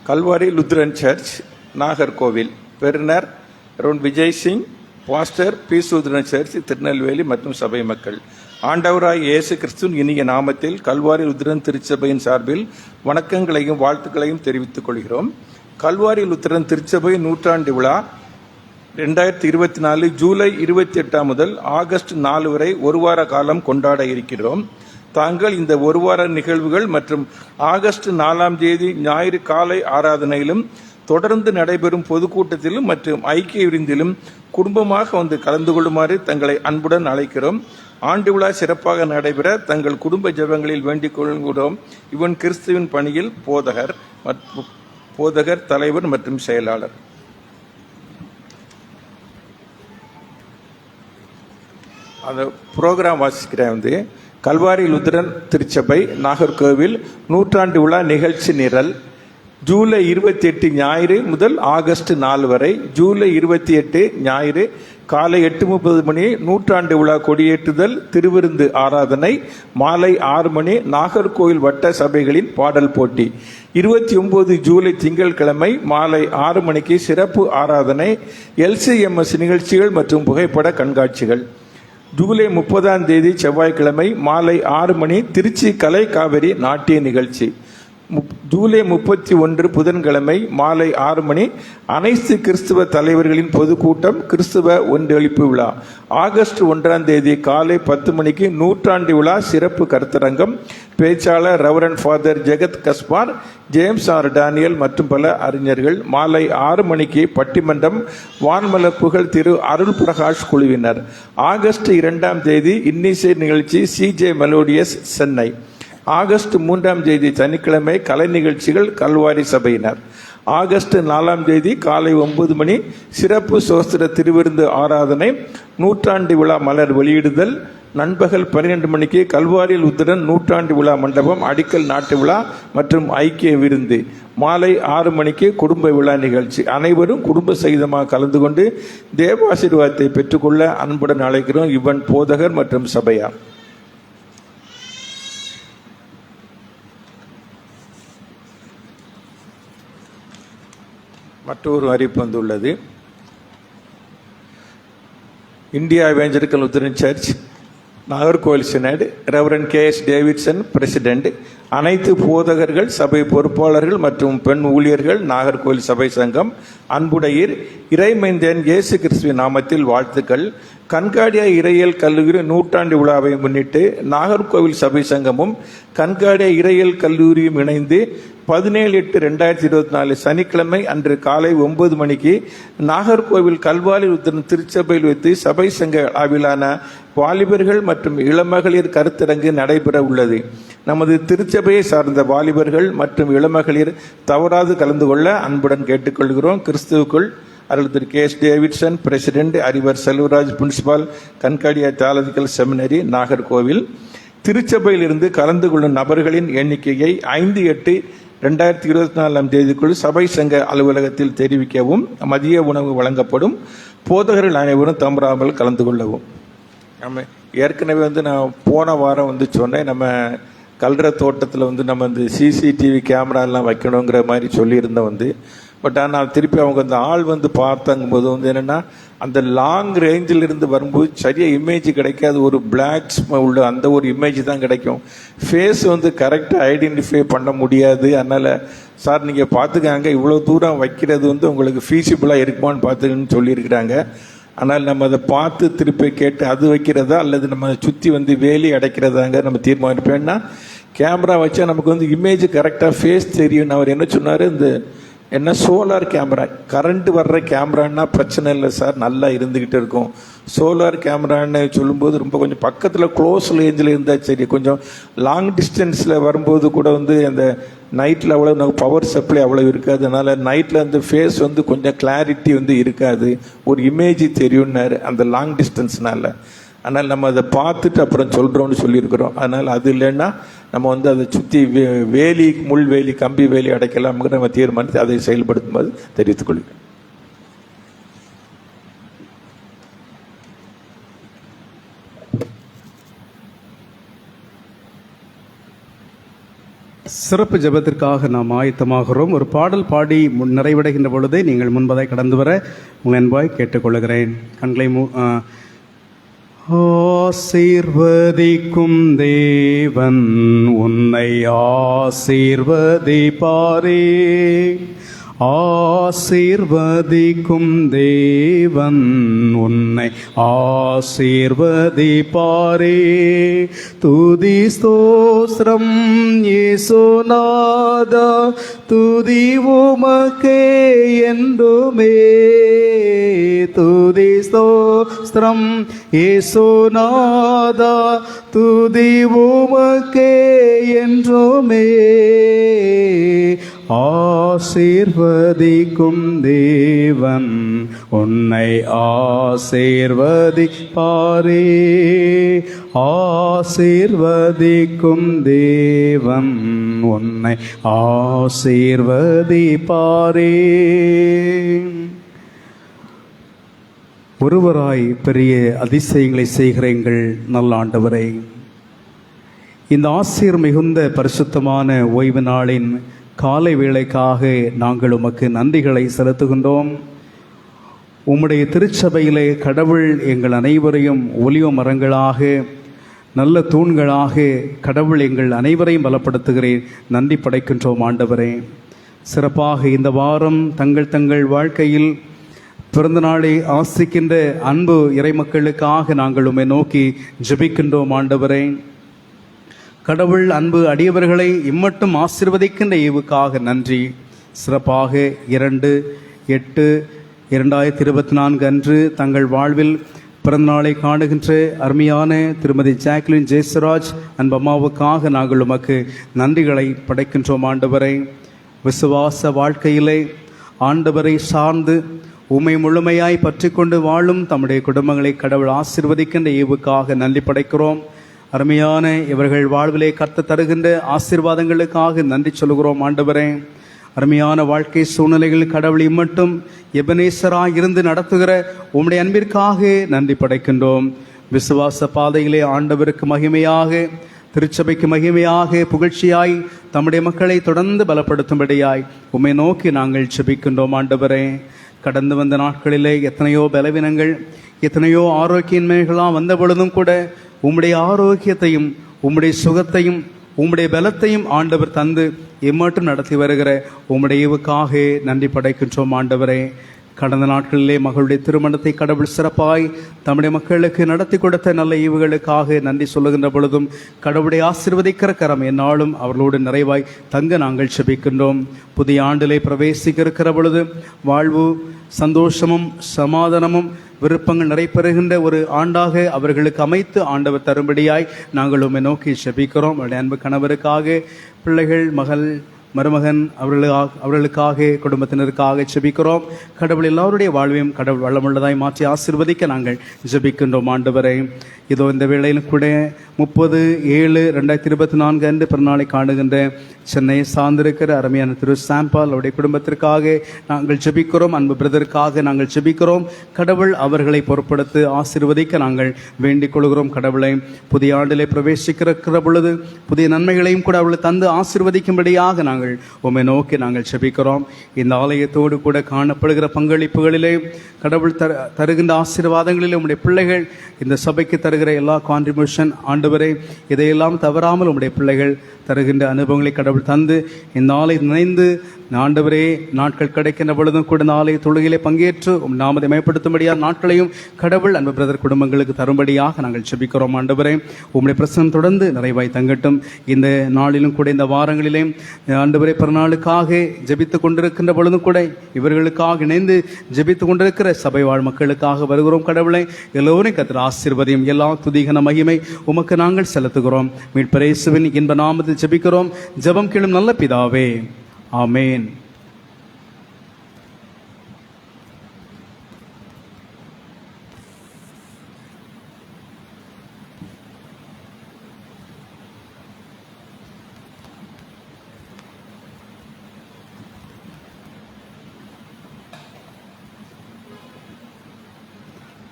கல்வாரி லுத்ரன் சர்ச், நாகர்கோவில், பெருனர் Vijay Singh, pastor P Lutheran church, Tirunelveli மற்றும் சபை மக்கள். ஆண்டவராய் இயேசு கிறிஸ்துவின் இனிய நாமத்தில் கல்வாரி லுத்ரன் திருச்சபையின் சார்பில் வணக்கங்களையும் வாழ்த்துக்களையும் தெரிவித்துக் கொள்கிறோம். கல்வாரி லுத்ரன் திருச்சபை நூற்றாண்டு விழா 2024 ஜூலை 28 முதல் ஆகஸ்ட் 4 வரை ஒரு வார காலம் கொண்டாட இருக்கிறோம். தாங்கள் இந்த ஒரு வார நிகழ்வுகள் மற்றும் ஆகஸ்ட் 4ஆம் தேதி ஞாயிறு காலை ஆராதனையிலும் தொடர்ந்து நடைபெறும் பொதுக்கூட்டத்திலும் மற்றும் ஐக்கிய விருந்திலும் குடும்பமாக வந்து கலந்து கொள்ளுமாறு தங்களை அன்புடன் அழைக்கிறோம். ஆண்டு விழா சிறப்பாக நடைபெற தங்கள் குடும்ப ஜெபங்களில் வேண்டிக் கொள்கிறோம். இவன் கிறிஸ்துவின் பணியில் போதகர், தலைவர் மற்றும் செயலாளர். அந்த புரோகிராம் வாசிக்கிறேன். வந்து கல்வாரி லுத்ரன் திருச்சபை, நாகர்கோவில் நூற்றாண்டு விழா நிகழ்ச்சி நிரல். ஜூலை 28 ஞாயிறு முதல் ஆகஸ்ட் 4 வரை. ஜூலை 28 ஞாயிறு காலை 8:30 மணி நூற்றாண்டு விழா கொடியேற்றுதல், திருவிருந்து ஆராதனை. மாலை 6 மணி நாகர்கோவில் வட்ட சபைகளின் பாடல் போட்டி. 29 ஜூலை திங்கட்கிழமை மாலை 6 மணிக்கு சிறப்பு ஆராதனை, LCMS நிகழ்ச்சிகள் மற்றும் புகைப்பட கண்காட்சிகள். ஜூலை 30ஆம் தேதி செவ்வாய்க்கிழமை மாலை 6 மணி திருச்சி கலை காவிரி நாட்டிய நிகழ்ச்சி. ஜூலை 31 புதன்கிழமை மாலை 6 மணி அனைத்து கிறிஸ்துவ தலைவர்களின் பொதுக்கூட்டம், கிறிஸ்துவ ஒன்றளிப்பு விழா. ஆகஸ்ட் 1ஆம் தேதி காலை 10 மணிக்கு நூற்றாண்டு விழா சிறப்பு கருத்தரங்கம். பேச்சாளர் ரெவரண்ட் ஃபாதர் ஜெகத் கஸ்பார், ஜேம்ஸ் ஆர் டேனியல் மற்றும் பல அறிஞர்கள். மாலை 6 மணிக்கு பட்டிமன்றம், வான்மலர் புகழ் திரு அருள் பிரகாஷ் குழுவினர். ஆகஸ்ட் 2ஆம் தேதி இன்னிசை நிகழ்ச்சி CJ மெலோடியஸ் சென்னை. ஆகஸ்ட் 3ஆம் தேதி சனிக்கிழமை கலை நிகழ்ச்சிகள் கல்வாரி சபையினர். ஆகஸ்ட் 4ஆம் தேதி காலை 9 மணி சிறப்பு சோஸ்திர திருவிருந்து ஆராதனை, நூற்றாண்டு விழா மலர் வெளியிடுதல். நண்பகல் 12 மணிக்கு கல்வாரி லுத்ரன் நூற்றாண்டு விழா மண்டபம் அடிக்கல் நாட்டு விழா மற்றும் ஐக்கிய விருந்து. மாலை 6 மணிக்கு குடும்ப விழா நிகழ்ச்சி. அனைவரும் குடும்ப சகிதமாக கலந்து கொண்டு தேவாசீர்வாதத்தை பெற்றுக்கொள்ள அன்புடன் அழைக்கிறோம். இவன் போதகர் மற்றும் சபையார். மற்றொரு அறிவிப்பு வந்துள்ளது. India evangelical Lutheran church, Nagercoil synod, reverend KS Davidson president, அனைத்து போதகர்கள், சபை பொறுப்பாளர்கள் மற்றும் பெண் ஊழியர்கள், நாகர்கோவில் சபை சங்கம் அன்புடையீர். இறைமைந்தன் இயேசு கிறிஸ்துவின் நாமத்தில் வாழ்த்துக்கள். கண்காடியா இறையியல் கல்லூரி நூற்றாண்டு விழாவை முன்னிட்டு நாகர்கோவில் சபை சங்கமும் கண்காடியா இறையியல் கல்லூரியும் இணைந்து 17/8/2024 சனிக்கிழமை அன்று காலை 9 மணிக்கு நாகர்கோவில் கல்வாரி லுத்ரன் திருச்சபையில் வைத்து சபை சங்க அளவிலான வாலிபர்கள் மற்றும் இளமகளிர் கருத்தரங்கு நடைபெற உள்ளது. நமது திருச்சபையை சார்ந்த வாலிபர்கள் மற்றும் இளமகளிர் தவறாது கலந்து கொள்ள அன்புடன் கேட்டுக்கொள்கிறோம். கிறிஸ்துவுக்குள் அருள் திரு KS டேவிட்சன் பிரசிடென்ட், அறிவர் செல்வராஜ் பிரின்சிபால், கண்காடியா தியாலஜிக்கல் செமினரி, நாகர்கோவில். திருச்சபையில் இருந்து கலந்து கொள்ளும் நபர்களின் எண்ணிக்கையை 5/8/2024 தேதிக்குள் சபை சங்க அலுவலகத்தில் தெரிவிக்கவும். மதிய உணவு வழங்கப்படும். போதகர்கள் அனைவரும் தவறாமல் கலந்து கொள்ளவும். நம்ம ஏற்கனவே நான் போன வாரம் சொன்னேன், நம்ம கல்ற தோட்டத்தில் நம்ம இந்த CCTV கேமராலாம் வைக்கணுங்கிற மாதிரி சொல்லியிருந்தோம். பட் ஆனால் திருப்பி அவங்க அந்த ஆள் பார்த்தாங்கும்போது என்னென்னா அந்த லாங் ரேஞ்சில் இருந்து வரும்போது சரியாக இமேஜ் கிடைக்காது. ஒரு பிளாக்ஸ் உள்ள அந்த ஒரு இமேஜ் தான் கிடைக்கும். ஃபேஸ் கரெக்டாக ஐடென்டிஃபை பண்ண முடியாது. அதனால் சார் நீங்கள் பார்த்துக்காங்க, இவ்வளோ தூரம் வைக்கிறது உங்களுக்கு ஃபீஸிபிளாக இருக்குமான்னு பார்த்துக்கன்னு சொல்லியிருக்கிறாங்க. ஆனால் நம்ம அதை பார்த்து திருப்பி கேட்டு அது வைக்கிறதா அல்லது நம்ம சுற்றி வேலி அடைக்கிறதாங்க நம்ம தீர்மானிப்பேன்னா, கேமரா வச்சா நமக்கு இமேஜ் கரெக்டாக ஃபேஸ் தெரியும். அவர் என்ன சொன்னார், என்ன சோலார் கேமரா, கரண்ட் வர்ற கேமரான்னா பிரச்சனை இல்லை சார், நல்லா இருந்துக்கிட்டு இருக்கும். சோலார் கேமரான்னு சொல்லும்போது ரொம்ப கொஞ்சம் பக்கத்தில் க்ளோஸ் ரேஞ்சில் இருந்தால் சரி, கொஞ்சம் லாங் டிஸ்டன்ஸில் வரும்போது கூட அந்த நைட்டில் அவ்வளோ பவர் சப்ளை அவ்வளோ இருக்காது. அதனால் நைட்டில் அந்த ஃபேஸ் கொஞ்சம் கிளாரிட்டி இருக்காது, ஒரு இமேஜ் தெரியும்னாரு அந்த லாங் டிஸ்டன்ஸ்னால. ஆனால் நம்ம அதை பார்த்துட்டு அப்புறம் சொல்கிறோம்னு சொல்லியிருக்கிறோம். அதனால் அது இல்லைன்னா நம்ம வந்து அதை சுற்றி வேலி, முள்வேலி, கம்பி வேலி அடைக்கலாம்ங்கிற நம்ம தீர்மானித்து அதை செயல்படுத்தும்போது தெரிவித்துக் கொள்கிறேன். சிறப்பு ஜெபத்திற்காக நாம் ஆயத்தமாகிறோம். ஒரு பாடல் பாடி நிறைவடைகின்ற பொழுதே நீங்கள் முன்பதாய் கடந்து வர உங்கள் அன்பாய் கேட்டுக்கொள்கிறேன். கண்களை ஆசீர்வதிக்கும் தேவன் உன்னை ஆசீர்வதிப்பாரே. ஆசீர்வதிக்கும் தேவன் உன்னை ஆசீர்வதிப்பாரே. துதி ஸ்தோத்திரம் இயேசுநாதா, துதி உமக்கே என்றுமே. துதி ஸ்தோத்திரம் இயேசுநாதா, துதி உமக்கே என்றுமே. ஆசீர்வதிக்கும் தேவன் உன்னை ஆசீர்வதிப்பாரே. ஆசீர்வதிக்கும் தேவன் உன்னை ஆசீர்வதிப்பாரே. ஒருவராய் பெரிய அதிசயங்களை செய்கிற எங்கள் நல்ல ஆண்டவரை, இந்த ஆசீர் மிகுந்த பரிசுத்தமான ஓய்வு நாளின் காலை வேளைக்காக நாங்கள் உமக்கு நன்றிகளை செலுத்துகின்றோம். உம்முடைய திருச்சபையிலே கடவுள் எங்கள் அனைவரையும் ஒலிவ மரங்களாக, நல்ல தூண்களாக கடவுள் எங்கள் அனைவரையும் பலப்படுத்துகிறேன். நன்றி படைக்கின்றோம் ஆண்டவரே. சிறப்பாக இந்த வாரம் தங்கள் தங்கள் வாழ்க்கையில் பிறந்த நாளை ஆசிக்கின்ற அன்பு இறைமக்களுக்காக நாங்கள் உம்மை நோக்கி ஜெபிக்கின்றோம் ஆண்டவரே. கடவுள் அன்பு அடியவர்களை இம்மட்டும் ஆசீர்வதிக்கின்ற ஈவுக்காக நன்றி. சிறப்பாக 2/8/2024 அன்று தங்கள் வாழ்வில் பிறந்தநாளை காணுகின்ற அருமையான திருமதி ஜாக்லின் ஜெயசராஜ் அன்பம்மாவுக்காக நாங்கள் உமக்கு நன்றிகளை படைக்கின்றோம் ஆண்டவரை. விசுவாச வாழ்க்கையிலே ஆண்டவரை சார்ந்து உம்மை முழுமையாய் பற்றி கொண்டு வாழும் தம்முடைய குடும்பங்களை கடவுள் ஆசீர்வதிக்கின்ற ஈவுக்காக நன்றி படைக்கிறோம். அருமையான இவர்கள் வாழ்விலே கர்த்தர் தருகின்ற ஆசீர்வாதங்களுக்காக நன்றி சொல்கிறோம் ஆண்டவரே. அருமையான வாழ்க்கை சூழ்நிலைகள் கடவுள் இம்மட்டும் எபனேசராய் இருந்து நடத்துகிற உம்முடைய அன்பிற்காக நன்றி படைக்கின்றோம். விசுவாச பாதையிலே ஆண்டவருக்கு மகிமையாக, திருச்சபைக்கு மகிமையாக, புகழ்ச்சியாய் தம்முடைய மக்களை தொடர்ந்து பலப்படுத்தும்படியாய் உம்மை நோக்கி நாங்கள் ஜெபிக்கின்றோம் ஆண்டவரே. கடந்து வந்த நாட்களிலே எத்தனையோ பலவீனங்கள், எத்தனையோ ஆரோக்கியன்மைகளாம் வந்த பொழுதும் கூட உம்முடைய ஆரோக்கியத்தையும் உம்முடைய சுகத்தையும் உம்முடைய பலத்தையும் ஆண்டவர் தந்து எம்மட்டும் நடத்தி வருகிற உம்முடைய ஈவுக்காக நன்றி படைக்கின்றோம் ஆண்டவரே. கடந்த நாட்களிலே மகளுடைய திருமணத்தை கடவுள் சிறப்பாய் தம்முடைய மக்களுக்கு நடத்தி கொடுத்த நல்ல ஈவுகளுக்காக நன்றி சொல்லுகின்ற பொழுதும் கடவுளுடைய ஆசீர்வதிக்கிற கரம் எந்நாளும் அவர்களோடு நிறைவாய் தங்க நாங்கள் செபிக்கின்றோம். புதிய ஆண்டிலே பிரவேசிக்க இருக்கிற பொழுது வாழ்வு, சந்தோஷமும் சமாதானமும் விருப்பங்கள் நிறைப்பெறுகின்ற ஒரு ஆண்டாக அவர்களுக்கு அமைத்து ஆண்டவர் தரும்படியாய் நாங்கள் உம்மை நோக்கி செபிக்கிறோம். அவருடைய அன்பு கணவருக்காக, பிள்ளைகள், மகள், மருமகன் அவர்களுக்காக, குடும்பத்தினருக்காக ஜெபிக்கிறோம். கடவுள் எல்லாருடைய வாழ்வையும் கடவுள் வளமுள்ளதாய் மாற்றி ஆசீர்வதிக்க நாங்கள் ஜெபிக்கின்றோம் ஆண்டவரை. இதோ இந்த வேளையிலும் கூட 30/7/2024 அன்று பிறநாளை காணுகின்ற சென்னையை சார்ந்திருக்கிற அருமையான திரு சாம்பால் அவருடைய குடும்பத்திற்காக நாங்கள் ஜெபிக்கிறோம். அன்பு பிரதருக்காக நாங்கள் ஜெபிக்கிறோம். கடவுள் அவர்களை பொறுப்படுத்தி ஆசீர்வதிக்க நாங்கள் வேண்டிக் கொள்கிறோம். கடவுளை புதிய ஆண்டிலே பிரவேசிக்கிற பொழுது புதிய நன்மைகளையும் கூட அவர்களை தந்து ஆசீர்வதிக்கும்படியாக நாங்கள் உம்மை நோக்கி நாங்கள் ஜெபிக்கிறோம். இந்த ஆலயத்தோடு கூட காணப்படுகிற பங்களிப்புகளிலே கடவுள் தருகின்ற ஆசீர்வாதங்களிலே உம்முடைய பிள்ளைகள் இந்த சபைக்கு தருகிற எல்லா கான்ட்ரிபியூஷன் ஆண்டவரே, இதையெல்லாம் தவறாமல் உம்முடைய பிள்ளைகள் தருகின்ற அனுபவங்களை கடவுள் தந்து இந்த நாளை நினைந்து ஆண்டவரே நாட்கள் கிடைக்கின்ற பொழுதும் கூட நாளை தொழுகையிலே பங்கேற்று நாமதை மேம்படுத்தும்படியாக நாட்களையும் கடவுள் அன்பு பிரதர் குடும்பங்களுக்கு தரும்படியாக நாங்கள் ஜெபிக்கிறோம் ஆண்டவரே. உம்முடைய பிரசனம் தொடர்ந்து நிறைவாய் தங்கட்டும். இந்த நாளிலும் கூட இந்த வாரங்களிலே ஆண்டவரே பிறநாளுக்காக ஜெபித்து கொண்டிருக்கின்ற பொழுதும் கூட இவர்களுக்காக இணைந்து ஜெபித்து கொண்டிருக்கிற சபை வாழ் மக்களுக்காக வருகிறோம். கடவுளை எல்லோரும் கர்த்தர் ஆசீர்வதியும். எல்லா துதிகன மகிமை உமக்கு நாங்கள் செலுத்துகிறோம். மீட்பர் இயேசுவின் இன்ப நாமத்தில் ஜெபிக்கிறோம். ஜெபம் கேளும் நல்ல பிதாவே, ஆமேன்.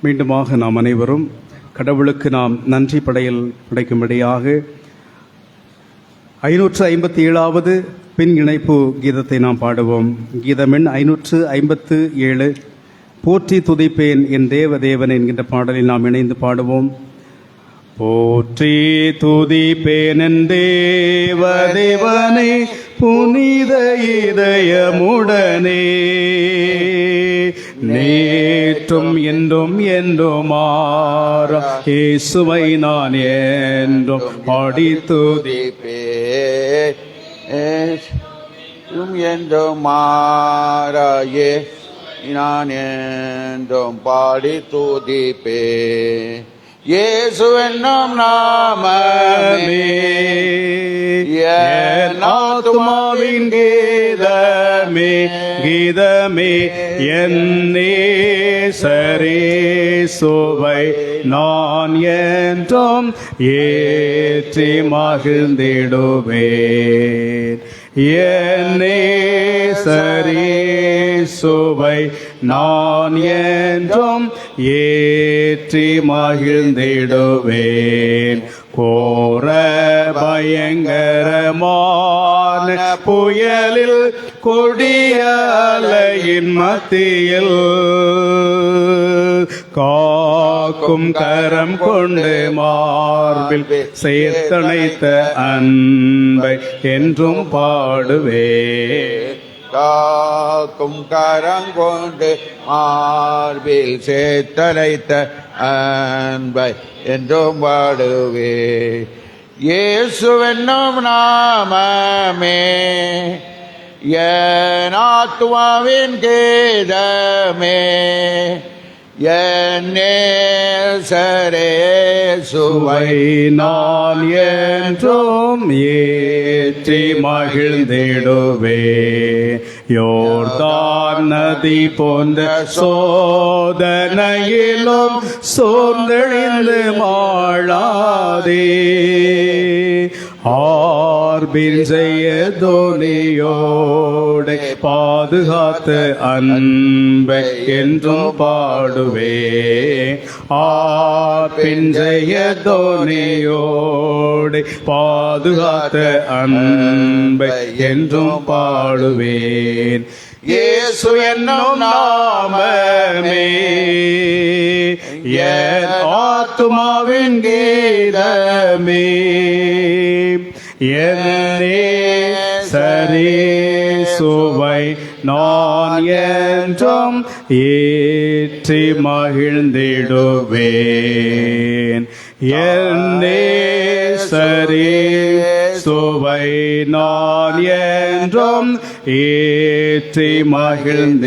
மீண்டுமாக நாம் அனைவரும் கடவுளுக்கு நாம் நன்றி படைக்கும்படியாக 557வது பின் இணைப்பு கீதத்தை நாம் பாடுவோம். கீதமெண் 557, போற்றி துதிப்பேன் என் தேவதேவன் என்கின்ற பாடலில் நாம் இணைந்து பாடுவோம். போற்றி துதிப்பேன் என் தேவதேவனை புனித இதயமுடனே, நேற்றும் என்றும் என்றுமாறா இயேசுவை நான் என்றும் பாடி துதிப்பேன் என்றும் மாறாயே நான் என்றும் பாடி துதிப்பேன். இயேசு என்னும் நாமமே என் ஆத்துமாவின் கீதமே, கீதமே என் நேசரேசுவை நான் என்றும் ஏற்றி மகிழ்ந்திடுவேன். என் நேசரேசுவை நான் என்றும் ஏற்றி மகிழ்ந்திடுவேன். கோர பயங்கரமான புயலில் கொடிய அலையின் மத்தியில் காக்கும் கரம் கொண்டு மார்பில் சேர்த்தணைத்த அன்பை என்றும் பாடுவேன். காக்கும் கரங்கொண்டு மார்பில் சேர்த்தலைத்த அன்பை என்றும் பாடுவே. இயேசுவென்னும் நாமமே என் ஆத்துமாவின் கீதமே, என் நேசரேசுவை நான் என்றும் ஏற்றி மகிழ்ந்திடுவே. யோர்தான் நதி போன்ற சோதனையிலும் சோர்ந்தெழுந்து மாளாதே, ஆர்பின் செய்ய தோனியோடை பாதுகாத்த அன்பை என்றும் பாடுவே. ஆர்பின் செய்ய தோனியோடை பாதுகாத்த அன்பை என்றும் பாடுவேன். இயேசு என்னும் நாமமே என் ஆத்துமாவின் கீதமே, என் நேசரேசுவை நான் என்றும் ஏற்றி மகிழ்ந்திடுவேன். என் நேசரேசுவை நான் என்றும் ஏற்றி மகிழ்ந்திடுவேன்.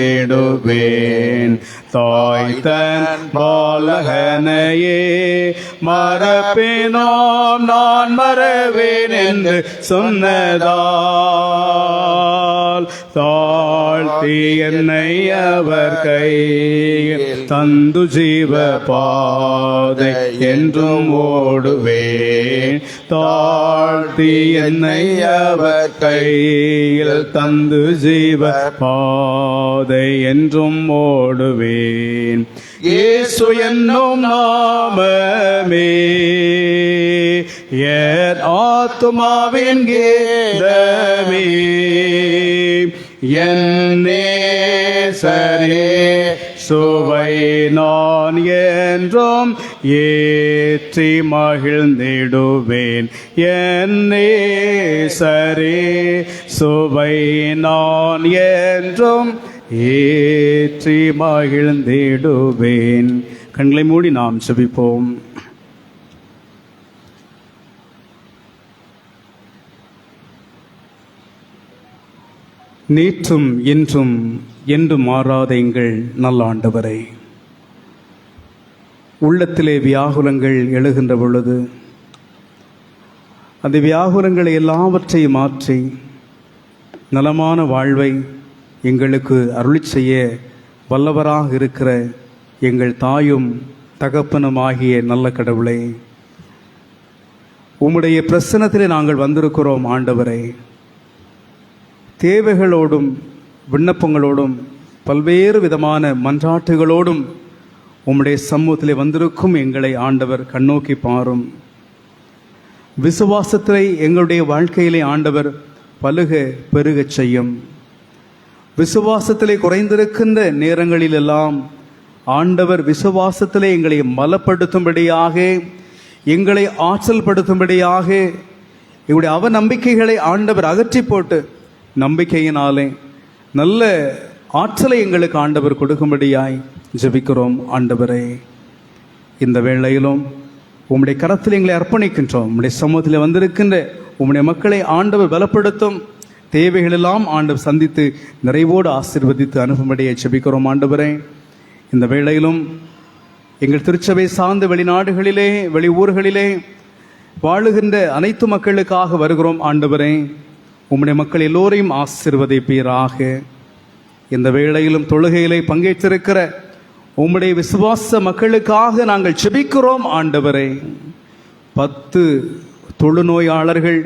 தாய் தன் பாலகனையே மறப்பேனோ நான் மறவேன் என்று சொன்னதால், தாழ்த்தி என்னை அவர் கையில் தந்து ஜீவ பாதை என்றும் ஓடுவேன். தாழ்த்தி என்னை அவர் கையில் தந்து ஜீவ பாதை என்றும் ஓடுவேன். இயேசு என்னும் நாமமே என் ஆத்துமாவின் கீதமே, என் நேசரேசுவை நான் என்றும் ஏற்றி மகிழ்ந்திடுவேன். என் நேசரேசுவை நான் என்றும் ஏற்றி மகிழ்ந்திடுவேன். கண்களை மூடி நாம் செபிப்போம். நேற்றும் இன்றும் என்றும் மாறாத எங்கள் நல்ல ஆண்டவரே, உள்ளத்திலே வியாகுலங்கள் எழுகின்ற பொழுது அந்த வியாகுலங்களை எல்லாவற்றையும் மாற்றி நலமான வாழ்வை எங்களுக்கு அருளிச் செய்ய வல்லவராக இருக்கிற எங்கள் தாயும் தகப்பனுமாகிய நல்ல கடவுளே, உம்முடைய பிரசன்னத்திலே நாங்கள் வந்திருக்கிறோம். ஆண்டவரே, தேவைகளோடும் விண்ணப்பங்களோடும் பல்வேறு விதமான மன்றாட்டுகளோடும் உம்முடைய சமூகத்திலே வந்திருக்கும் எங்களை ஆண்டவர் கண்ணோக்கி பாரும். விசுவாசத்தை எங்களுடைய வாழ்க்கையிலே ஆண்டவர் பலுக பெருகச் செய்யும். விசுவாசத்திலே குறைந்திருக்கின்ற நேரங்களிலெல்லாம் ஆண்டவர் விசுவாசத்திலே எங்களை பலப்படுத்தும்படியாக, எங்களை ஆற்றல் படுத்தும்படியாக எங்களுடைய அவநம்பிக்கைகளை ஆண்டவர் அகற்றி போட்டு நம்பிக்கையினாலே நல்ல ஆற்றலை எங்களுக்கு ஆண்டவர் கொடுக்கும்படியாய் ஜெபிக்கிறோம். ஆண்டவரே, இந்த வேளையிலும் உம்முடைய கரத்தில் எங்களை அர்ப்பணிக்கின்றோம். உம்முடைய சமூகத்தில் வந்திருக்கின்ற உம்முடைய மக்களை ஆண்டவர் பலப்படுத்தும். தேவைகளெல்லாம் ஆண்டவர் சந்தித்து நிறைவோடு ஆசீர்வதித்து அனுப்பும்படியை ஜெபிக்கிறோம். ஆண்டவரே, இந்த வேளையிலும் எங்கள் திருச்சபை சார்ந்த வெளிநாடுகளிலே வெளி ஊர்களிலே வாழுகின்ற அனைத்து மக்களுக்காக வருகிறோம். ஆண்டவரே, உம்முடைய மக்கள் எல்லோரையும் ஆசீர்வதிப்பீராக. இந்த வேளையிலும் தொழுகையிலே பங்கேற்றிருக்கிற உம்முடைய விசுவாச மக்களுக்காக நாங்கள் ஜெபிக்கிறோம். ஆண்டவரே, 10 தொழுநோயாளர்கள்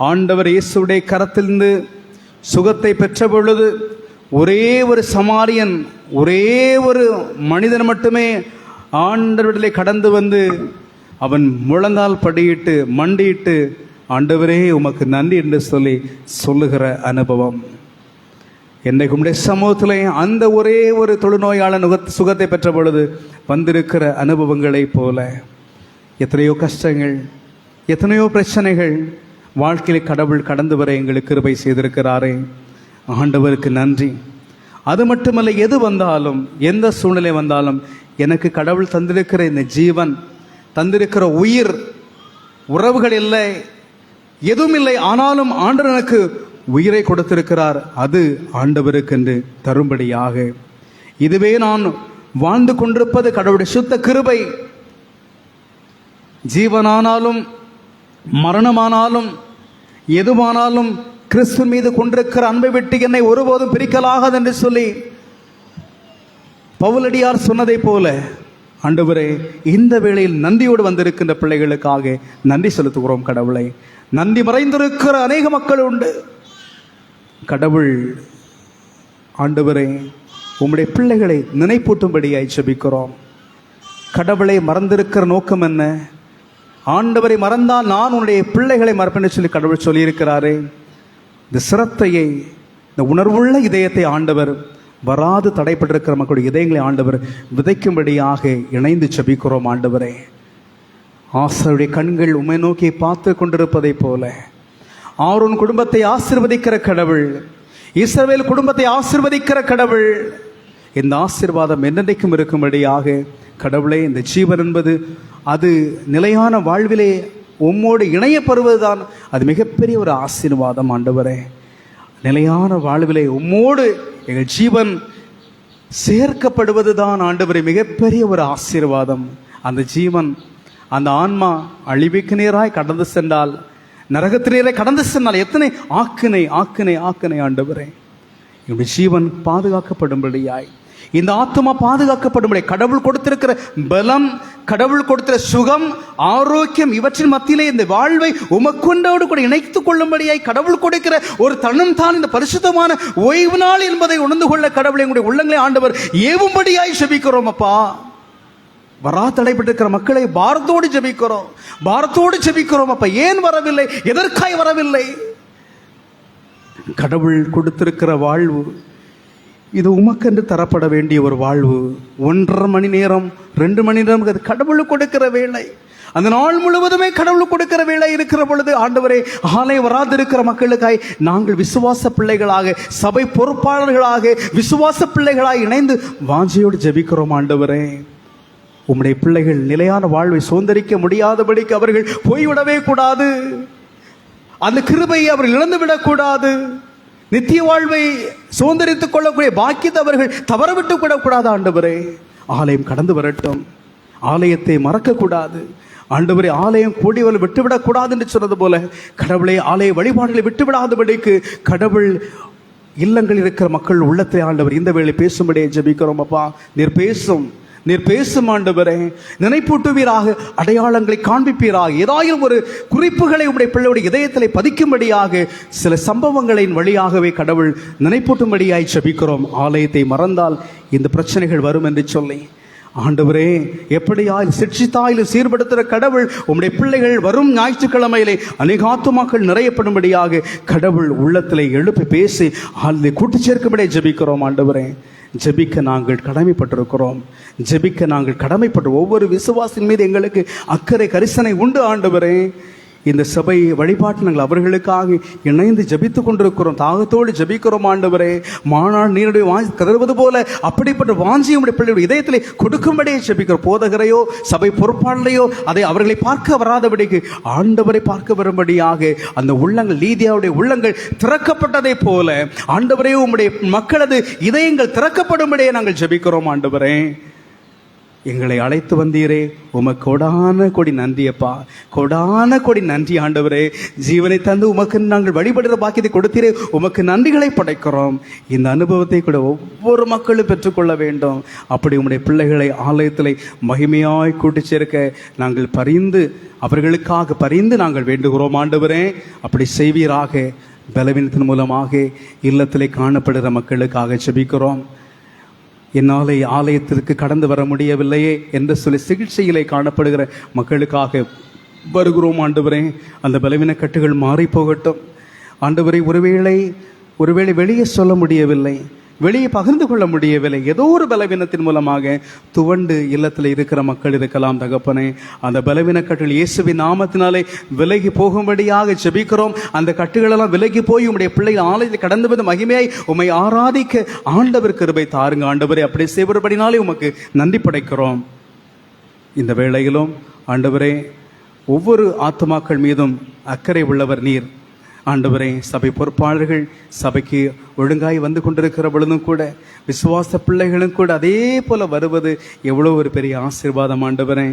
ஆண்டவர் இயேசுடைய கரத்திலிருந்து சுகத்தை பெற்ற பொழுது ஒரே ஒரு சமாரியன், ஒரே ஒரு மனிதன் மட்டுமே ஆண்டவரிலே கடந்து வந்து அவன் முழந்தால் படியிட்டு மண்டியிட்டு ஆண்டவரே உமக்கு நன்றி என்று சொல்லுகிற அனுபவம். என்னைக்கு உம்முடைய சமூகத்திலே அந்த ஒரே ஒரு தொழுநோயாளன் சுகத்தை பெற்ற பொழுது வந்திருக்கிற அனுபவங்களைப் போல எத்தனையோ கஷ்டங்கள், எத்தனையோ பிரச்சனைகள் வாழ்க்கையில் கடவுள் கடந்து வர எங்களுக்கு கிருபை செய்திருக்கிறாரே. ஆண்டவருக்கு நன்றி. அது மட்டுமல்ல, எது வந்தாலும் எந்த சூழ்நிலை வந்தாலும் எனக்கு கடவுள் தந்திருக்கிற இந்த ஜீவன், தந்திருக்கிற உயிர், உறவுகள் இல்லை, எதுவும் இல்லை, ஆனாலும் ஆண்டவர் எனக்கு உயிரை கொடுத்திருக்கிறார். அது ஆண்டவருக்கு என்று தரும்படியாக இதுவே நான் வாழ்ந்து கொண்டிருப்பது கடவுளுடைய சுத்த கிருபை. ஜீவனானாலும் மரணமானாலும் எதுவானாலும் கிறிஸ்து மீது கொண்டிருக்கிற அன்பை விட்டு என்னை ஒருபோதும் பிரிக்கலாகாது என்று சொல்லி பவுலடியார் சொன்னதை போல ஆண்டவரே, இந்த வேளையில் நன்றியோடு வந்திருக்கின்ற பிள்ளைகளுக்காக நன்றி செலுத்துகிறோம். கடவுளை, நன்றி மறைந்திருக்கிற அநேக மக்கள் உண்டு. கடவுள் ஆண்டவரே, உம்முடைய பிள்ளைகளை நினைப்பூட்டும்படியாய் ஜெபிக்கிறோம். கடவுளை மறந்திருக்கிற நோக்கம் என்ன? ஆண்டவரை மறந்தால் நான் உன்னுடைய பிள்ளைகளை மறப்பேன்னு சொல்லி கடவுள் சொல்லியிருக்கிறாரே. இந்த சிரத்தையை, இந்த உணர்வுள்ள இதயத்தை ஆண்டவர் வராது தடைப்பட்டிருக்கிற மக்களுடைய இதயங்களை ஆண்டவர் விதைக்கும்படியாக இணைந்து ஜெபிக்கிறோம். ஆண்டவரே, ஆசருடைய கண்கள் உம்மை நோக்கி பார்த்து கொண்டிருப்பதை போல ஆரோன் குடும்பத்தை ஆசீர்வதிக்கிற கடவுள், இஸ்ரவேல் குடும்பத்தை ஆசீர்வதிக்கிற கடவுள், இந்த ஆசீர்வாதம் என்னென்றைக்கும் இருக்கும்படியாக கடவுளே, இந்த ஜீவன் என்பது அது நிலையான வாழ்விலே உம்மோடு இணையப்படுவதுதான் அது மிகப்பெரிய ஒரு ஆசீர்வாதம். ஆண்டவரே, நிலையான வாழ்விலே உம்மோடு எங்கள் ஜீவன் சேர்க்கப்படுவது தான் ஆண்டவரே மிகப்பெரிய ஒரு ஆசீர்வாதம். அந்த ஜீவன், அந்த ஆன்மா அழிவுக்கு நேராய் கடந்து சென்றால், நரகத்து நேராய் கடந்து சென்றால் எத்தனை ஆக்கினை ஆக்கினை ஆக்கினை. ஆண்டவரே, என்னுடைய ஜீவன் பாதுகாக்கப்படும்படியாய், இந்த ஆத்மா பாதுகாக்கப்படும்படி கடவுள் கொடுத்திருக்கிற பலம், கடவுள் கொடுத்திருக்கிற சுகம், ஆரோக்கியம், இவற்றின் மத்தியிலே இந்த வாழ்வை உமக்கொண்டோடு கூட இணைத்துக் கொள்ளும்படியாய் கடவுள் கொடுக்கிற ஒரு தருணம் தான் இந்த பரிசுத்தமான ஓய்வு நாள் என்பதை உணர்ந்து கொள்ள கடவுள் எங்களுடைய உள்ளங்களை ஆண்டவர் ஏவும்படியாய் ஜெபிக்கிறோம். அப்பா, வரா தடைப்பட்டிருக்கிற மக்களை பாரத்தோடு ஜெபிக்கிறோம், பாரத்தோடு ஜெபிக்கிறோம். அப்ப ஏன் வரவில்லை? எதற்காய் வரவில்லை? கடவுள் கொடுத்திருக்கிற வாழ்வு இது உமக்கென்று தரப்பட வேண்டிய ஒரு வாழ்வு. 1.5 மணி நேரம் 2 மணி நேரம் அது கடவுள் கொடுக்கிற வேலை. அந்த நாள் முழுவதுமே கடவுள் கொடுக்கிற வேலை இருக்கிற பொழுது ஆண்டவரே, ஆலயம் வராதிருக்கிற மக்களுக்காய் நாங்கள் விசுவாச பிள்ளைகளாக, சபை பொறுப்பாளர்களாக, விசுவாச பிள்ளைகளாக இணைந்து வாஞ்சையோடு ஜெபிக்கிறோம். ஆண்டவரே, உம்முடைய பிள்ளைகள் நிலையான வாழ்வை சுதந்திரிக்க முடியாதபடிக்கு அவர்கள் போய்விடவே கூடாது. அந்த கிருபையை அவர்கள் இழந்துவிடக்கூடாது. நித்திய வாழ்வை சுதந்திரித்துக் கொள்ளக்கூடிய பாக்கியத்தை அவர்கள் தவறவிட்டு விடக்கூடாது. ஆண்டவரே, ஆலயம் கடந்து வரட்டும், ஆலயத்தை மறக்கக்கூடாது. ஆண்டவரே, ஆலயம் கூடியவர்கள் விட்டுவிடக்கூடாது என்று சொன்னது போல கடவுளை ஆலய வழிபாடுகளை விட்டுவிடாதபடிக்கு கடவுள் இல்லங்களில் இருக்கிற மக்கள் உள்ளத்தை ஆண்டவர் இந்த வேளை பேசும்படியே ஜெபிக்கிறோம். அப்பா, நீர் பேசும் ஆண்டவரே, நினைப்பூட்டுவீராக, அடையாளங்களை காண்பிப்பீராக, ஏதாயும் ஒரு குறிப்புகளை உடைய பிள்ளையுடைய இதயத்தில் பதிக்கும்படியாக சில சம்பவங்களின் வழியாகவே கடவுள் நினைப்பூட்டும்படியாய் ஜெபிக்கிறோம். ஆலயத்தை மறந்தால் இந்த பிரச்சனைகள் வரும் என்று சொல்லி, ஆண்டவரே, எப்படியாய் சிட்சித்தாயிலும் சீர்படுத்துகிற கடவுள் உம்முடைய பிள்ளைகள் வரும் ஞாயிற்றுக்கிழமையிலே அநேக ஆத்துமாக்கள் நிறையப்படும்படியாக கடவுள் உள்ளத்திலே எழுப்பி பேசி அதில் கூட்டு சேர்க்கும்படியே ஜெபிக்கிறோம். ஆண்டவரே, ஜெபிக்க நாங்கள் கடமைப்பட்டிருக்கிறோம். ஜெபிக்க நாங்கள் கடமைப்பட்டு ஒவ்வொரு விசுவாசின் மீது எங்களுக்கு அக்கறை கரிசனை உண்டு. ஆண்டவரே, இந்த சபை வழிபாட்டு நாங்கள் அவர்களுக்காக இணைந்து ஜெபித்துக் கொண்டிருக்கிறோம். தாகத்தோடு ஜெபிக்கிறோம். ஆண்டவரே, மாநாடு நீருடைய வாஞ்சி கதறுவது போல அப்படிப்பட்ட வாஞ்சி உடைய பிள்ளைகளுடைய இதயத்திலே கொடுக்கும்படியே ஜெபிக்கிறோம். போதகரையோ சபை பொறுப்பாளரையோ அதை அவர்களை பார்க்க வராதபடிக்கு ஆண்டவரை பார்க்க வரும்படியாக அந்த உள்ளங்கள், லீதியாவுடைய உள்ளங்கள் திறக்கப்பட்டதை போல ஆண்டவரே, உம்முடைய மக்களது இதயங்கள் திறக்கப்படும்படியே நாங்கள் ஜெபிக்கிறோம். ஆண்டவரே, எங்களை அழைத்து வந்தீரே, உமக்கு கொடான கொடி நன்றியப்பா, கொடான கொடி நன்றி. ஆண்டவரே, ஜீவனை தந்து உமக்கு நாங்கள் வழிபடுகிற பாக்கியத்தை கொடுத்தீரே, உமக்கு நன்றிகளை படைக்கிறோம். இந்த அனுபவத்தை கூட ஒவ்வொரு மக்களும் பெற்றுக்கொள்ள வேண்டும். அப்படி உம்முடைய பிள்ளைகளை ஆலயத்தில் மகிமையாய் கூட்டி சேர்க்க நாங்கள் பரிந்து, அவர்களுக்காக பரிந்து நாங்கள் வேண்டுகிறோம். ஆண்டவரே, அப்படி செய்வீராக. பலவீனத்தின் மூலமாக இல்லத்திலே காணப்படுகிற மக்களுக்காக ஜெபிக்கிறோம். என்னாலே ஆலயத்திற்கு கடந்து வர முடியவில்லையே என்று சொல்லி சிகிச்சையிலே காணப்படுகிற மக்களுக்காக வருகிறோம். ஆண்டவரே, அந்த பலவீன கட்டுகள் மாறி போகட்டும். ஆண்டவரே, ஒருவேளை வெளியே சொல்ல முடியவில்லை, வெளியே பகிர்ந்து கொள்ள முடியவில்லை, ஏதோ ஒரு பலவீனத்தின் மூலமாக துவண்டு இல்லத்தில் இருக்கிற மக்கள் இருக்கலாம். தகப்பனே, அந்த பலவீன கட்டுகள் இயேசுவின் நாமத்தினாலே விலகி போகும்படியாக ஜெபிக்கிறோம். அந்த கட்டுகளெல்லாம் விலகி போய் உம்முடைய பிள்ளைகள் ஆலயத்தில் கடந்து வந்து மகிமையாய் உம்மை ஆராதிக்க ஆண்டவர் கிருபை தாருங்க. ஆண்டவரே, அப்படி செய்வதனாலே உமக்கு நன்றி படைக்கிறோம். இந்த வேளையிலும் ஆண்டவரே, ஒவ்வொரு ஆத்துமாக்கள் மீதும் அக்கறை உள்ளவர் நீர். ஆண்டவரே, சபை பொறுப்பாளர்கள் சபைக்கு ஒழுங்காய் வந்து கொண்டிருக்கிற பொழுதும் கூட விசுவாச பிள்ளைகளும் கூட அதே போல வருவது எவ்வளோ ஒரு பெரிய ஆசீர்வாதம். ஆண்டவரே,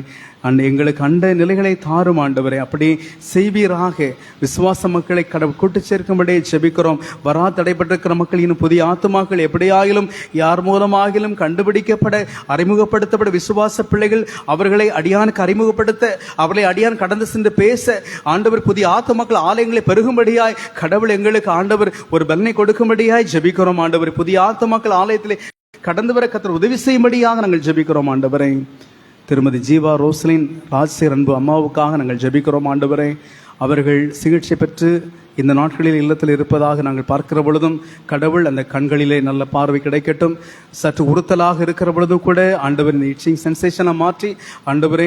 எங்களுக்கு அண்ட நிலைகளை தாரும். ஆண்டவரே, அப்படி செய்வீராக. விசுவாச மக்களை கடவுள் கூட்டு சேர்க்கும்படியே ஜெபிக்கிறோம். வரா தடைப்பட்டிருக்கிற மக்கள், இன்னும் புதிய ஆத்துமாக்கள் எப்படியாகிலும் யார் மூலமாகிலும் கண்டுபிடிக்கப்பட அறிமுகப்படுத்தப்பட விசுவாச பிள்ளைகள் அவர்களை அடியானுக்கு அறிமுகப்படுத்த, அவர்களை அடியான் கடந்து சென்று பேச, ஆண்டவர் புதிய ஆத்துமாக்கள் ஆலயங்களை பெருகும்படியாய் கடவுள் எங்களுக்கு ஆண்டவர் ஒரு பலனை கொடுக்கும்படியாய் ஜெபிக்கிறோம். ஆண்டவர், புதிய ஆத்துமாக்கள் ஆலயத்திலே கடந்து வர கர்த்தர் உதவி செய்யும்படியாக நாங்கள் ஜெபிக்கிறோம். ஆண்டவரே, திருமதி ஜீவா ரோஸ்லின் ராஜ்சேர் அன்பு அம்மாவுக்காக நாங்கள் ஜெபிக்கிறோம். ஆண்டவரே, அவர்கள் சிகிச்சை பெற்று இந்த நாட்களில் இல்லத்தில் இருப்பதாக நாங்கள் பார்க்கிற பொழுதும் கடவுள் அந்த கண்களிலே நல்ல பார்வை கிடைக்கட்டும். சற்று உறுத்தலாக இருக்கிற பொழுதும் கூட ஆண்டவரின் இச்சிங் சென்சேஷனை மாற்றி ஆண்டவரே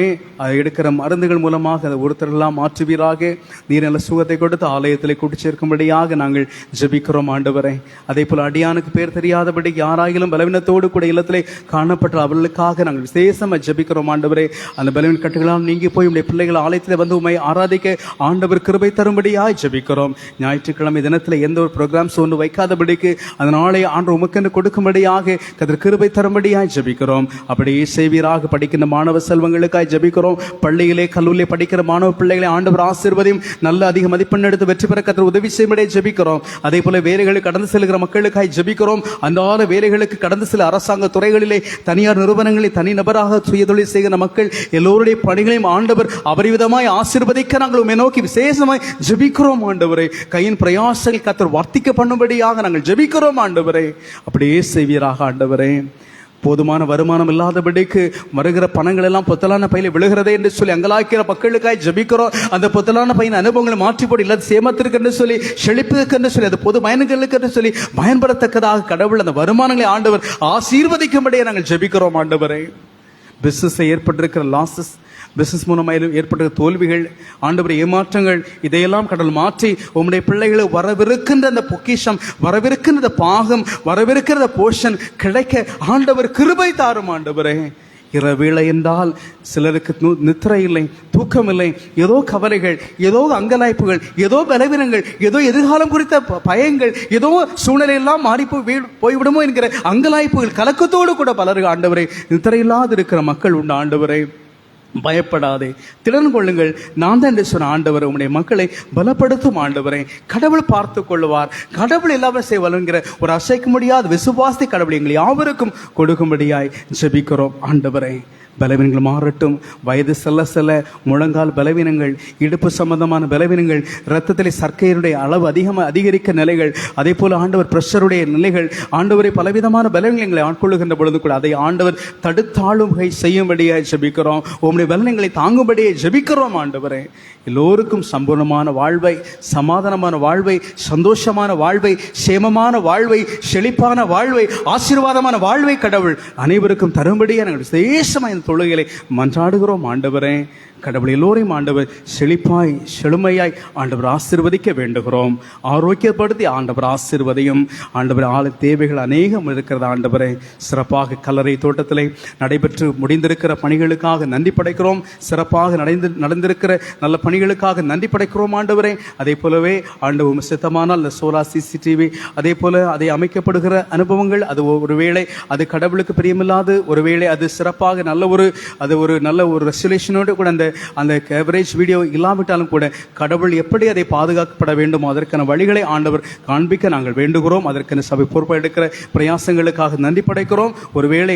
எடுக்கிற மருந்துகள் மூலமாக அந்த உறுத்தலெல்லாம் மாற்றுவீராக. நீர் நல்ல சுகத்தை கொடுத்து ஆலயத்தில் கூட்டி சேர்க்கும்படியாக நாங்கள் ஜெபிக்கிறோம். ஆண்டவரே, அதே போல் அடியானுக்கு பேர் தெரியாதபடி யாராயிலும் பலவீனத்தோடு கூட இல்லத்திலே காணப்பட்ட அவர்களுக்காக நாங்கள் விசேஷமாக ஜெபிக்கிறோம். ஆண்டவரே, அந்த பலவீன கட்டுகளால் நீங்கி போய் உடைய பிள்ளைகள் ஆலயத்தில் வந்து உண்மை ஆராதிக்க ஆண்டவர் கிருபை தரும்படியாய் ஜெபிக்கிறோம். ஞாயிற்றுக்கிழமை தினத்தில் எந்த ஒரு ப்ரோக்ராம்ஸ் ஒன்று வைக்காதபடிக்கு அதனாலே ஆண்டு உமக்கென்று கொடுக்கும்படியாக கர்த்தர் கிருபை தரும்படியாய் ஜெபிக்கிறோம். அப்படியே செய்வீராக. படிக்கின்ற மாணவ செல்வங்களுக்காய் ஜெபிக்கிறோம். பள்ளியிலே கல்லூரியிலே படிக்கிற மாணவ பிள்ளைகளை ஆண்டவர் ஆசீர்வதியும் நல்ல அதிக மதிப்பெண் எடுத்து வெற்றி பெற கர்த்தர் உதவி செய்யும்படியே ஜெபிக்கிறோம். அதே போல வேலைகளுக்கு கடந்து செல்கிற மக்களுக்காய் ஜெபிக்கிறோம். அந்த வேலைகளுக்கு கடந்து செல்ல அரசாங்க துறைகளிலே, தனியார் நிறுவனங்களில் தனிநபராக சுயதொழில் செய்கிற மக்கள் எல்லோருடைய பணிகளையும் ஆண்டவர் அபரிவிதமாய் ஆசீர்வதிக்க நாங்கள் உம்மை நோக்கி விசேஷமாய் ஜெபிக்கிறோம். ஆண்டவரே, கையின் பிரயாசங்கள் கர்த்தர் வர்த்திக்க பண்ணும்படியாக நாங்கள் ஜெபிக்கிறோம். ஆண்டவரே, அப்படியே செய்வீராக. ஆண்டவரே, போதுமான வருமானம் இல்லாதபடிக்கு வருகிற பணங்கள் எல்லாம் பொத்தலான பையில விழுகிறதே என்று சொல்லி அங்கலாய்க்கிற மக்களுக்காய் ஜெபிக்கிறோம். அந்த பொத்தலான பையன் அனுபவங்களை மாற்றி போட்டு இல்லாத சேமத்திற்கு என்று சொல்லி, செழிப்புக்கு என்று சொல்லி, அது பொது பயன்களுக்கு என்று சொல்லி பயன்படத்தக்கதாக கடவுள் அந்த வருமானங்களை ஆண்டவர் ஆசீர்வதிக்கும்படியே நாங்கள் ஜெபிக்கிறோம். ஆண்டவரே, பிசினஸ் ஏற்பட்டிருக்கிற லாசஸ், பிசினஸ் மூலமாக ஏற்பட்ட தோல்விகள், ஆண்டவர் ஏமாற்றங்கள், இதையெல்லாம் கடவுள் மாற்றி உம்முடைய பிள்ளைகளை வரவிருக்கின்ற அந்த பொக்கிஷம், வரவிருக்கின்ற பாகம், வரவிருக்கிற போஷன் கிடைக்க ஆண்டவர் கிருபை தாரும். ஆண்டவரே, இரவேளை என்றால் சிலருக்கு நித்திரை இல்லை, தூக்கம் இல்லை, ஏதோ கவலைகள், ஏதோ அங்கலாய்ப்புகள், ஏதோ பலவீனங்கள், ஏதோ எதிர்காலம் குறித்த பயங்கள், ஏதோ சூழ்நிலை எல்லாம் மாறி போய்விடுமோ என்கிற அங்கலாய்ப்புகள், கலக்கத்தோடு கூட பலருக்கு ஆண்டவரை நித்திரை இல்லாது இருக்கிற மக்கள் உண்டு. ஆண்டவரை, பயப்படாதே, திறன் கொள்ளுங்கள், நான் தான் என்று சொன்ன ஆண்டவர் உம்முடைய மக்களை பலப்படுத்தும். ஆண்டவரை, கடவுள் பார்த்து கொள்வார், கடவுள் எல்லாமே செய்வாருங்கிற ஒரு அசைக்க முடியாத விசுவாசத்தை கடவுள் எங்களை யாவருக்கும் கொடுக்கும்படியாய் ஜெபிக்கிறோம். ஆண்டவரை, பலவீனங்கள் மாறட்டும். வயது செல்ல செல்ல முழங்கால் பலவீனங்கள், இடுப்பு சம்பந்தமான பலவீனங்கள், இரத்தத்தில் சர்க்கரையுடைய அளவு அதிகரிக்க நிலைகள், அதே போல ஆண்டவர் பிரஷருடைய நிலைகள், ஆண்டவரை பலவிதமான பலவீனங்களை ஆட்கொள்ளுகின்ற பொழுது கூட அதை ஆண்டவர் தடுத்தாளுகை செய்யும்படியாக ஜெபிக்கிறோம். உம்முடைய பலவீனங்களை தாங்கும்படியே ஜெபிக்கிறோம். ஆண்டவரே, எல்லோருக்கும் சம்பூர்ணமான வாழ்வை, சமாதானமான வாழ்வை, சந்தோஷமான வாழ்வை, சேமமான வாழ்வை, செழிப்பான வாழ்வை, ஆசீர்வாதமான வாழ்வை கடவுள் அனைவருக்கும் தரும்படியே நாங்கள் விசேஷமாக இந்த தொழுகைகளை மன்றாடுகிறோம். ஆண்டவரே, கடவுள் எல்லோரையும் ஆண்டவர் செழிப்பாய் செழுமையாய் ஆண்டவர் ஆசீர்வதிக்க வேண்டுகிறோம். ஆரோக்கியப்படுத்தி ஆண்டவர் ஆசீர்வதியும். ஆண்டவர் தேவைகள் அநேகம் இருக்கிறது. ஆண்டவரை, சிறப்பாக கல்லறை தோட்டத்திலே நடைபெற்று முடிந்திருக்கிற பணிகளுக்காக நன்றி படைக்கிறோம். சிறப்பாக நடந்திருக்கிற நல்ல பணிகளுக்காக நன்றி படைக்கிறோம். ஆண்டவரே, அதே போலவே ஆண்டவர் சித்தமானால் இந்த சோலார் சிசிடிவி, அதே போல அதை அமைக்கப்படுகிற அனுபவங்கள், அது ஒருவேளை அது கடவுளுக்கு பிரியமில்லாது, ஒருவேளை அது சிறப்பாக நல்ல ஒரு ரெசல்யூஷனோடு கூட அந்த கவரேஜ் வீடியோ இல்லாவிட்டாலும் கூட கடவுள் எப்படி அதை பாதுகாக்கப்பட வேண்டுமோ அதற்கான வழிகளை ஆண்டவர் காண்பிக்க நாங்கள் வேண்டுகிறோம். அதற்கான சபை பொறுப்பை எடுக்கிற பிரயாசங்களுக்காக நன்றி படைக்கிறோம். ஒருவேளை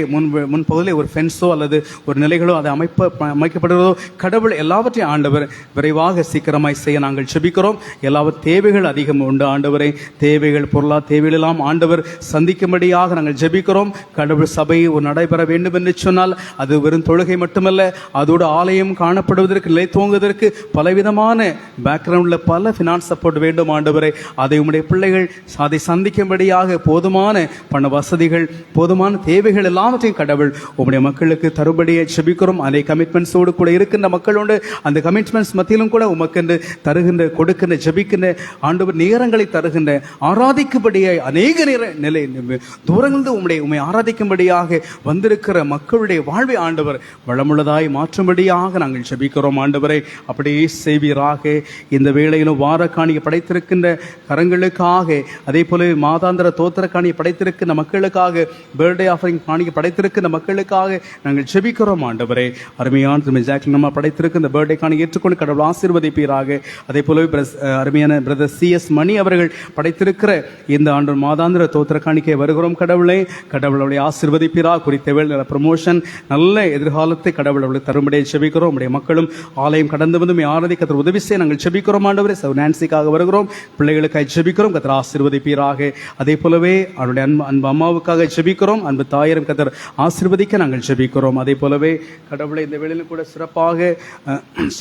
முன்பகுதியில் ஒரு ஃபென்ஸோ அல்லது ஒரு நிலைகளோ அதை அமைக்கப்படுகிறதோ, கடவுள் எல்லாவற்றையும் ஆண்டவர் விரைவாக சீக்கிரமாய் செய்ய நாங்கள் ஜெபிக்கிறோம். எல்லாவற்ற தேவைகள் அதிகம் உண்டு. ஆண்டவரை, தேவைகள், பொருளா தேவைகள் எல்லாம் ஆண்டவர் சந்திக்கும்படியாக நாங்கள் ஜெபிக்கிறோம். கடவுள் சபை ஒரு நடைபெற வேண்டும் என்று சொன்னால் அது வெறும் தொழுகை மட்டுமல்ல, அதோடு ஆலயம் காணப்படுவதற்கு, நிலை துவங்குவதற்கு பலவிதமான பேக்ரவுண்டில் பல ஃபினான்ஸ் சப்போர்ட் வேண்டும். ஆண்டவரை, அதை உம்முடைய பிள்ளைகள் அதை சந்திக்கும்படியாக போதுமான பண வசதிகள், போதுமான தேவைகள் எல்லாவற்றையும் கடவுள் உம்முடைய மக்களுக்கு தரும்படியை ஜெபிக்கிறோம். அதை கமிட்மெண்ட்ஸோடு கூட இருக்கின்ற மக்களோடு அந்த கமிட்மெண்ட்ஸ் மத்தியிலும் கூட உமக்கென்று தருகின்ற, கொடுக்கின்ற, ஜெபிக்கின்ற ஆண்டவர் நேரங்களை தருகின்ற, ஆராதிக்கும்படியாய் அநேக நிலை தூரங்களிலிருந்து உம்மை ஆராதிக்கும்படியாக வந்திருக்கிற மக்களுடைய வாழ்வை ஆண்டவர் வளமுள்ளதாய் மாற்றும்படியாக நாங்கள் ஜெபிக்கிறோம். ஆண்டவரை, அப்படியே செய்வீராக. இந்த வேளையிலும் வார காணியை படைத்திருக்கின்ற கரங்களுக்காக, அதே போல மாதாந்திர தோத்திர காணியை படைத்திருக்கின்ற மக்களுக்காக, பர்த்டே ஆஃபரிங் காணியை படைத்திருக்கின்ற மக்களுக்காக நாங்கள் ஜெபிக்கிறோம். ஆண்டவரே, அருமையான நம்ம படைத்திருக்கிற இந்த பர்த்டே காணி ஏற்றுக்கொண்டு கடவுள் ஆசீர்வதிப்பீராக. அதே போலவே அருமையான பிரதர் CS மணி அவர்கள் படைத்திருக்கிற இந்த ஆண்டு மாதாந்திர தோத்திர காணிக்கை வருகிறோம். கடவுளுடைய ஆசீர்வதிப்பீராக. குறித்த வேலை ப்ரமோஷன், நல்ல எதிர்காலத்தை கடவுள் அவளுக்கு தரும்படியை ஜெபிக்கிறோம். உடைய மக்களும் ஆலயம் கடந்து வந்து ஆராதிக்க உதவி செய்ய நாங்கள் ஜெபிக்கிறோம். ஆண்டவரே, நான்சிக்காக வருகிறோம். பிள்ளைகளுக்காக ஜெபிக்கிறோம். கர்த்தர் ஆசீர்வதிப்பீராக. அதே போலவே அவருடைய அன்பு அம்மாவுக்காக ஜெபிக்கிறோம். அன்பு தாயரும் கர்த்தர் ஆசீர்வதிக்க நாங்கள் ஜெபிக்கிறோம். அதே போலவே கடவுளை இந்த வேளையில் கூட சிறப்பாக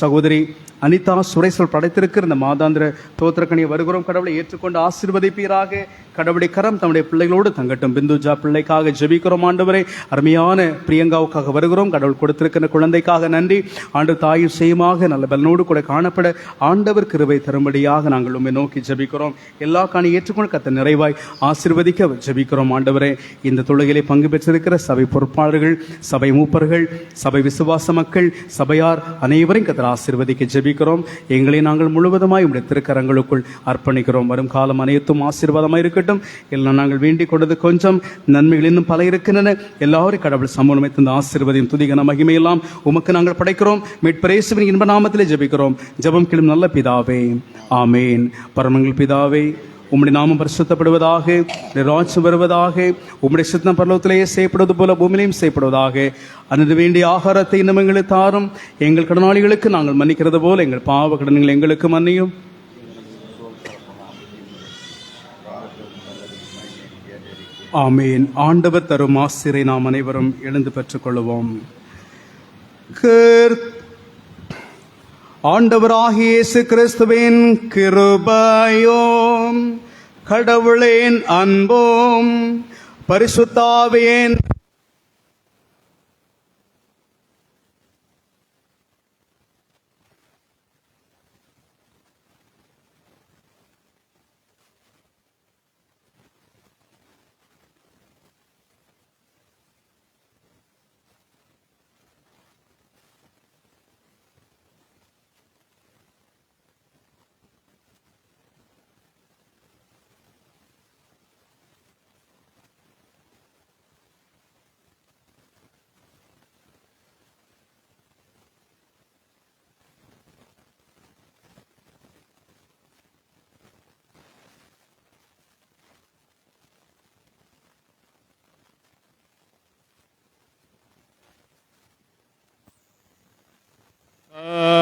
சகோதரி அனிதா சுரேஸ்வர் படைத்திருக்கிற இந்த மாதாந்திர தோத்திரக்கணியை வருகிறோம். கடவுளை ஏற்றுக்கொண்டு ஆசீர்வதிப்பீராக. கடவுளுடைய கரம் தம்முடைய பிள்ளைகளோடு தங்கட்டும். பிந்துஜா பிள்ளைக்காக ஜெபிக்கிறோம். ஆண்டவரை, அருமையான பிரியங்காவுக்காக வருகிறோம். கடவுள் கொடுத்திருக்கிற குழந்தைக்காக நன்றி. ஆண்டு தாயும் செய்யுமாக நல்ல பலனோடு கூட காணப்பட ஆண்டவர் கிருபை தரும்படியாக நாங்கள் உண்மை நோக்கி ஜெபிக்கிறோம். எல்லா காணி ஏற்றுக்கொண்டு கர்த்தர் நிறைவாய் ஆசீர்வதிக்க ஜெபிக்கிறோம். ஆண்டவரே, இந்த தொழுகையிலே பங்கு பெற்றிருக்கிற சபை பொறுப்பாளர்கள், சபை மூப்பர்கள், சபை விசுவாச மக்கள், சபையார் அனைவரையும் கர்த்தர் ஆசீர்வதிக்க ஜெபிக்கிறோம். எங்களை நாங்கள் முழுவதுமாய் உடைய திருக்கரங்களுக்குள் அர்ப்பணிக்கிறோம். வரும் காலம் அனைத்தும் ஆசீர்வாதமாக இருக்கட்டும். எல்லாம் நாங்கள் வேண்டிக் கொண்டது கொஞ்சம், நன்மைகள் இன்னும் பல இருக்கின்றன. எல்லாரும் கடவுள் சமூகமை தந்த ஆசீர்வதியும் துதிகன மகிமையெல்லாம் உமக்கு நாங்கள் படைக்கிறோம். மீட்பர் இயேசுவின் இன்ப நாமத்திலே ஜெபிக்கிறோம். ஜெபம் கேளும் நல்ல பிதாவே, ஆமேன். பரமங்கள் பிதாவே, உம்முடைய நாமம் பரிசுத்தப்படுவதாக, ராஜ்யம் வருவதாக, உம்முடைய சித்தம் பரலோகத்திலேயே செய்யப்படுவது போல பூமியிலையும் செய்யப்படுவதாக. அன்று வேண்டிய ஆகாரத்தை இன்னும் எங்களுக்கு தாரும். எங்கள் கடனாளிகளுக்கு நாங்கள் மன்னிக்கிறது போல எங்கள் பாவ கடன்கள் எங்களுக்கு மன்னியும். ஆமேன். ஆண்டவர் தரும் ஆசிரை நாம் அனைவரும் எழுந்து பெற்றுக் கொள்வோம். ஆண்டவராகிய இயேசு கிறிஸ்துவின் கிருபையும், கடவுளின் அன்பும், பரிசுத்த ஆவியின்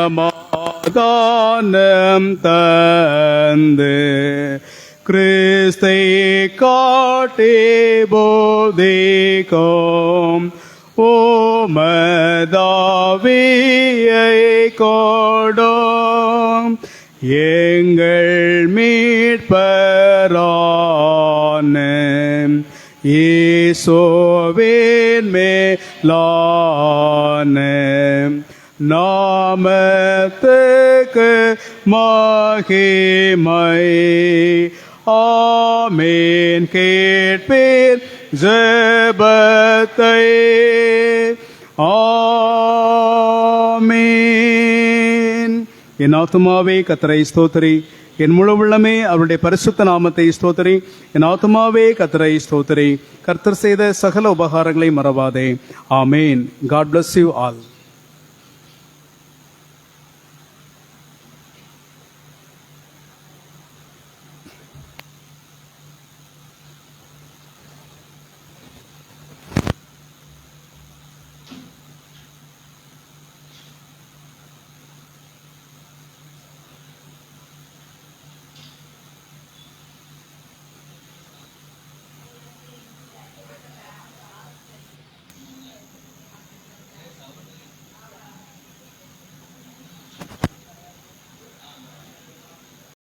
சமாதானம் தந்து கிறிஸ்தை காட்டி போதிக்கும் ஓமதாவியை கொடும் எங்கள் மீட்பரான இயேசுவின் மேலான நாமத்துக்கு மகிமை. ஆமென். கேட்பீர் ஜெபத்தை. ஆமென். என் ஆத்துமாவே கர்த்தரை ஸ்தோத்திரி, என் முழு உள்ளமே அவருடைய பரிசுத்த நாமத்தை ஸ்தோத்திரி. என் ஆத்துமாவே கர்த்தரை ஸ்தோத்திரி, கர்த்தர் செய்த சகல உபகாரங்களை மறவாதே. ஆமென். God bless you all.